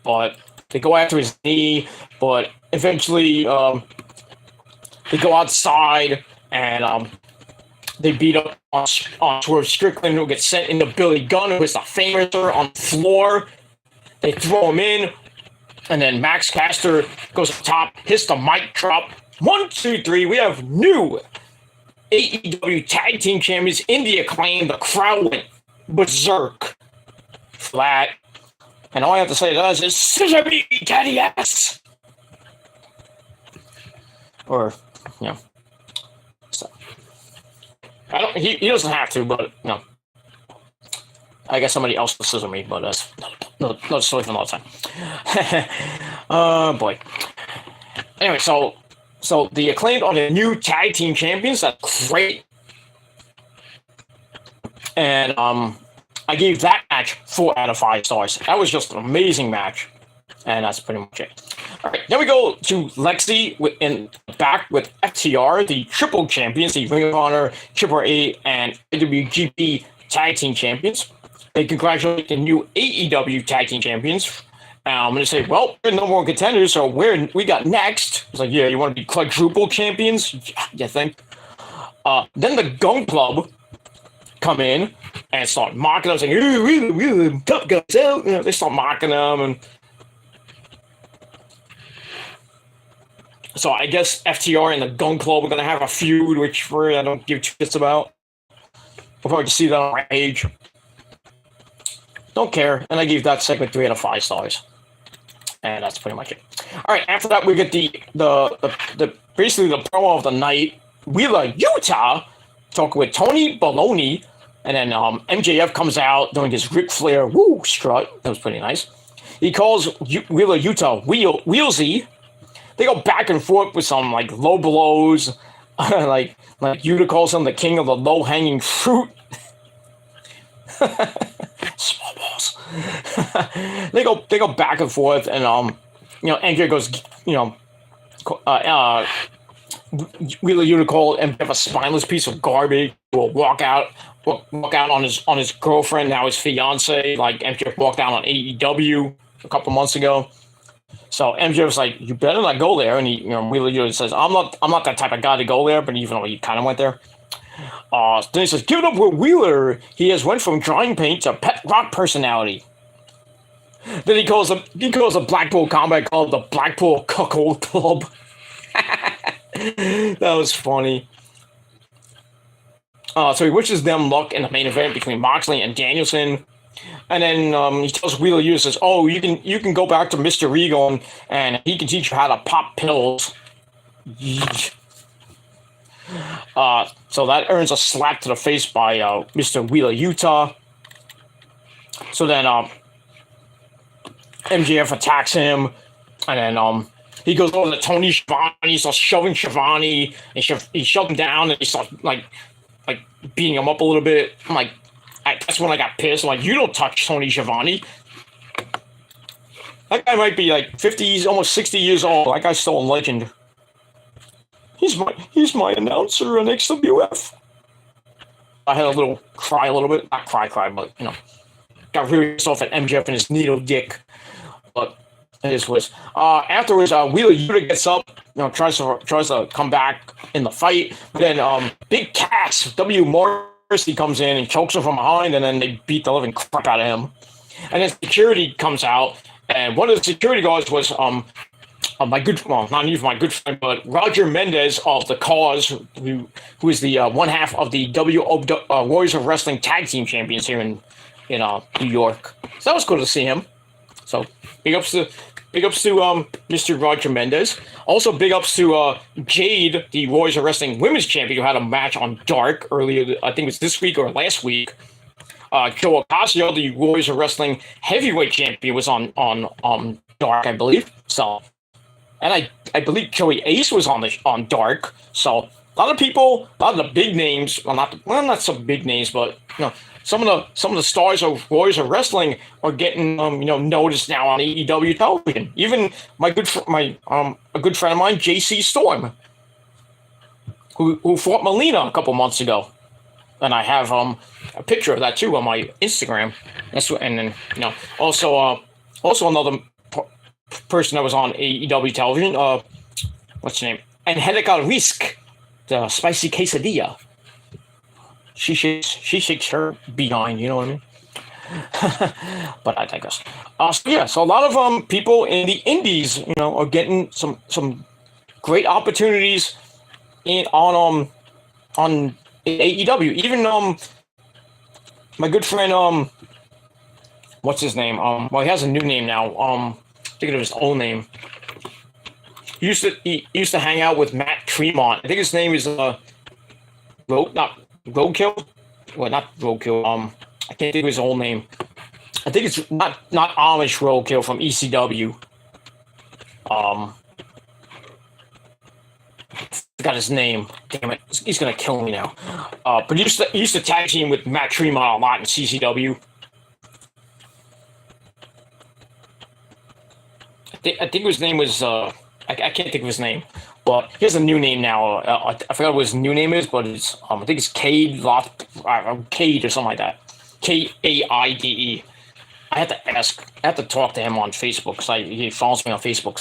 S1: But they go after his knee, but eventually they go outside and they beat up on Swerve Strickland, who gets sent into Billy Gunn, who is the famouser on the floor. They throw him in, and then Max Caster goes up top, hits the mic drop. 1, 2, 3. We have new AEW Tag Team Champions in the Acclaim. The crowd went berserk for that. And all I have to say to us is, Scissor me, daddy ass! Or, so. He doesn't have to, but, I guess somebody else will scissor me, but that's no story for another time. Oh, boy. Anyway, so the Acclaimed are the new tag team champions. That's great. And I gave that match 4 out of 5 stars. That was just an amazing match. And that's pretty much it. All right, then we go to Lexi back with FTR, the triple champions, the Ring of Honor, AAA, and IWGP tag team champions. They congratulate the new AEW tag team champions. I'm going to say, well, we're no more contenders, so we got next. It's like, yeah, you want to be quadruple champions? You think? Then the Gun Club come in and start mocking them, saying, tough guys out. They start mocking them. And so I guess FTR and the Gun Club are going to have a feud, which I don't give two shits about. I'll probably see that on my page. Don't care. And I gave that segment 3 out of 5 stars. And that's pretty much it. All right, after that, we get the basically the promo of the night. Wheeler, Utah, talking with Tony Baloney. And then MJF comes out doing his Ric Flair woo strut. That was pretty nice. He calls Wheeler, Utah, Wheelsy. They go back and forth with some like low blows. like Utah calls him the king of the low-hanging fruit. Small balls. they go back and forth, and MJ goes, Wheeler Yuta called MJF a spineless piece of garbage. Will walk out on his girlfriend, now his fiance, like MJF walked out on AEW a couple months ago. So MJF was like, "You better not go there," and Wheeler Yuta says, "I'm not that type of guy to go there," but even though he kind of went there. Then he says, "Give it up with Wheeler. He has went from drawing paint to pet rock personality." Then he calls a Blackpool Combat Club the Blackpool Cuckold Club. That was funny. So he wishes them luck in the main event between Moxley and Danielson. And then he tells Wheeler Yuta, says, "Oh, you can go back to Mr. Regal and he can teach you how to pop pills." So that earns a slap to the face by Mr. Wheeler Yuta. So then MJF attacks him, and then he goes over to Tony Schiavone. He starts shoving Schiavone, and he shoved him down, and he starts like beating him up a little bit. I'm like, that's when I got pissed. I'm like, you don't touch Tony Schiavone. That guy might be like 50s, almost 60 years old. That guy's still a legend. He's my announcer on XWF. I had a little cry a little bit. Not cry, but, got really pissed off at MJF and his needle dick. But it was. Afterwards, Wheeler Yuta gets up, tries to come back in the fight. But then Big Cass, W. Morrissey comes in and chokes him from behind, and then they beat the living crap out of him. And then security comes out, and one of the security guards was not even my good friend, but Roger Mendez of the Cause, who is the one half of the Warriors of Wrestling Tag Team Champions here in New York. So that was cool to see him. So big ups to Mr. Roger Mendez. Also big ups to Jade, the Warriors of Wrestling Women's Champion, who had a match on Dark earlier. I think it was this week or last week. Joe Ocasio, the Warriors of Wrestling Heavyweight Champion, was on Dark, I believe. So. And I believe Joey Ace was on Dark. So a lot of people, a lot of the big names, not some big names, but some of the stars of Warriors of Wrestling are getting noticed now on AEW television. Even a good friend of mine, JC Storm, who fought Melina a couple months ago, and I have a picture of that too on my Instagram. And then also another person that was on AEW television, what's her name? Angelica Risk, the spicy quesadilla. She shakes her behind, you know what I mean? But I digress. So a lot of people in the indies, are getting some great opportunities on AEW. Even my good friend what's his name? Well, he has a new name now. Thinking of his old name. He used to hang out with Matt Tremont. I think his name is not Roadkill. Well, not Roadkill. I can't think of his old name. I think it's not Amish Roadkill from ECW. Forgot his name. Damn it, he's gonna kill me now. But he used to tag team with Matt Tremont a lot in CCW. I think his name was I can't think of his name, but he has a new name now. I forgot what his new name is, but it's I think it's Cade or something like that. Kaide. I had to talk to him on Facebook because he follows me on Facebook.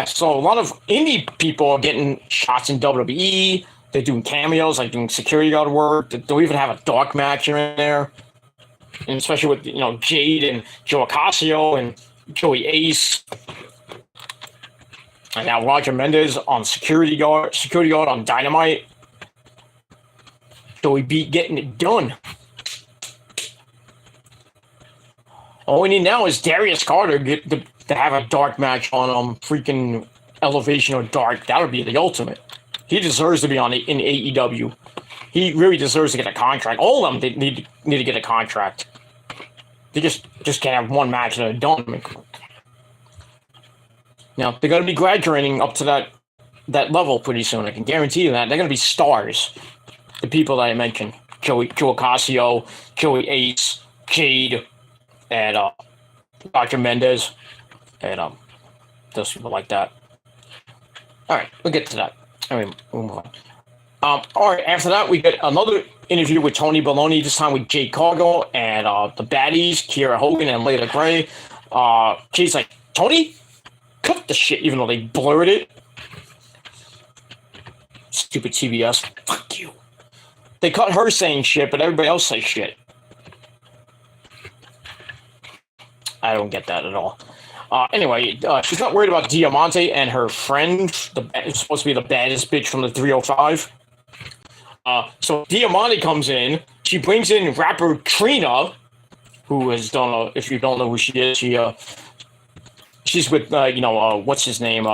S1: So a lot of indie people are getting shots in WWE. They're doing cameos, like doing security guard work. They'll even have a dark match in there, and especially with Jade and Joe Ocasio and Joey Ace, and now Roger Mendez on security guard on Dynamite. Joey B getting it done. All we need now is Darius Carter to have a dark match on freaking Elevation or Dark. That would be the ultimate. He deserves to be in AEW. He really deserves to get a contract. All of them need to get a contract. They just can't have one match and they're done. Now they're going to be graduating up to that level pretty soon. I can guarantee you that they're going to be stars. The people that I mentioned: Joe Casio, Joey Ace, Jade, and Dr. Mendez, and those people like that. All right, we'll get to that. I mean, we'll move on. All right, after that, we get another interview with Tony Baloney, this time with Jade Cargill and the baddies, Kiera Hogan and Layla Gray. Jade's like, Tony, cut the shit, even though they blurred it. Stupid TBS. Fuck you. They cut her saying shit, but everybody else says shit. I don't get that at all. Anyway, she's not worried about Diamante and her friend, who's supposed to be the baddest bitch from the 305. So Diamante comes in. She brings in rapper Trina, who is, if you don't know who she is, she's with what's his name?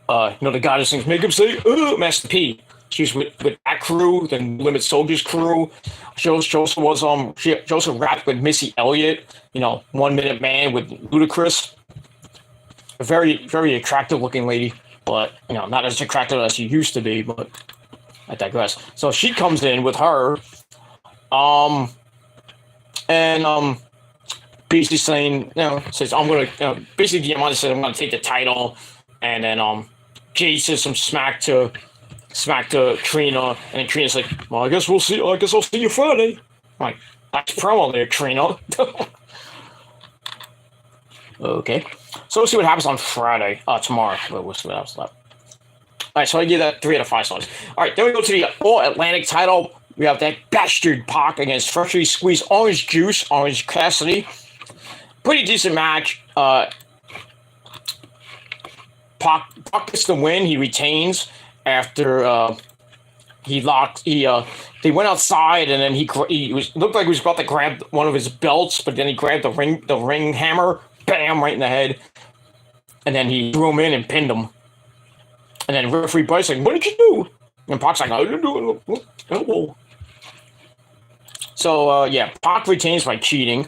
S1: The guy that sings "Make Him Say Master P." She's with that crew, the Limit Soldiers crew. She also rapped with Missy Elliott, 1 Minute Man with Ludacris. A very, very attractive looking lady, but not as attractive as she used to be, but I digress. So she comes in with her, and basically saying, says, I'm gonna basically Diamante said I'm gonna take the title, and then Jay says some smack to Trina, and then Trina's like, well, I guess we'll see. I guess I'll see you Friday. I'm like, that's promo there, Trina. Okay. So we'll see what happens on Friday. Tomorrow. We'll see what happens left. All right, so I give that 3 out of 5 stars. All right, then we go to the All-Atlantic title. We have that bastard Pac against freshly squeezed Orange Juice, Orange Cassidy. Pretty decent match. Pac gets the win. He retains after they went outside, and then he looked like he was about to grab one of his belts, but then he grabbed the ring hammer, bam, right in the head, and then he threw him in and pinned him. And then referee Bryce like, what did you do? And Pac's like, I didn't do it. Oh. So Pac retains by cheating.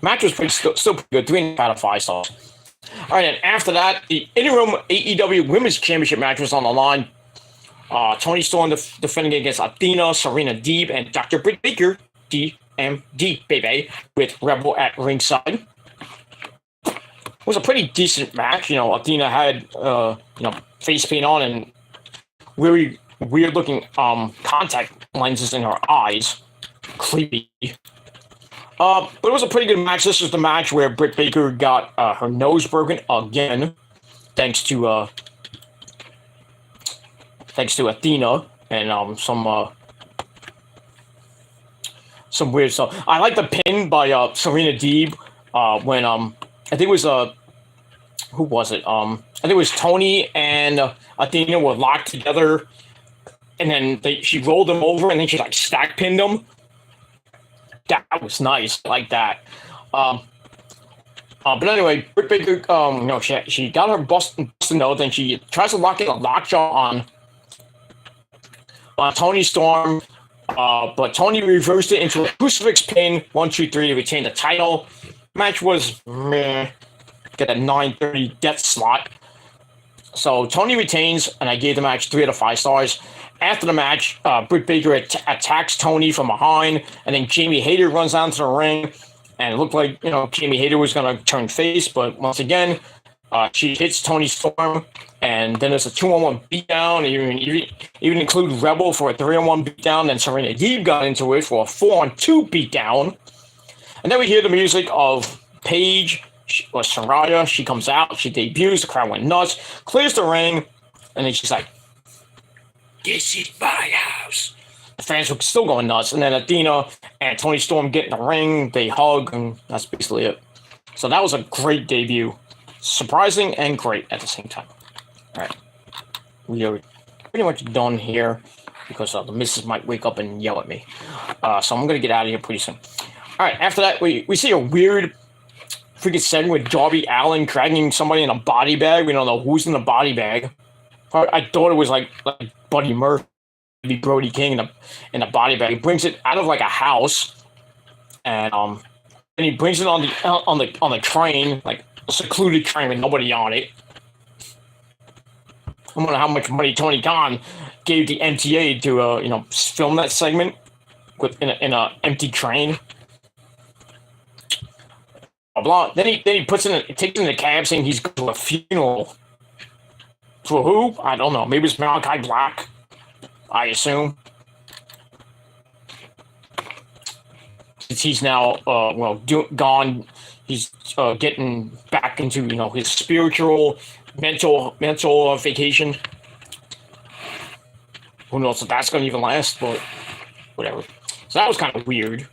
S1: Match was still pretty good, 3 out of 5 stars. All right, and after that, the interim AEW Women's Championship match was on the line. Toni Storm defending against Athena, Serena Deeb, and Dr. Britt Baker, DMD, baby, with Rebel at ringside. It was a pretty decent match. Athena had, face paint on and really weird-looking contact lenses in her eyes. Creepy. But it was a pretty good match. This was the match where Britt Baker got her nose broken again, thanks to Athena and some weird stuff. I like the pin by Serena Deeb when I think it was who was it? I think it was Tony and Athena were locked together, and then she rolled them over, and then she stack pinned them. That was nice, I like that. But anyway, Britt Baker, she got her busted nose, and she tries to lock in a lockjaw on Toni Storm, but Tony reversed it into a crucifix pin, 1, 2, 3 to retain the title. Match was meh. Get a 9:30 death slot. So Tony retains, and I gave the match 3 out of 5 stars. After the match, Britt Baker attacks Tony from behind, and then Jamie Hayter runs onto the ring, and it looked like Jamie Hayter was going to turn face, but once again, she hits Toni Storm, and then there's a 2-on-1 beatdown. Even include Rebel for a 3-on-1 beatdown. Then Serena Deeb got into it for a 4-on-2 beatdown, and then we hear the music of Paige or Saraya. She comes out, she debuts, the crowd went nuts, clears the ring, and then she's like, "This is my house." The fans were still going nuts, and then Athena and Toni Storm get in the ring, they hug, and that's basically it. So that was a great debut. Surprising and great at the same time. All right. pretty much done here because the missus might wake up and yell at me. So I'm gonna get out of here pretty soon. All right. After that, we see a weird freaking segment with Darby Allin dragging somebody in a body bag. We don't know who's in the body bag. I thought it was like Buddy Murphy, Brody King in a body bag. He brings it out of like a house, and he brings it on the train, like a secluded train with nobody on it. I wonder how much money Tony Khan gave the MTA to film that segment in an empty train. Blah, blah. Then he takes it in the cab saying he's going to a funeral. For who? I don't know. Maybe it's Malachi Black, I assume. Since he's now gone, he's getting back into his spiritual, mental vacation. Who knows if that's going to even last? But whatever. So that was kind of weird.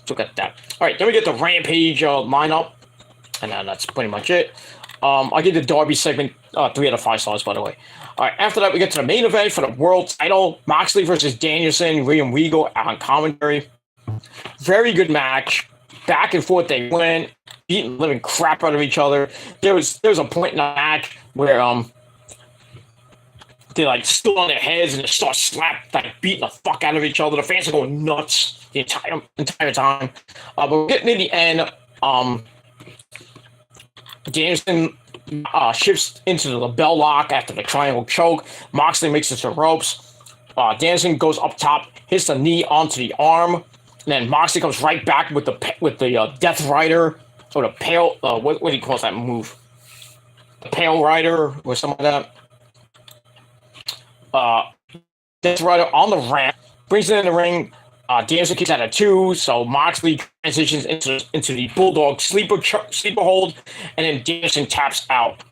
S1: Look at that. All right, then we get the Rampage lineup, and then that's pretty much it. I give the Darby segment 3 out of 5 stars, by the way. All right, after that, we get to the main event for the world title: Moxley versus Danielson, William Regal on commentary. Very good match. Back and forth they went, beating the living crap out of each other. There was a point in the match where they stood on their heads and just start beating the fuck out of each other. The fans are going nuts the entire time. But we're getting in the end. Danielson shifts into the bell lock after the triangle choke. Moxley makes it to the ropes. Danielson goes up top, hits the knee onto the arm, and then Moxley comes right back with the Death Rider or the Pale. What do you call that move? The Pale Rider or something like that. Death Rider on the ramp, brings it in the ring. Danielson kicks out of 2, so Moxley transitions into the Bulldog sleeper hold, and then Danielson taps out.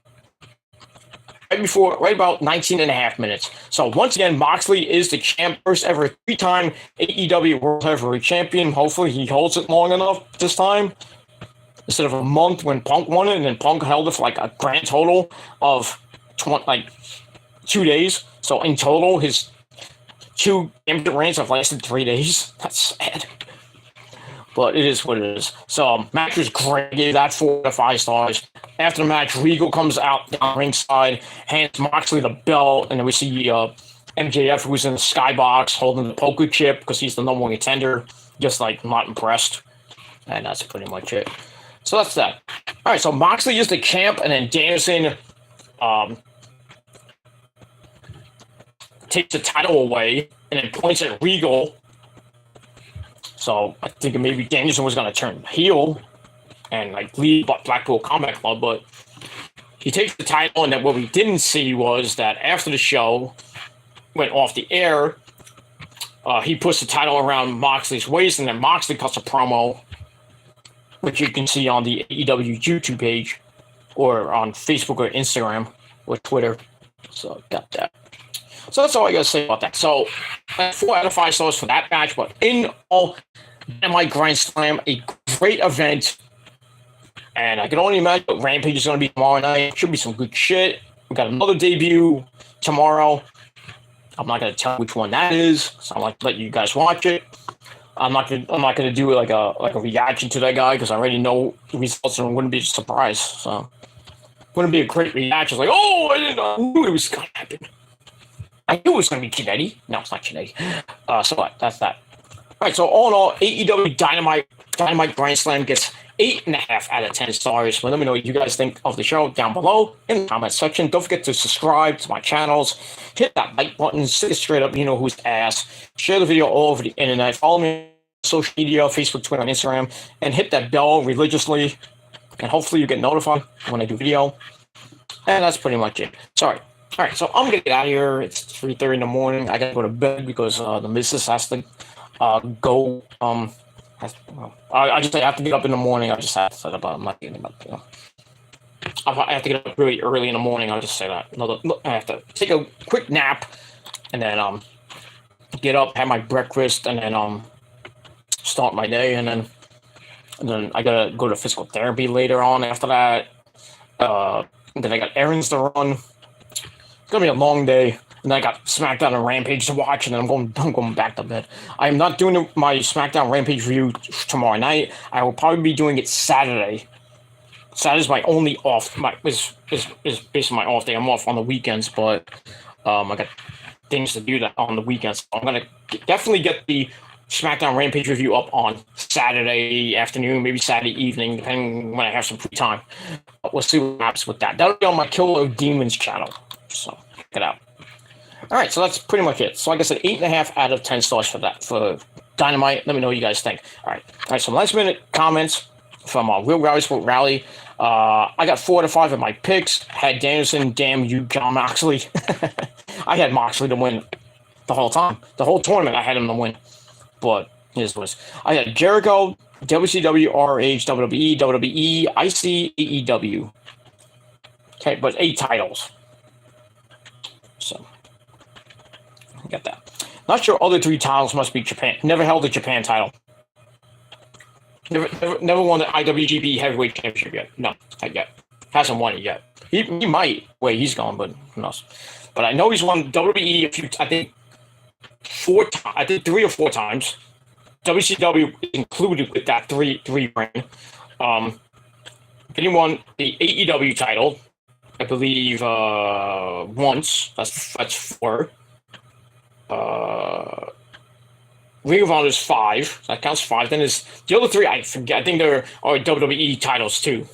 S1: Right about 19 and a half minutes. So once again, Moxley is the champ, first ever 3-time AEW World Heavyweight Champion. Hopefully he holds it long enough this time. Instead of a month when Punk won it, and then Punk held it for a grand total of 2 days. So in total, his 2 championship reigns have lasted 3 days. That's sad. But it is what it is. So, match was great. Gave that 4 out of 5 stars. After the match, Regal comes out down ringside, hands Moxley the belt, and then we see MJF, who's in the skybox, holding the poker chip because he's the number 1 contender. Just not impressed. And that's pretty much it. So that's that. All right, so Moxley is the champ, and then Danielson takes the title away and then points at Regal. So I think maybe Danielson was going to turn heel and leave Blackpool Combat Club, but he takes the title, and then what we didn't see was that after the show went off the air, he puts the title around Moxley's waist, and then Moxley cuts a promo, which you can see on the AEW YouTube page or on Facebook or Instagram or Twitter. So got that. So that's all I got to say about that. So 4 out of 5 stars for that match. But in all, Dynamite Grandslam, a great event. And I can only imagine what Rampage is going to be tomorrow night. Should be some good shit. We got another debut tomorrow. I'm not going to tell which one that is. So I'm let you guys watch it. I'm not gonna do a reaction to that guy because I already know the results and it wouldn't be a surprise. So wouldn't be a great reaction. It's I knew it was going to happen. I knew it was going to be Chinetti. No, it's not Chinetti. So what? That's that. All right, so all in all, AEW Dynamite Grandslam gets 8.5 out of 10 stars. Well, let me know what you guys think of the show down below in the comment section. Don't forget to subscribe to my channels. Hit that like button. Stick it straight up. You know who's ass. Share the video all over the internet. Follow me on social media, Facebook, Twitter, and Instagram. And hit that bell religiously. And hopefully you get notified when I do video. And that's pretty much it. Sorry. All right, so I'm going to get out of here. It's 3:30 in the morning. I got to go to bed because the missus has to go. I just have to get up in the morning. I just have to set up. I'm not getting up. I have to get up really early in the morning. I'll just say that. I have to take a quick nap and then get up, have my breakfast, and then start my day. And then I got to go to physical therapy later on after that. Then I got errands to run. It's going to be a long day. And then I got SmackDown and Rampage to watch, and then I'm going back to bed. I'm not doing my SmackDown Rampage review tomorrow night. I will probably be doing it Saturday. Saturday's my only off. Is basically my off day. I'm off on the weekends, but I got things to do that on the weekends. So I'm gonna definitely get the SmackDown Rampage review up on Saturday afternoon, maybe Saturday evening, depending when I have some free time. But we'll see what happens with that. That'll be on my Killer of Demons channel. So check it out. All right, so that's pretty much it. So like I said, 8.5 out of 10 stars for that, for Dynamite. Let me know what you guys think. All right, so last minute comments from Real Rally Sport Rally. I got 4 out of 5 of my picks. Had Danielson, damn you, John Moxley. I had Moxley to win the whole time. The whole tournament, I had him to win. But here's what I had Jericho, WCW, RH, WWE, WWE, IC, AEW. Okay, but 8 titles. So, got that. Not sure other 3 titles must be Japan. Never held a Japan title. Never won the IWGP Heavyweight Championship yet. No, not yet. Hasn't won it yet. He might. Where he's going, but who knows? But I know he's won WWE a few. I think 4 times. I think 3 or 4 times. WCW included with that 3 reign. Then he won the AEW title, I believe, once. That's 4. Ring of Honor is 5. So that counts 5. Then there's the other 3. I forget. I think there are WWE titles too.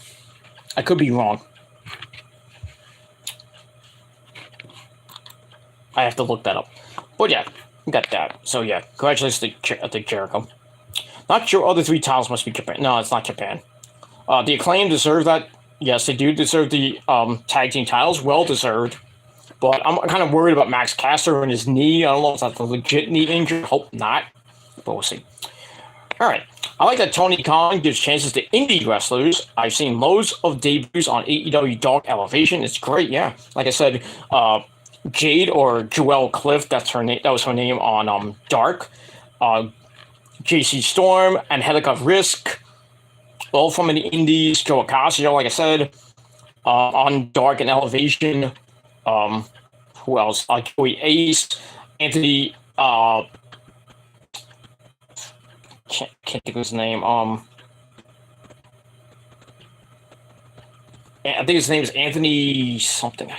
S1: I could be wrong. I have to look that up. But yeah, got that. So yeah, congratulations to Jericho. Not sure other 3 titles must be Japan. No, it's not Japan. The Acclaim deserve that. Yes, they do deserve the tag team titles. Well deserved. But I'm kind of worried about Max Caster and his knee. I don't know if that's a legit knee injury. Hope not. But we'll see. All right. I like that Tony Khan gives chances to indie wrestlers. I've seen loads of debuts on AEW Dark Elevation. It's great, yeah. Like I said, Jade or Joelle Cliff, that's her name. That was her name on Dark. JC Storm, Angelica Risk, all from the indies. Joe Ocasio, like I said, on Dark and Elevation. Who else? Joey Ace, Anthony. Can't think of his name. I think his name is Anthony something.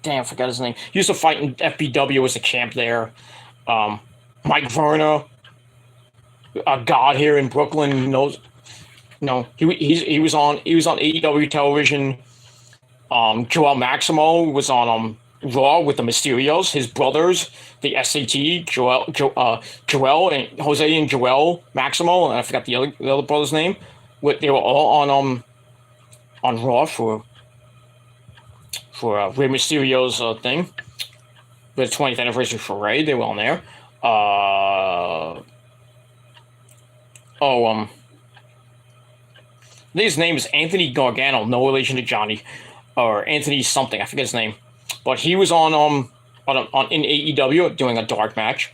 S1: Damn, I forgot his name. He used to fight in FBW as a champ there. Mike Verna, a god here in Brooklyn, knows. No, he was on AEW television. Joel Maximo was on Raw with the Mysterios, his brothers, the SAT, Joel and Jose and Joel Maximo, and I forgot the other brother's name. They were all on Raw for Rey Mysterio's thing, the 20th anniversary for Rey. They were on there. His name is Anthony Gargano, no relation to Johnny, or Anthony something. I forget his name, but he was on in AEW doing a dark match.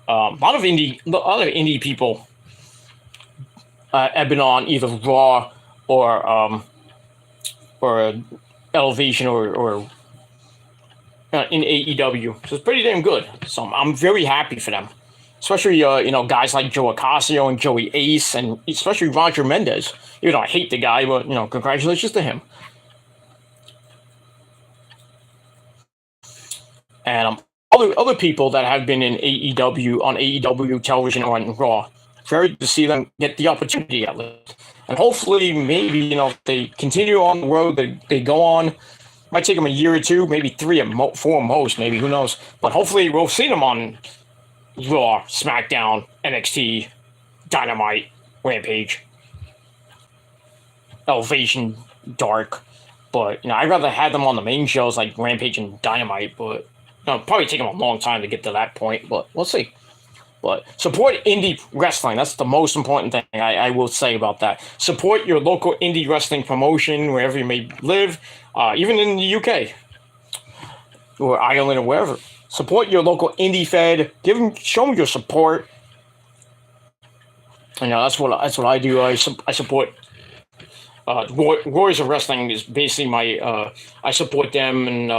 S1: A lot of indie people have been on either Raw or Elevation or in AEW. So it's pretty damn good. So I'm very happy for them. Especially, guys like Joe Ocasio and Joey Ace, and especially Roger Mendez. Even though I hate the guy, but, congratulations to him. And other people that have been in AEW, on AEW television or on Raw. Very good to see them get the opportunity at least. And hopefully, maybe, if they continue on the road that they go on, might take them a year or 2, maybe 3 or 4 most, maybe, who knows. But hopefully we'll see them on Raw, SmackDown, NXT, Dynamite, Rampage, Elevation, Dark. But, I'd rather have them on the main shows like Rampage and Dynamite, but probably take them a long time to get to that point, but we'll see. But support indie wrestling. That's the most important thing I will say about that. Support your local indie wrestling promotion wherever you may live, even in the UK or Ireland or wherever. Support your local indie fed. Show them your support. That's what I do. I support. Warriors of Wrestling is basically my. I support them, and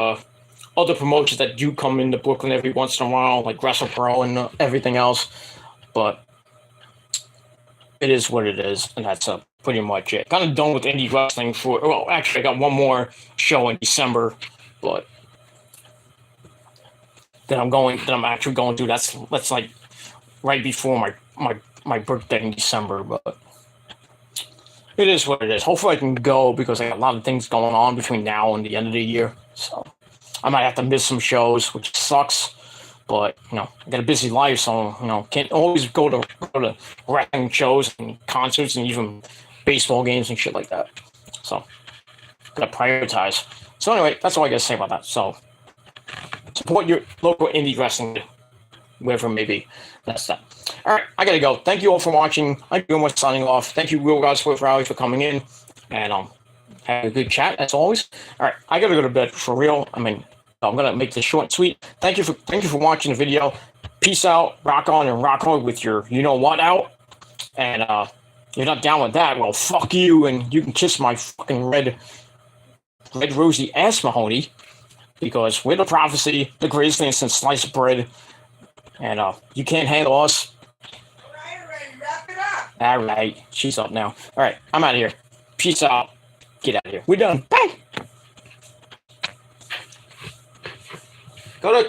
S1: other promotions that do come into Brooklyn every once in a while, like Wrestle Pro and everything else. But it is what it is, and that's pretty much it. Kind of done with indie wrestling for. Well, actually, I got one more show in December, but that I'm actually going to. That's like right before my birthday in December, but it is what it is. Hopefully, I can go because I got a lot of things going on between now and the end of the year, so I might have to miss some shows, which sucks. But I got a busy life, so can't always go to wrestling shows and concerts and even baseball games and shit like that. So gotta prioritize. So anyway, that's all I gotta say about that. So support your local indie wrestling, wherever it may be. That's that. All right, I gotta go. Thank you all for watching. I'm doing much signing off. Thank you, Real Guys Sports Rally, for coming in, and have a good chat as always. All right, I gotta go to bed for real. I mean, I'm gonna make this short and sweet. Thank you for watching the video. Peace out, rock on and rock hard with your you know what out. And you're not down with that, well, fuck you, and you can kiss my fucking red rosy ass, Mahoney, because we're the prophecy, the greatest thing since sliced bread, and you can't handle us.
S2: Wrap it up.
S1: All right, she's up now. All right, I'm out of here. Peace out. Get out of here. We're done. Bye. Go to